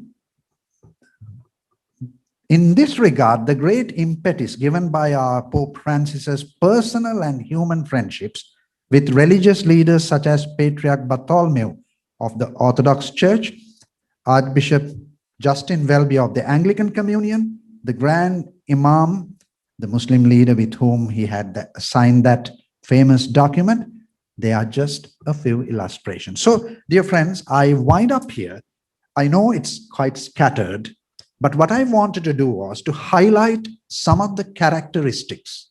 K: in this regard, the great impetus given by our Pope Francis's personal and human friendships with religious leaders such as Patriarch Bartholomew of the Orthodox Church, Archbishop Justin Welby of the Anglican Communion, the Grand Imam, the Muslim leader with whom he had signed that famous document, they are just a few illustrations. So, dear friends, I wind up here. I know it's quite scattered, but what I wanted to do was to highlight some of the characteristics,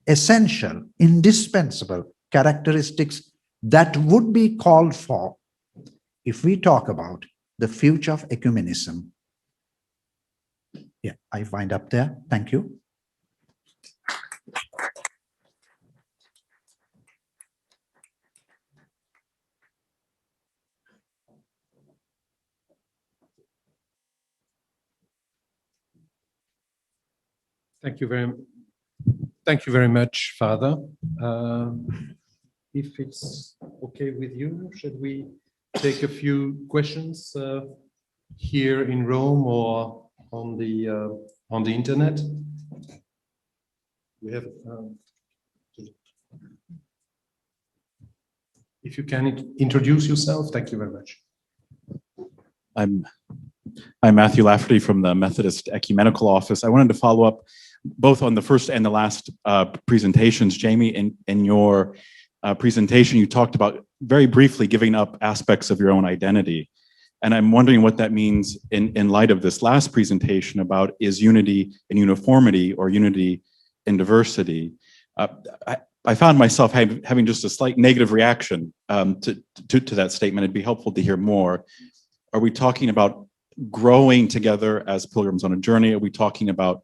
K: essential, indispensable characteristics that would be called for if we talk about the future of ecumenism. Yeah, I wind up there. Thank you.
A: Thank you very much, Father. If it's okay with you, should we take a few questions here in Rome or on the internet? We have. If you can introduce yourself, thank you very much.
L: I'm Matthew Lafferty from the Methodist Ecumenical Office. I wanted to follow up both on the first and the last presentations. Jamie, in your presentation, you talked about very briefly giving up aspects of your own identity. And I'm wondering what that means in light of this last presentation about is unity in uniformity or unity in diversity. I found myself having just a slight negative reaction to that statement. It'd be helpful to hear more. Are we talking about growing together as pilgrims on a journey? Are we talking about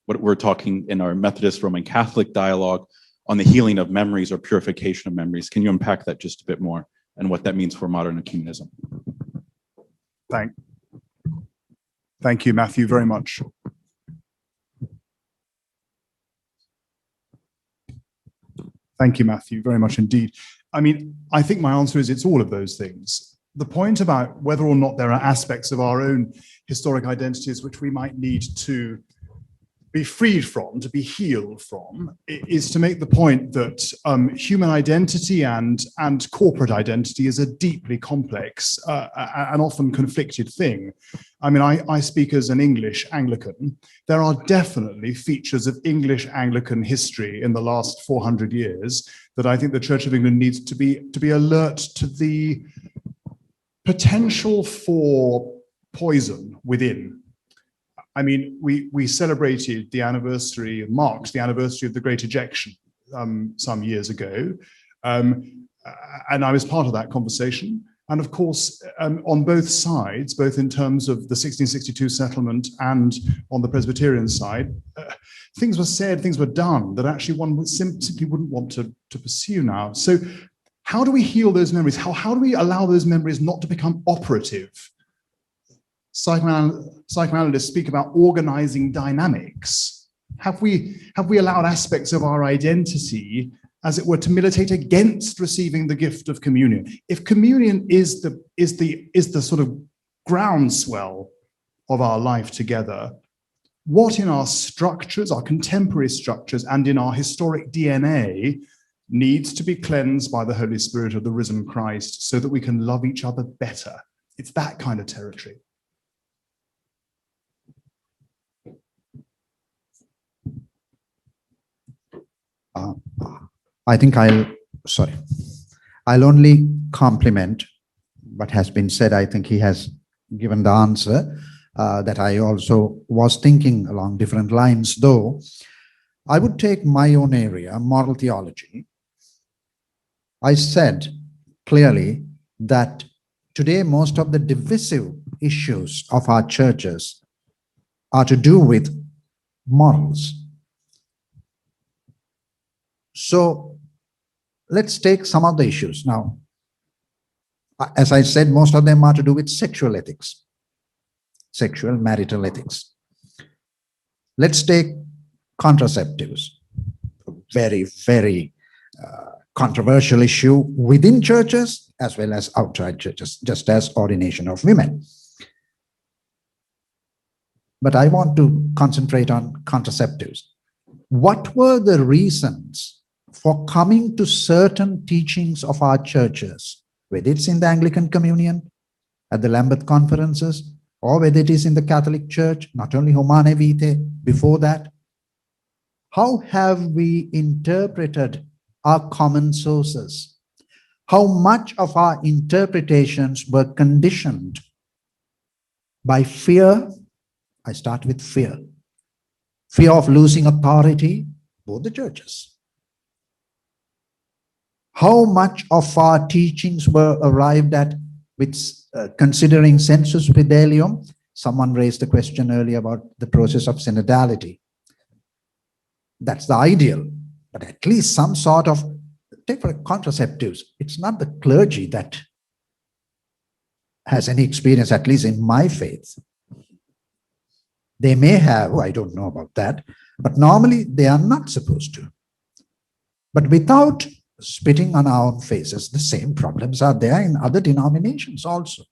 L: what we're talking in our Methodist Roman Catholic dialogue on the healing of memories or purification of memories? Can you unpack that just a bit more and what that means for modern ecumenism?
I: Thank you, Matthew, very much. Thank you, Matthew, very much indeed. I mean, I think my answer is it's all of those things. The point about whether or not there are aspects of our own historic identities which we might need to be freed from, to be healed from, is to make the point that human identity and corporate identity is a deeply complex and often conflicted thing. I mean, I speak as an English Anglican. There are definitely features of English Anglican history in the last 400 years that I think the Church of England needs to be alert to the potential for poison within. I mean, we celebrated the anniversary, marked the anniversary of the Great Ejection some years ago, and I was part of that conversation. And of course, on both sides, both in terms of the 1662 settlement and on the Presbyterian side, things were said, things were done that actually one would simply wouldn't want to pursue now. So how do we heal those memories? How do we allow those memories not to become operative? Psychoanalysts speak about organizing dynamics. Have we allowed aspects of our identity as it were, to militate against receiving the gift of communion. If communion is the sort of groundswell of our life together, what in our structures, our contemporary structures, and in our historic DNA needs to be cleansed by the Holy Spirit of the risen Christ so that we can love each other better? It's that kind of territory.
K: I think I'll only compliment what has been said. I think he has given the answer that I also was thinking along different lines, though. I would take my own area, moral theology. I said clearly that today most of the divisive issues of our churches are to do with morals. So let's take some of the issues now. As I said, most of them are to do with sexual ethics, sexual marital ethics. Let's take contraceptives, a very, very controversial issue within churches as well as outside churches, just as ordination of women. But I want to concentrate on contraceptives. What were the reasons for coming to certain teachings of our churches, whether it's in the Anglican Communion, at the Lambeth conferences, or whether it is in the Catholic Church, not only Humane Vitae, before that? How have we interpreted our common sources? How much of our interpretations were conditioned by fear? I start with fear. Fear of losing authority, both the churches. How much of our teachings were arrived at with considering sensus fidelium? Someone raised a question earlier about the process of synodality. That's the ideal, but at least some sort of, take for contraceptives, it's not the clergy that has any experience, at least in my faith. They may have, I don't know about that, but normally they are not supposed to. But without spitting on our own faces, the same problems are there in other denominations also.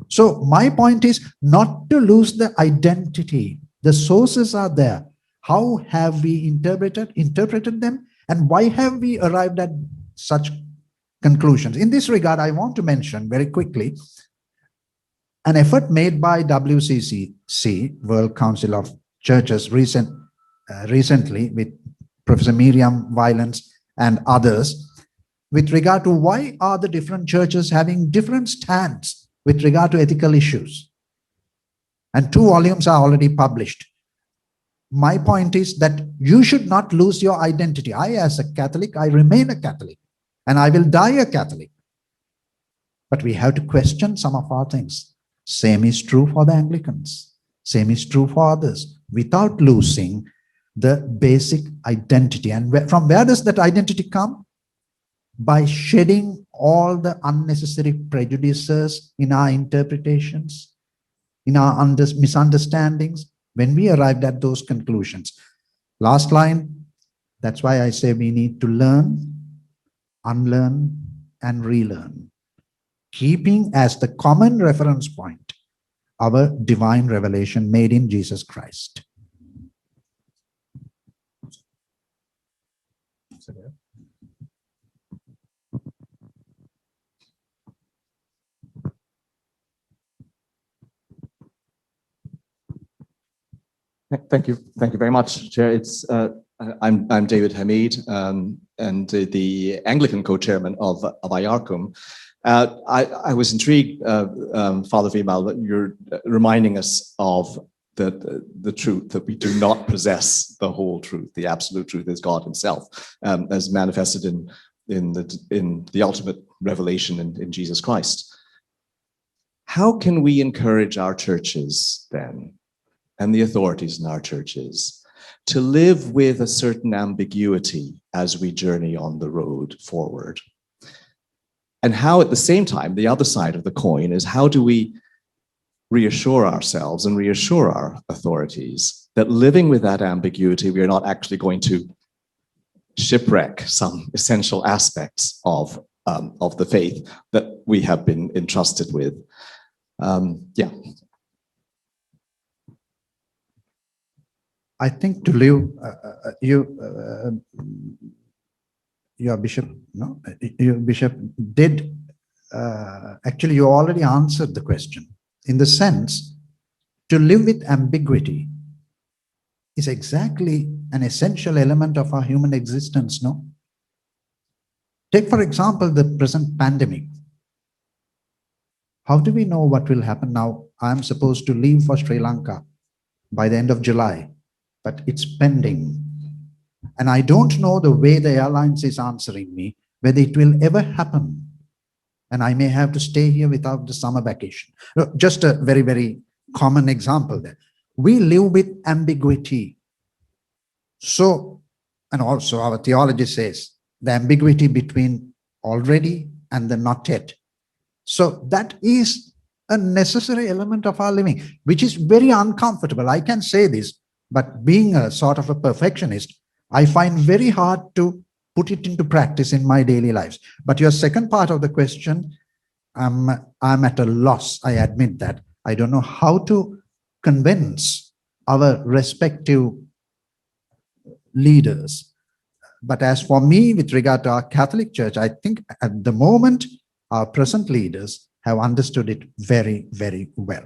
K: So my point is not to lose the identity. The sources are there. How have we interpreted them? And why have we arrived at such conclusions? In this regard, I want to mention very quickly an effort made by WCCC, World Council of Churches, recently with Professor Miriam Violence and others, with regard to why are the different churches having different stands with regard to ethical issues. And 2 volumes are already published. My point is that you should not lose your identity. I, as a Catholic, I remain a Catholic, and I will die a Catholic. But we have to question some of our things. Same is true for the Anglicans. Same is true for others, without losing the basic identity. And from where does that identity come? By shedding all the unnecessary prejudices in our interpretations, in our misunderstandings, when we arrived at those conclusions. Last line, that's why I say we need to learn, unlearn, and relearn, keeping as the common reference point our divine revelation made in Jesus Christ.
M: Thank you very much, Chair. I'm David Hamid, and the Anglican co-chairman of IARCUM. I was intrigued, Father Vimal, that you're reminding us of the truth, that we do not possess the whole truth. The absolute truth is God Himself, as manifested in the ultimate revelation in Jesus Christ. How can we encourage our churches then, and the authorities in our churches, to live with a certain ambiguity as we journey on the road forward? And how, at the same time, the other side of the coin is, how do we reassure ourselves and reassure our authorities that living with that ambiguity, we are not actually going to shipwreck some essential aspects of the faith that we have been entrusted with. Yeah.
K: I think to live, your bishop, no, your bishop did, actually you already answered the question, in the sense, to live with ambiguity is exactly an essential element of our human existence, no? Take, for example, the present pandemic. How do we know what will happen now? I'm supposed to leave for Sri Lanka by the end of July, but it's pending. And I don't know the way the airlines is answering me, whether it will ever happen. And I may have to stay here without the summer vacation. Just a very, very common example there. We live with ambiguity. So, and also our theology says, the ambiguity between already and the not yet. So that is a necessary element of our living, which is very uncomfortable. I can say this, but being a sort of a perfectionist, I find very hard to put it into practice in my daily lives. But your second part of the question, I'm at a loss, I admit that. I don't know how to convince our respective leaders. But as for me, with regard to our Catholic Church, I think at the moment, our present leaders have understood it very, very well.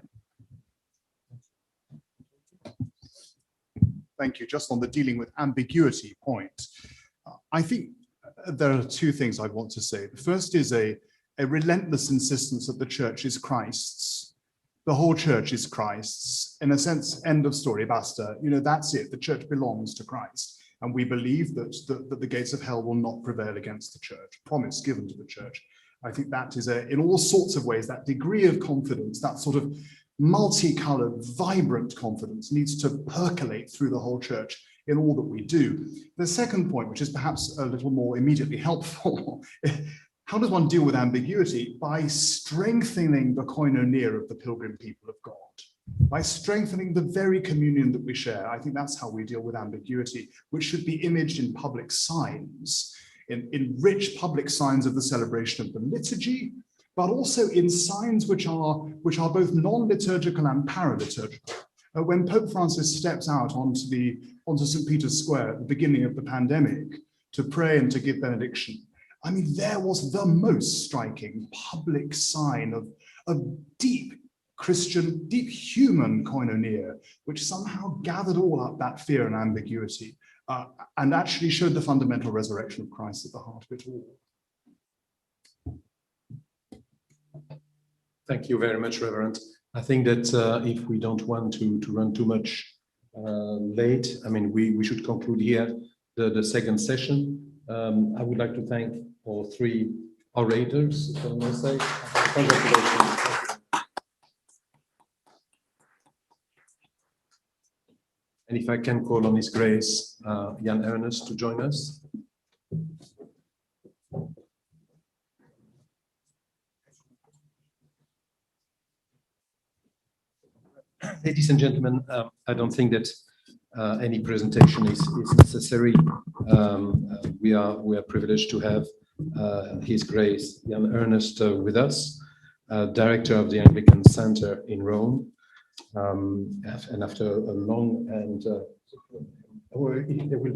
I: Thank you. Just on the dealing with ambiguity point, I think there are two things I want to say. The first is a relentless insistence that the church is Christ's. The whole church is Christ's. In a sense, end of story, basta. You know, that's it. The church belongs to Christ. And we believe that the gates of hell will not prevail against the church. Promise given to the church. I think that is, in all sorts of ways, that degree of confidence, that sort of multicolored, vibrant confidence needs to percolate through the whole church in all that we do. The second point, which is perhaps a little more immediately helpful, how does one deal with ambiguity? By strengthening the koinonia of the pilgrim people of God. By strengthening the very communion that we share. I think that's how we deal with ambiguity, which should be imaged in public signs, in rich public signs of the celebration of the liturgy, but also in signs which are both non-liturgical and paraliturgical. When Pope Francis steps out onto St. Peter's Square at the beginning of the pandemic to pray and to give benediction, I mean, there was the most striking public sign of deep Christian, deep human koinonia, which somehow gathered all up that fear and ambiguity and actually showed the fundamental resurrection of Christ at the heart of it all.
A: Thank you very much, Reverend. I think that if we don't want to run too much late, I mean, we should conclude here the second session. I would like to thank all three orators, if I may say. Congratulations. And if I can call on His Grace, Jan Ernest, to join us. Ladies and gentlemen, I don't think that any presentation is necessary. We are privileged to have His Grace Jan Ernest with us, Director of the Anglican Center in Rome, and after a long and they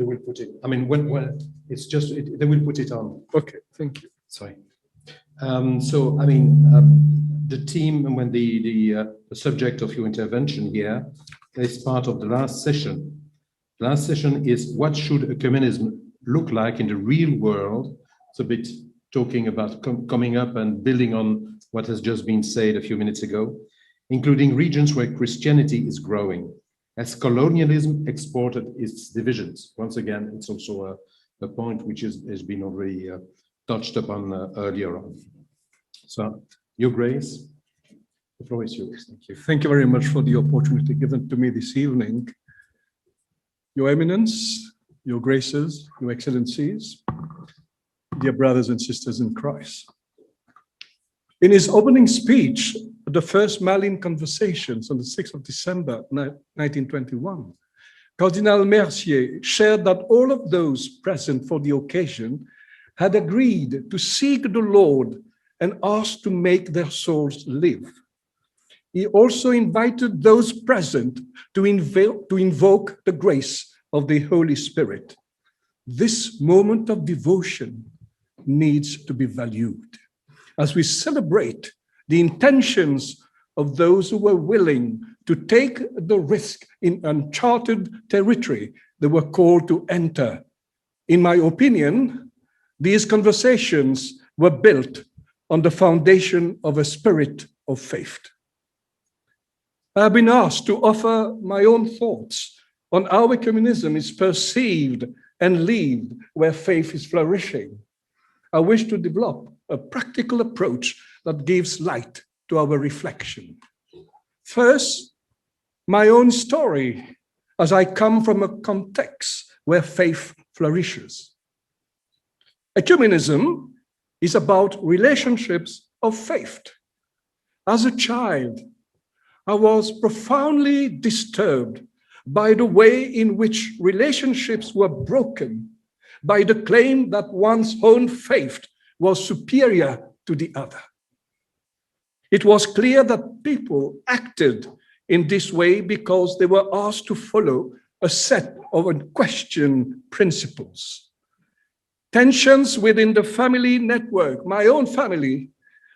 A: will put it. I mean, when it's just they will put it on. Okay, thank you. Sorry. So I mean. The team, when the subject of your intervention here is part of the last session. The last session is what should ecumenism look like in the real world? It's a bit talking about coming up and building on what has just been said a few minutes ago, including regions where Christianity is growing, as colonialism exported its divisions. Once again, it's also a point which has been already touched upon earlier on. So, Your Grace, the floor is yours. Thank you.
N: Thank you very much for the opportunity given to me this evening. Your Eminence, Your Graces, Your Excellencies, dear brothers and sisters in Christ. In his opening speech at the first Malines Conversations on the 6th of December, 1921, Cardinal Mercier shared that all of those present for the occasion had agreed to seek the Lord and asked to make their souls live. He also invited those present to invoke the grace of the Holy Spirit. This moment of devotion needs to be valued as we celebrate the intentions of those who were willing to take the risk in uncharted territory they were called to enter. In my opinion, these conversations were built on the foundation of a spirit of faith. I have been asked to offer my own thoughts on how ecumenism is perceived and lived where faith is flourishing. I wish to develop a practical approach that gives light to our reflection. First, my own story, as I come from a context where faith flourishes. Ecumenism is about relationships of faith. As a child, I was profoundly disturbed by the way in which relationships were broken by the claim that one's own faith was superior to the other. It was clear that people acted in this way because they were asked to follow a set of unquestioned principles. Tensions within the family network, my own family,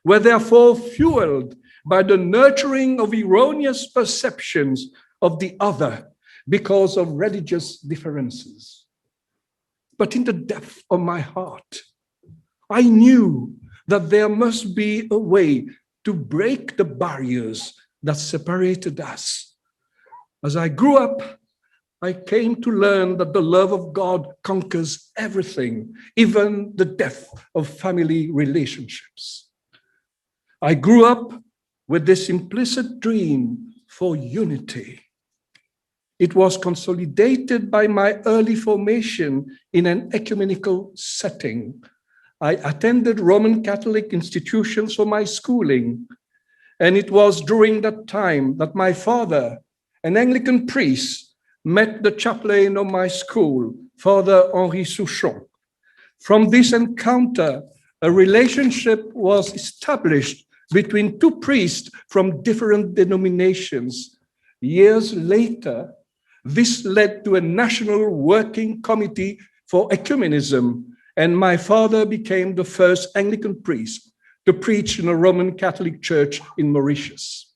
N: were therefore fueled by the nurturing of erroneous perceptions of the other because of religious differences. But in the depth of my heart, I knew that there must be a way to break the barriers that separated us. As I grew up, I came to learn that the love of God conquers everything, even the death of family relationships. I grew up with this implicit dream for unity. It was consolidated by my early formation in an ecumenical setting. I attended Roman Catholic institutions for my schooling, and it was during that time that my father, an Anglican priest, met the chaplain of my school, Father Henri Souchon. From this encounter, a relationship was established between two priests from different denominations. Years later, this led to a national working committee for ecumenism, and my father became the first Anglican priest to preach in a Roman Catholic church in Mauritius.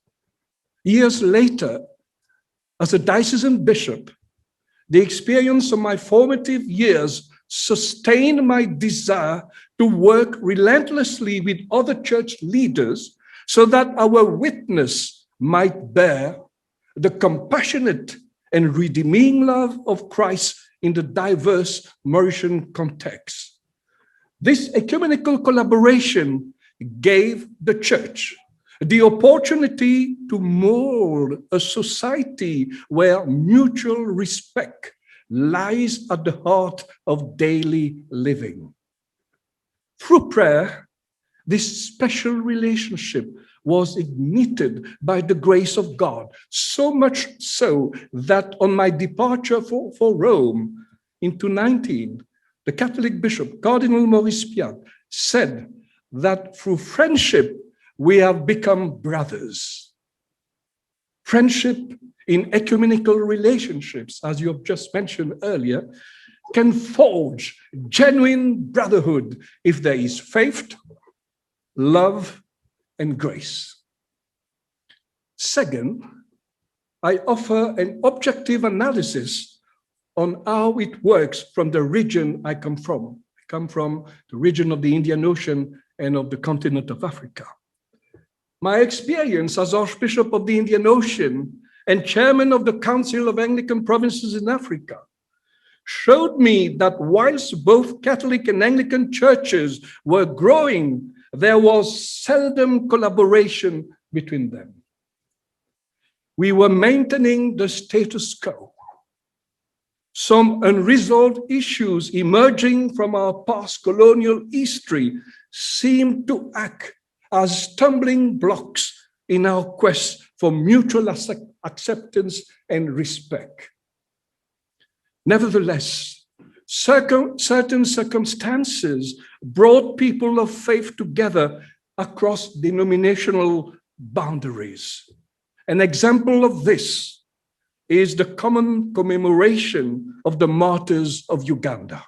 N: Years later, as a diocesan bishop, the experience of my formative years sustained my desire to work relentlessly with other church leaders so that our witness might bear the compassionate and redeeming love of Christ in the diverse Mauritian context. This ecumenical collaboration gave the church the opportunity to mold a society where mutual respect lies at the heart of daily living. Through prayer, this special relationship was ignited by the grace of God, so much so that on my departure for Rome in 2019, the Catholic bishop, Cardinal Maurice Piat, said that through friendship, we have become brothers. Friendship in ecumenical relationships, as you have just mentioned earlier, can forge genuine brotherhood if there is faith, love, and grace. Second, I offer an objective analysis on how it works from the region I come from. I come from the region of the Indian Ocean and of the continent of Africa. My experience as Archbishop of the Indian Ocean and chairman of the Council of Anglican Provinces in Africa showed me that whilst both Catholic and Anglican churches were growing, there was seldom collaboration between them. We were maintaining the status quo. Some unresolved issues emerging from our past colonial history seemed to act as stumbling blocks in our quest for mutual acceptance and respect. Nevertheless, certain circumstances brought people of faith together across denominational boundaries. An example of this is the common commemoration of the martyrs of Uganda.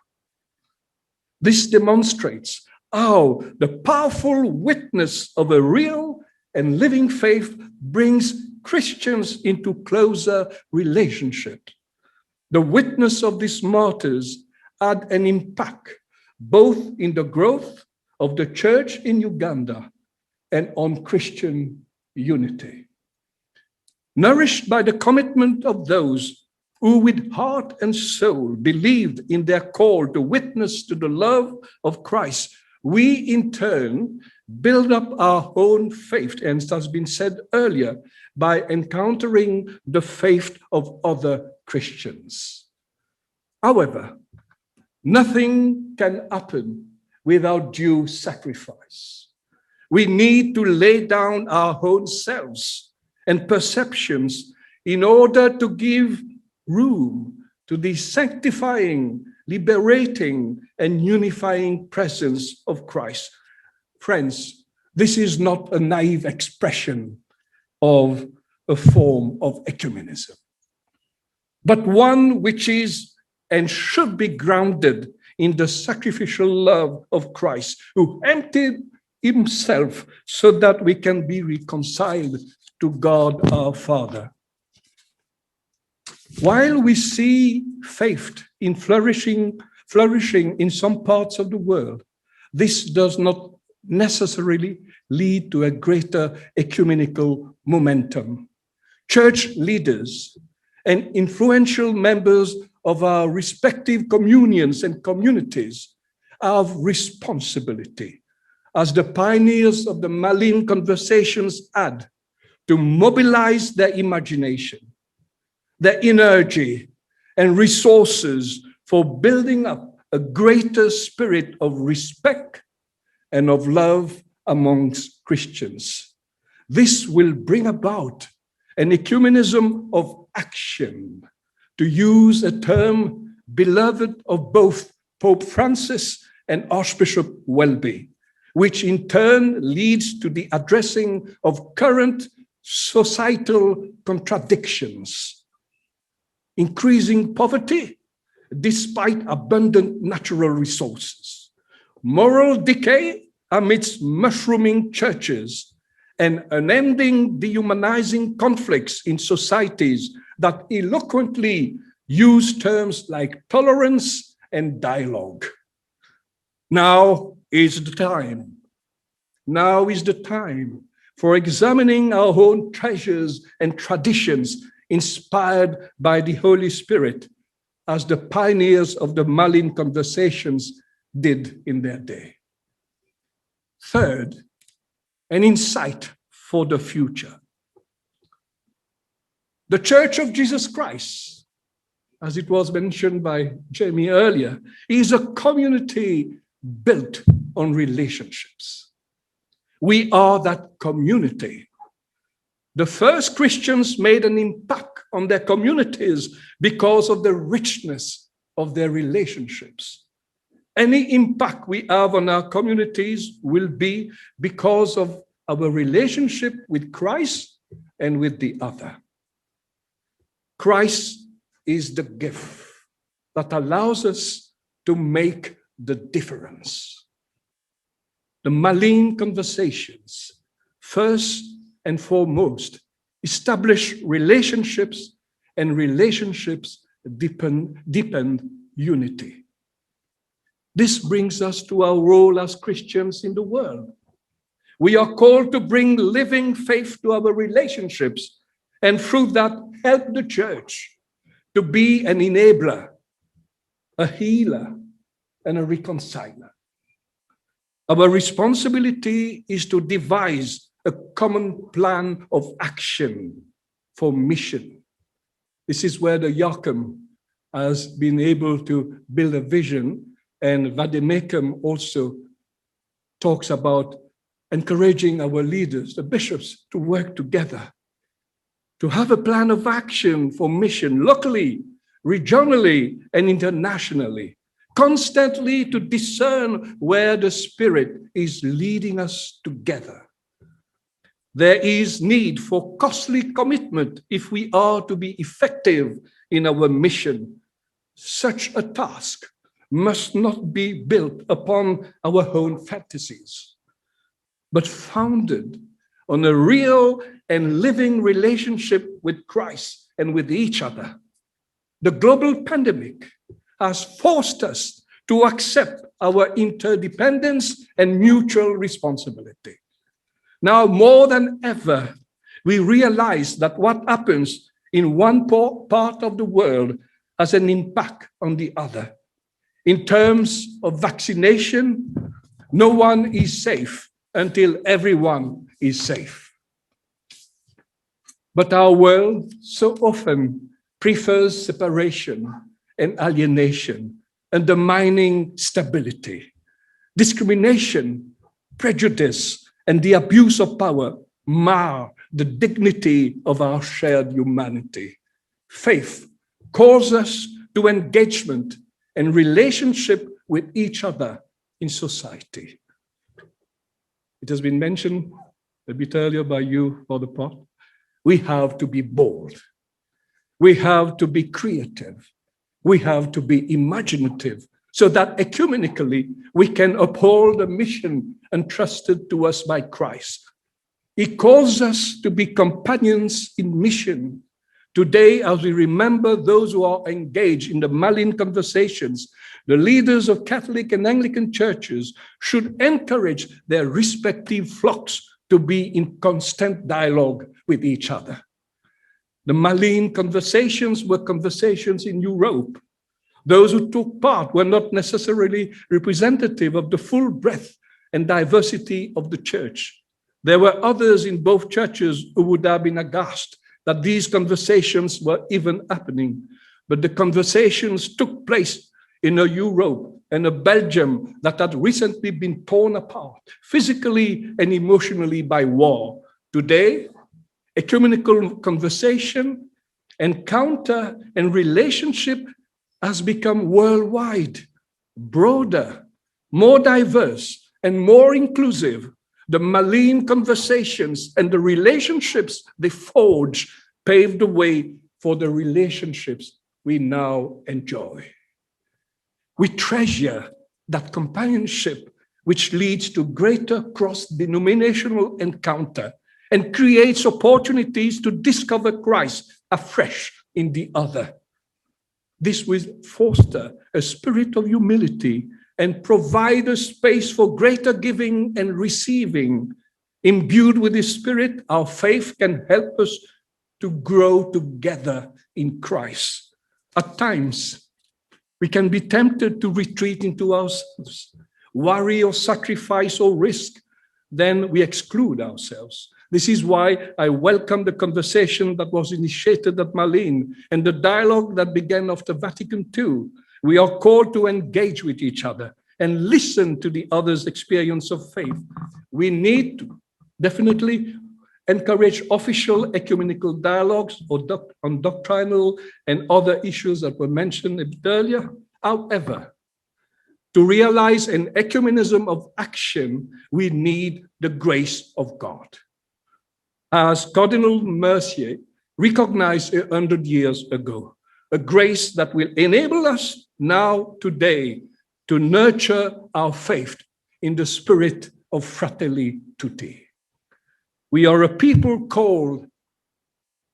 N: This demonstrates how the powerful witness of a real and living faith brings Christians into closer relationship. The witness of these martyrs had an impact both in the growth of the church in Uganda and on Christian unity. Nourished by the commitment of those who with heart and soul believed in their call to witness to the love of Christ, we in turn build up our own faith, and as has been said earlier, by encountering the faith of other Christians. However, nothing can happen without due sacrifice. We need to lay down our own selves and perceptions in order to give room to the sanctifying, liberating, and unifying presence of Christ. Friends, this is not a naive expression of a form of ecumenism, but one which is and should be grounded in the sacrificial love of Christ, who emptied himself so that we can be reconciled to God our Father. While we see faith in flourishing in some parts of the world, this does not necessarily lead to a greater ecumenical momentum. Church leaders and influential members of our respective communions and communities have responsibility, as the pioneers of the Malines Conversations had, to mobilize their imagination, their energy, and resources for building up a greater spirit of respect and of love amongst Christians. This will bring about an ecumenism of action, to use a term beloved of both Pope Francis and Archbishop Welby, which in turn leads to the addressing of current societal contradictions. Increasing poverty despite abundant natural resources, moral decay amidst mushrooming churches, and unending dehumanizing conflicts in societies that eloquently use terms like tolerance and dialogue. Now is the time. Now is the time for examining our own treasures and traditions inspired by the Holy Spirit, as the pioneers of the Malines Conversations did in their day. Third, an insight for the future. The Church of Jesus Christ, as it was mentioned by Jamie earlier, is a community built on relationships. We are that community. The first Christians made an impact on their communities because of the richness of their relationships. Any impact we have on our communities will be because of our relationship with Christ and with the other. Christ is the gift that allows us to make the difference. The Malines Conversations, first and foremost, establish relationships, and relationships deepen unity. This brings us to our role as Christians in the world. We are called to bring living faith to our relationships, and through that, help the church to be an enabler, a healer, and a reconciler. Our responsibility is to devise a common plan of action for mission. This is where the Joachim has been able to build a vision, and Vademecum also talks about encouraging our leaders, the bishops, to work together, to have a plan of action for mission locally,
O: regionally and internationally, constantly to discern where the Spirit is leading us together. There is need for costly commitment if we are to be effective in our mission. Such a task must not be built upon our own fantasies, but founded on a real and living relationship with Christ and with each other. The global pandemic has forced us to accept our interdependence and mutual responsibility. Now, more than ever, we realize that what happens in one part of the world has an impact on the other. In terms of vaccination, no one is safe until everyone is safe. But our world so often prefers separation and alienation, undermining stability. Discrimination, prejudice, and the abuse of power mar the dignity of our shared humanity. Faith calls us to engagement and relationship with each other in society. It has been mentioned a bit earlier by you, Father Prof. We have to be bold. We have to be creative. We have to be imaginative so that ecumenically we can uphold the mission entrusted to us by Christ. He calls us to be companions in mission. Today, as we remember those who are engaged in the Malines Conversations, the leaders of Catholic and Anglican churches should encourage their respective flocks to be in constant dialogue with each other. The Malines Conversations were conversations in Europe. Those who took part were not necessarily representative of the full breadth and diversity of the church. There were others in both churches who would have been aghast that these conversations were even happening. But the conversations took place in a Europe and a Belgium that had recently been torn apart, physically and emotionally by war. Today, ecumenical conversation, encounter, and relationship has become worldwide, broader, more diverse, and more inclusive. The Malines Conversations and the relationships they forge paved the way for the relationships we now enjoy. We treasure that companionship which leads to greater cross-denominational encounter and creates opportunities to discover Christ afresh in the other. This will foster a spirit of humility and provide a space for greater giving and receiving. Imbued with His Spirit, our faith can help us to grow together in Christ. At times, we can be tempted to retreat into ourselves, worry or sacrifice or risk. Then we exclude ourselves. This is why I welcome the conversation that was initiated at Malines and the dialogue that began after Vatican II. We are called to engage with each other and listen to the other's experience of faith. We need to definitely encourage official ecumenical dialogues on doctrinal and other issues that were mentioned a bit earlier. However, to realize an ecumenism of action, we need the grace of God. As Cardinal Mercier recognized 100 years ago, a grace that will enable us now, today, to nurture our faith in the spirit of fratelli tutti. We are a people called,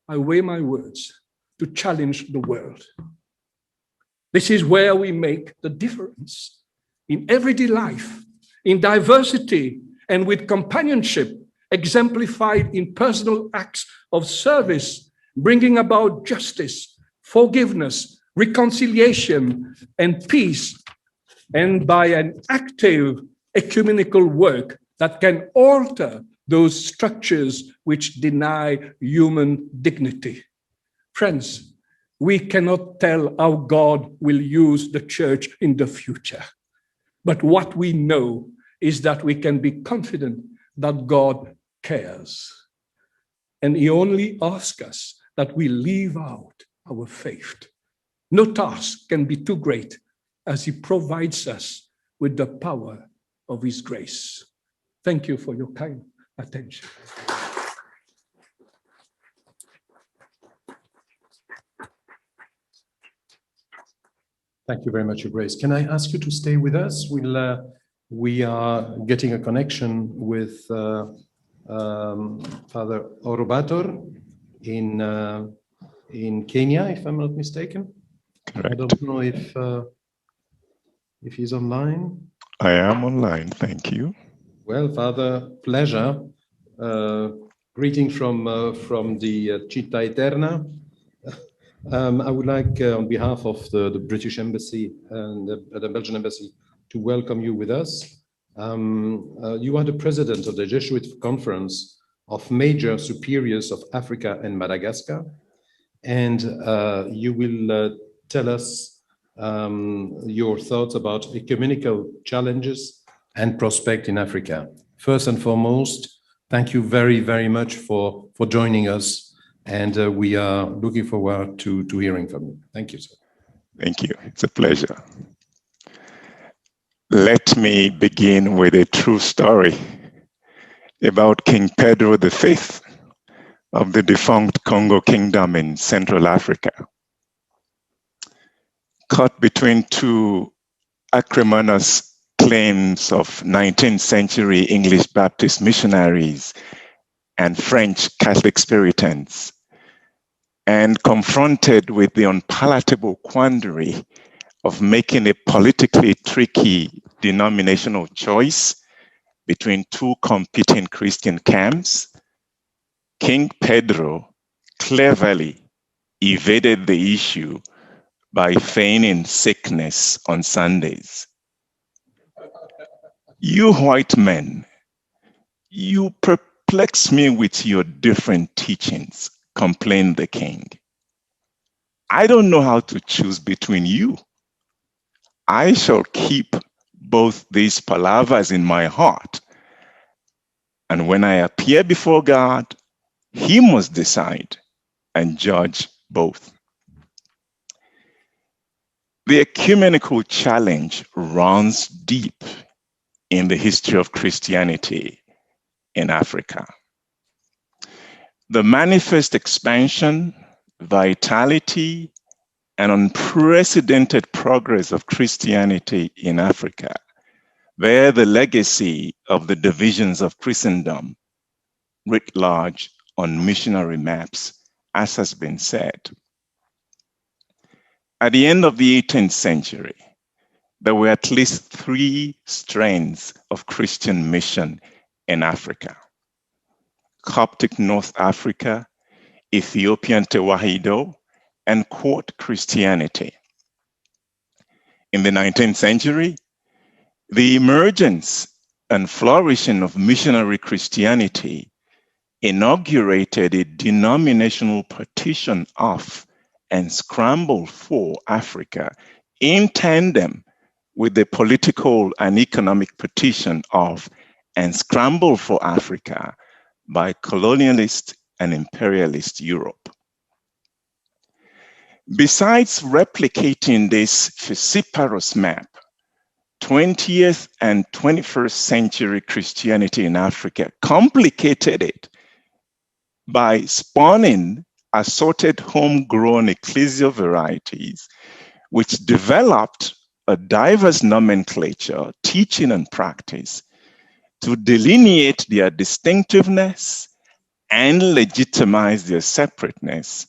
O: I weigh my words, to challenge the world. This is where we make the difference. In everyday life, in diversity, and with companionship, exemplified in personal acts of service, bringing about justice, forgiveness, reconciliation, and peace, and by an active ecumenical work that can alter those structures which deny human dignity. Friends, we cannot tell how God will use the church in the future. But what we know is that we can be confident that God cares. And He only asks us that we leave out our faith. No task can be too great as he provides us with the power of his grace. Thank you for your kind attention.
A: Thank you very much, Your Grace. Can I ask you to stay with us? We are getting a connection with Father Orobator in Kenya, if I'm not mistaken.
P: Correct.
A: I don't know if he's online.
P: I am online, thank you.
A: Well, Father, pleasure. Greeting from the Città Eterna. I would like, on behalf of the British Embassy and the Belgian Embassy, to welcome you with us. You are the president of the Jesuit Conference of Major Superiors of Africa and Madagascar, and you will tell us your thoughts about ecumenical challenges and prospect in Africa. First and foremost, thank you very, very much for joining us. And we are looking forward to hearing from you. Thank you, sir.
P: Thank you. It's a pleasure. Let me begin with a true story about King Pedro V of the defunct Congo Kingdom in Central Africa. Caught between two acrimonious claims of 19th century English Baptist missionaries and French Catholic Puritans, and confronted with the unpalatable quandary of making a politically tricky denominational choice between two competing Christian camps, King Pedro cleverly evaded the issue by feigning sickness on Sundays. You white men, you perplex me with your different teachings, complained the king. I don't know how to choose between you. I shall keep both these palavers in my heart, and when I appear before God, he must decide and judge both. The ecumenical challenge runs deep in the history of Christianity in Africa. The manifest expansion, vitality, and unprecedented progress of Christianity in Africa bear the legacy of the divisions of Christendom writ large on missionary maps, as has been said. At the end of the 18th century, there were at least 3 strains of Christian mission in Africa: Coptic North Africa, Ethiopian Tewahedo, and Court Christianity. In the 19th century, the emergence and flourishing of missionary Christianity inaugurated a denominational partition of and scramble for Africa in tandem with the political and economic partition of and scramble for Africa by colonialist and imperialist Europe. Besides replicating this vociferous map, 20th and 21st century Christianity in Africa complicated it by spawning assorted homegrown ecclesial varieties, which developed a diverse nomenclature, teaching and practice to delineate their distinctiveness and legitimize their separateness,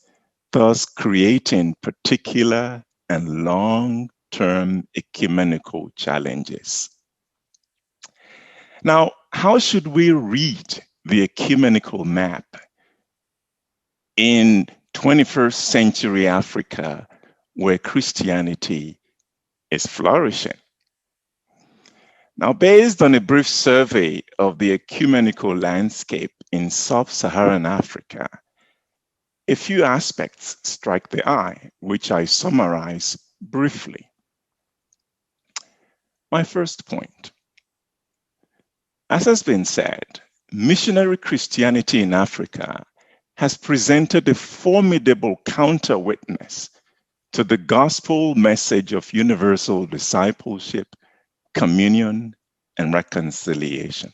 P: thus creating particular and long-term ecumenical challenges. Now, how should we read the ecumenical map in 21st century Africa, where Christianity is flourishing? Now, based on a brief survey of the ecumenical landscape in sub-Saharan Africa, a few aspects strike the eye, which I summarize briefly. My first point: as has been said, missionary Christianity in Africa has presented a formidable counter-witness to the gospel message of universal discipleship, communion, and reconciliation.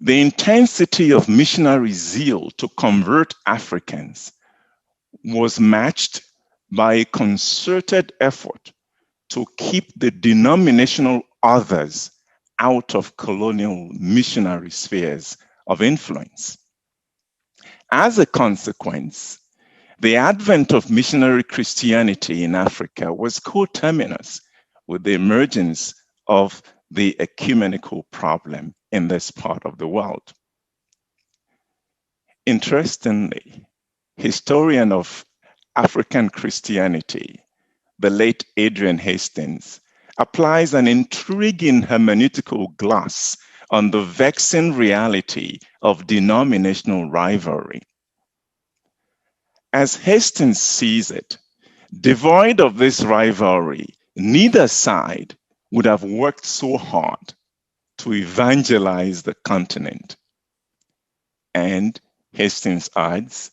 P: The intensity of missionary zeal to convert Africans was matched by a concerted effort to keep the denominational others out of colonial missionary spheres of influence. As a consequence, the advent of missionary Christianity in Africa was coterminous with the emergence of the ecumenical problem in this part of the world. Interestingly, historian of African Christianity, the late Adrian Hastings, applies an intriguing hermeneutical gloss on the vexing reality of denominational rivalry. As Hastings sees it, devoid of this rivalry, neither side would have worked so hard to evangelize the continent. And Hastings adds,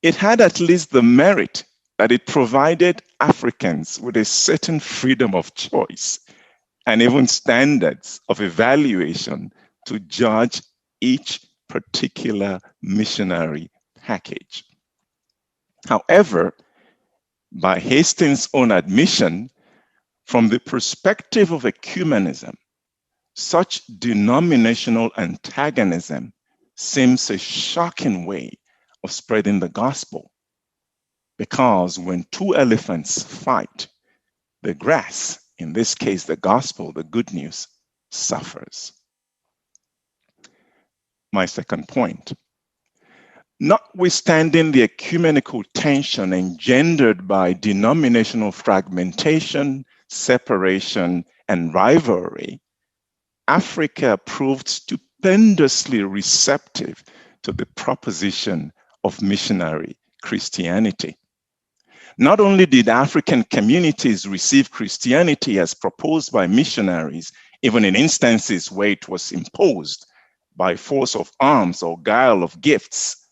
P: it had at least the merit that it provided Africans with a certain freedom of choice and even standards of evaluation to judge each particular missionary package. However, by Hastings' own admission, from the perspective of ecumenism, such denominational antagonism seems a shocking way of spreading the gospel, because when two elephants fight, the grass, in this case the gospel, the good news, suffers. My second point. Notwithstanding the ecumenical tension engendered by denominational fragmentation, separation, and rivalry, Africa proved stupendously receptive to the proposition of missionary Christianity. Not only did African communities receive Christianity as proposed by missionaries, even in instances where it was imposed by force of arms or guile of gifts,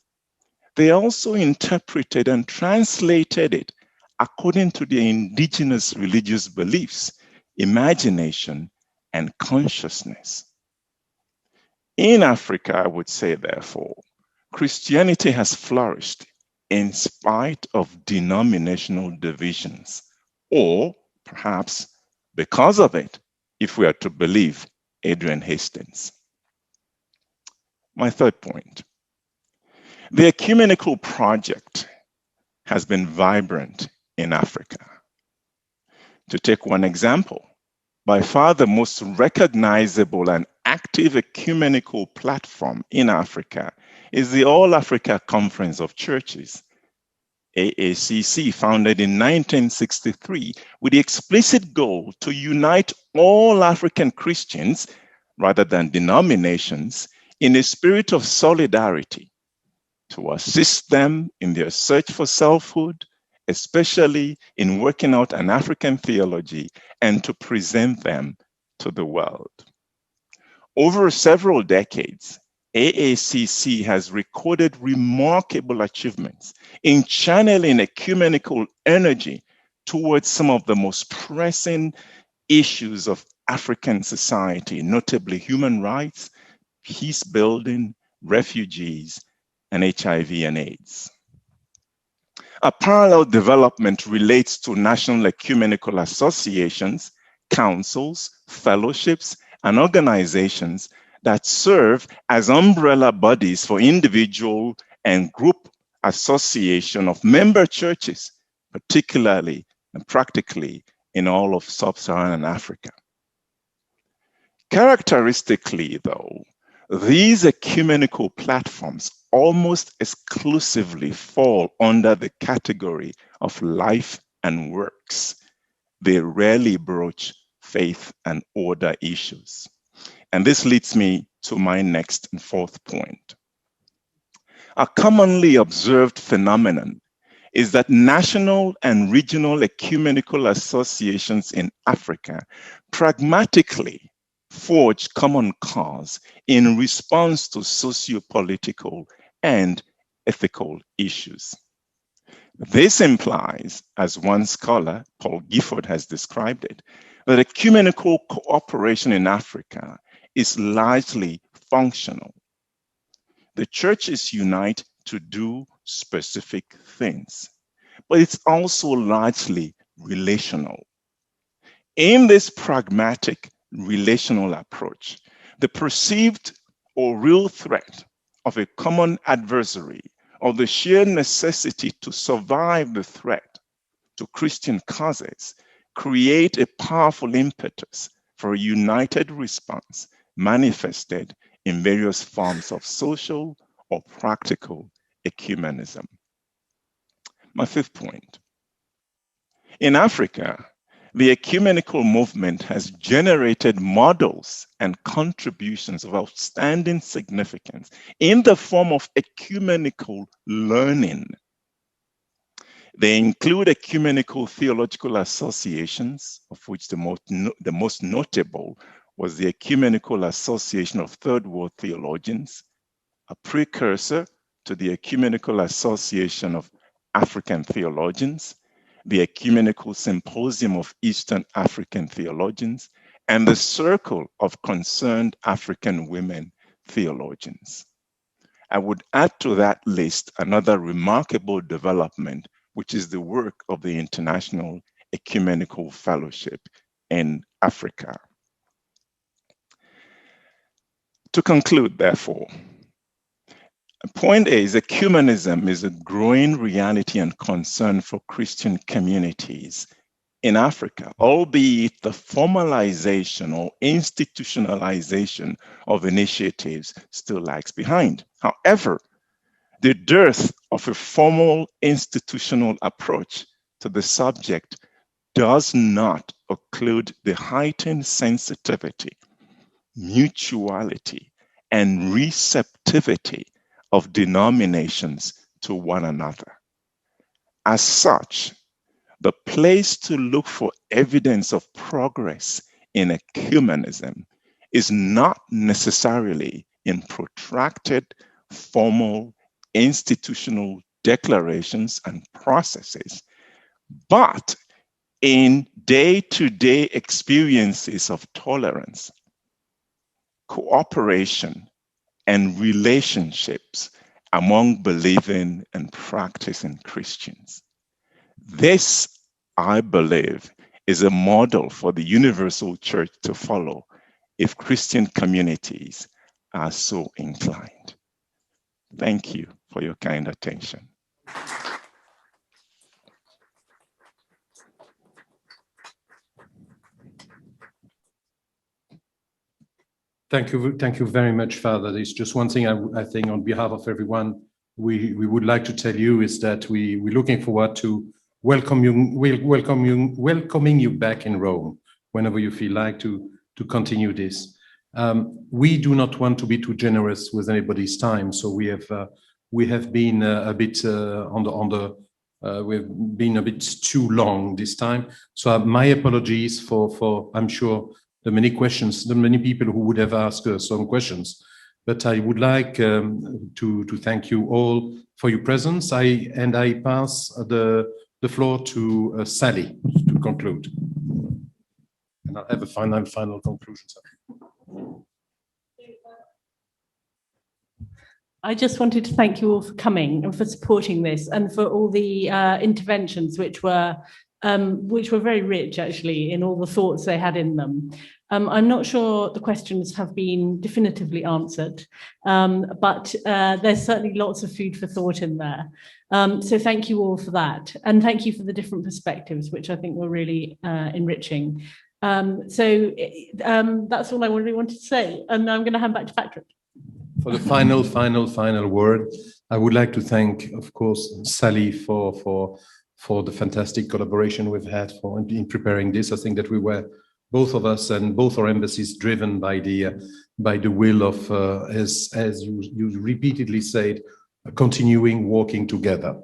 P: they also interpreted and translated it according to their indigenous religious beliefs, imagination, and consciousness. In Africa, I would say, therefore, Christianity has flourished in spite of denominational divisions, or perhaps because of it, if we are to believe Adrian Hastings. My third point. The ecumenical project has been vibrant in Africa. To take one example, by far the most recognizable and active ecumenical platform in Africa is the All Africa Conference of Churches, AACC, founded in 1963 with the explicit goal to unite all African Christians, rather than denominations, in a spirit of solidarity, to assist them in their search for selfhood, especially in working out an African theology, and to present them to the world. Over several decades, AACC has recorded remarkable achievements in channeling ecumenical energy towards some of the most pressing issues of African society, notably human rights, peace building, refugees, and HIV and AIDS. A parallel development relates to national ecumenical associations, councils, fellowships, and organizations that serve as umbrella bodies for individual and group association of member churches, particularly and practically in all of sub-Saharan Africa. Characteristically, though, these ecumenical platforms almost exclusively fall under the category of life and works. They rarely broach faith and order issues. And this leads me to my next and fourth point. A commonly observed phenomenon is that national and regional ecumenical associations in Africa pragmatically forge common cause in response to socio-political and ethical issues. This implies, as one scholar, Paul Gifford, has described it, that ecumenical cooperation in Africa is largely functional. The churches unite to do specific things, but it's also largely relational. In this pragmatic relational approach, the perceived or real threat of a common adversary or the sheer necessity to survive the threat to Christian causes create a powerful impetus for a united response manifested in various forms of social or practical ecumenism. My fifth point. In Africa, the ecumenical movement has generated models and contributions of outstanding significance in the form of ecumenical learning. They include ecumenical theological associations, of which the most notable was the Ecumenical Association of Third World Theologians, a precursor to the Ecumenical Association of African Theologians, the Ecumenical Symposium of Eastern African Theologians, and the Circle of Concerned African Women Theologians. I would add to that list another remarkable development, which is the work of the International Ecumenical Fellowship in Africa. To conclude, therefore, the point is, ecumenism is a growing reality and concern for Christian communities in Africa, albeit the formalization or institutionalization of initiatives still lags behind. However, the dearth of a formal institutional approach to the subject does not occlude the heightened sensitivity, mutuality, and receptivity of denominations to one another. As such, the place to look for evidence of progress in ecumenism is not necessarily in protracted, formal, institutional declarations and processes, but in day-to-day experiences of tolerance, cooperation, and relationships among believing and practicing Christians. This, I believe, is a model for the universal church to follow if Christian communities are so inclined. Thank you for your kind attention.
A: Thank you very much, Father. There's just one thing I think on behalf of everyone we would like to tell you is that we're looking forward to welcoming you back in Rome whenever you feel like to continue this. We do not want to be too generous with anybody's time, so we have been a bit we've been a bit too long this time. So my apologies for I'm sure the many questions, the many people who would have asked some questions. But I would like to thank you all for your presence. I pass the floor to Sally to conclude. And I'll have a final conclusion.
B: I just wanted to thank you all for coming and for supporting this and for all the interventions which were very rich, actually, in all the thoughts they had in them. I'm not sure the questions have been definitively answered, but there's certainly lots of food for thought in there. So thank you all for that. And thank you for the different perspectives, which I think were really enriching. That's all I really wanted to say. And I'm going to hand back to Patrick.
A: For the final word, I would like to thank, of course, Sally for the fantastic collaboration we've had in preparing this. I think that we were, both of us and both our embassies, driven by the will of, as you repeatedly said, continuing walking together.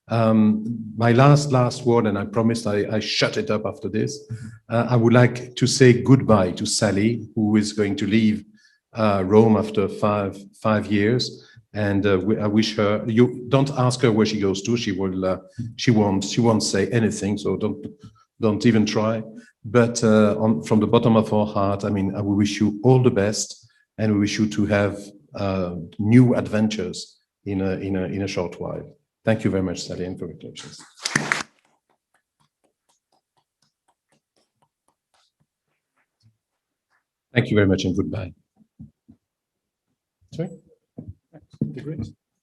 A: My last word, and I promised I shut it up after this. I would like to say goodbye to Sally, who is going to leave Rome after five years, And I wish her. You don't ask her where she goes to. She will. She won't say anything. So don't even try. But from the bottom of our heart, I mean, we wish you all the best, and we wish you to have new adventures in a short while. Thank you very much, Sally, and congratulations. Thank you very much, and goodbye. Sorry?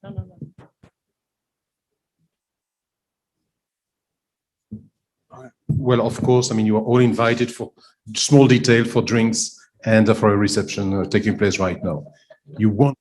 B: No.
A: Well, of course, I mean, you are all invited for small detail for drinks and for a reception taking place right now. You won't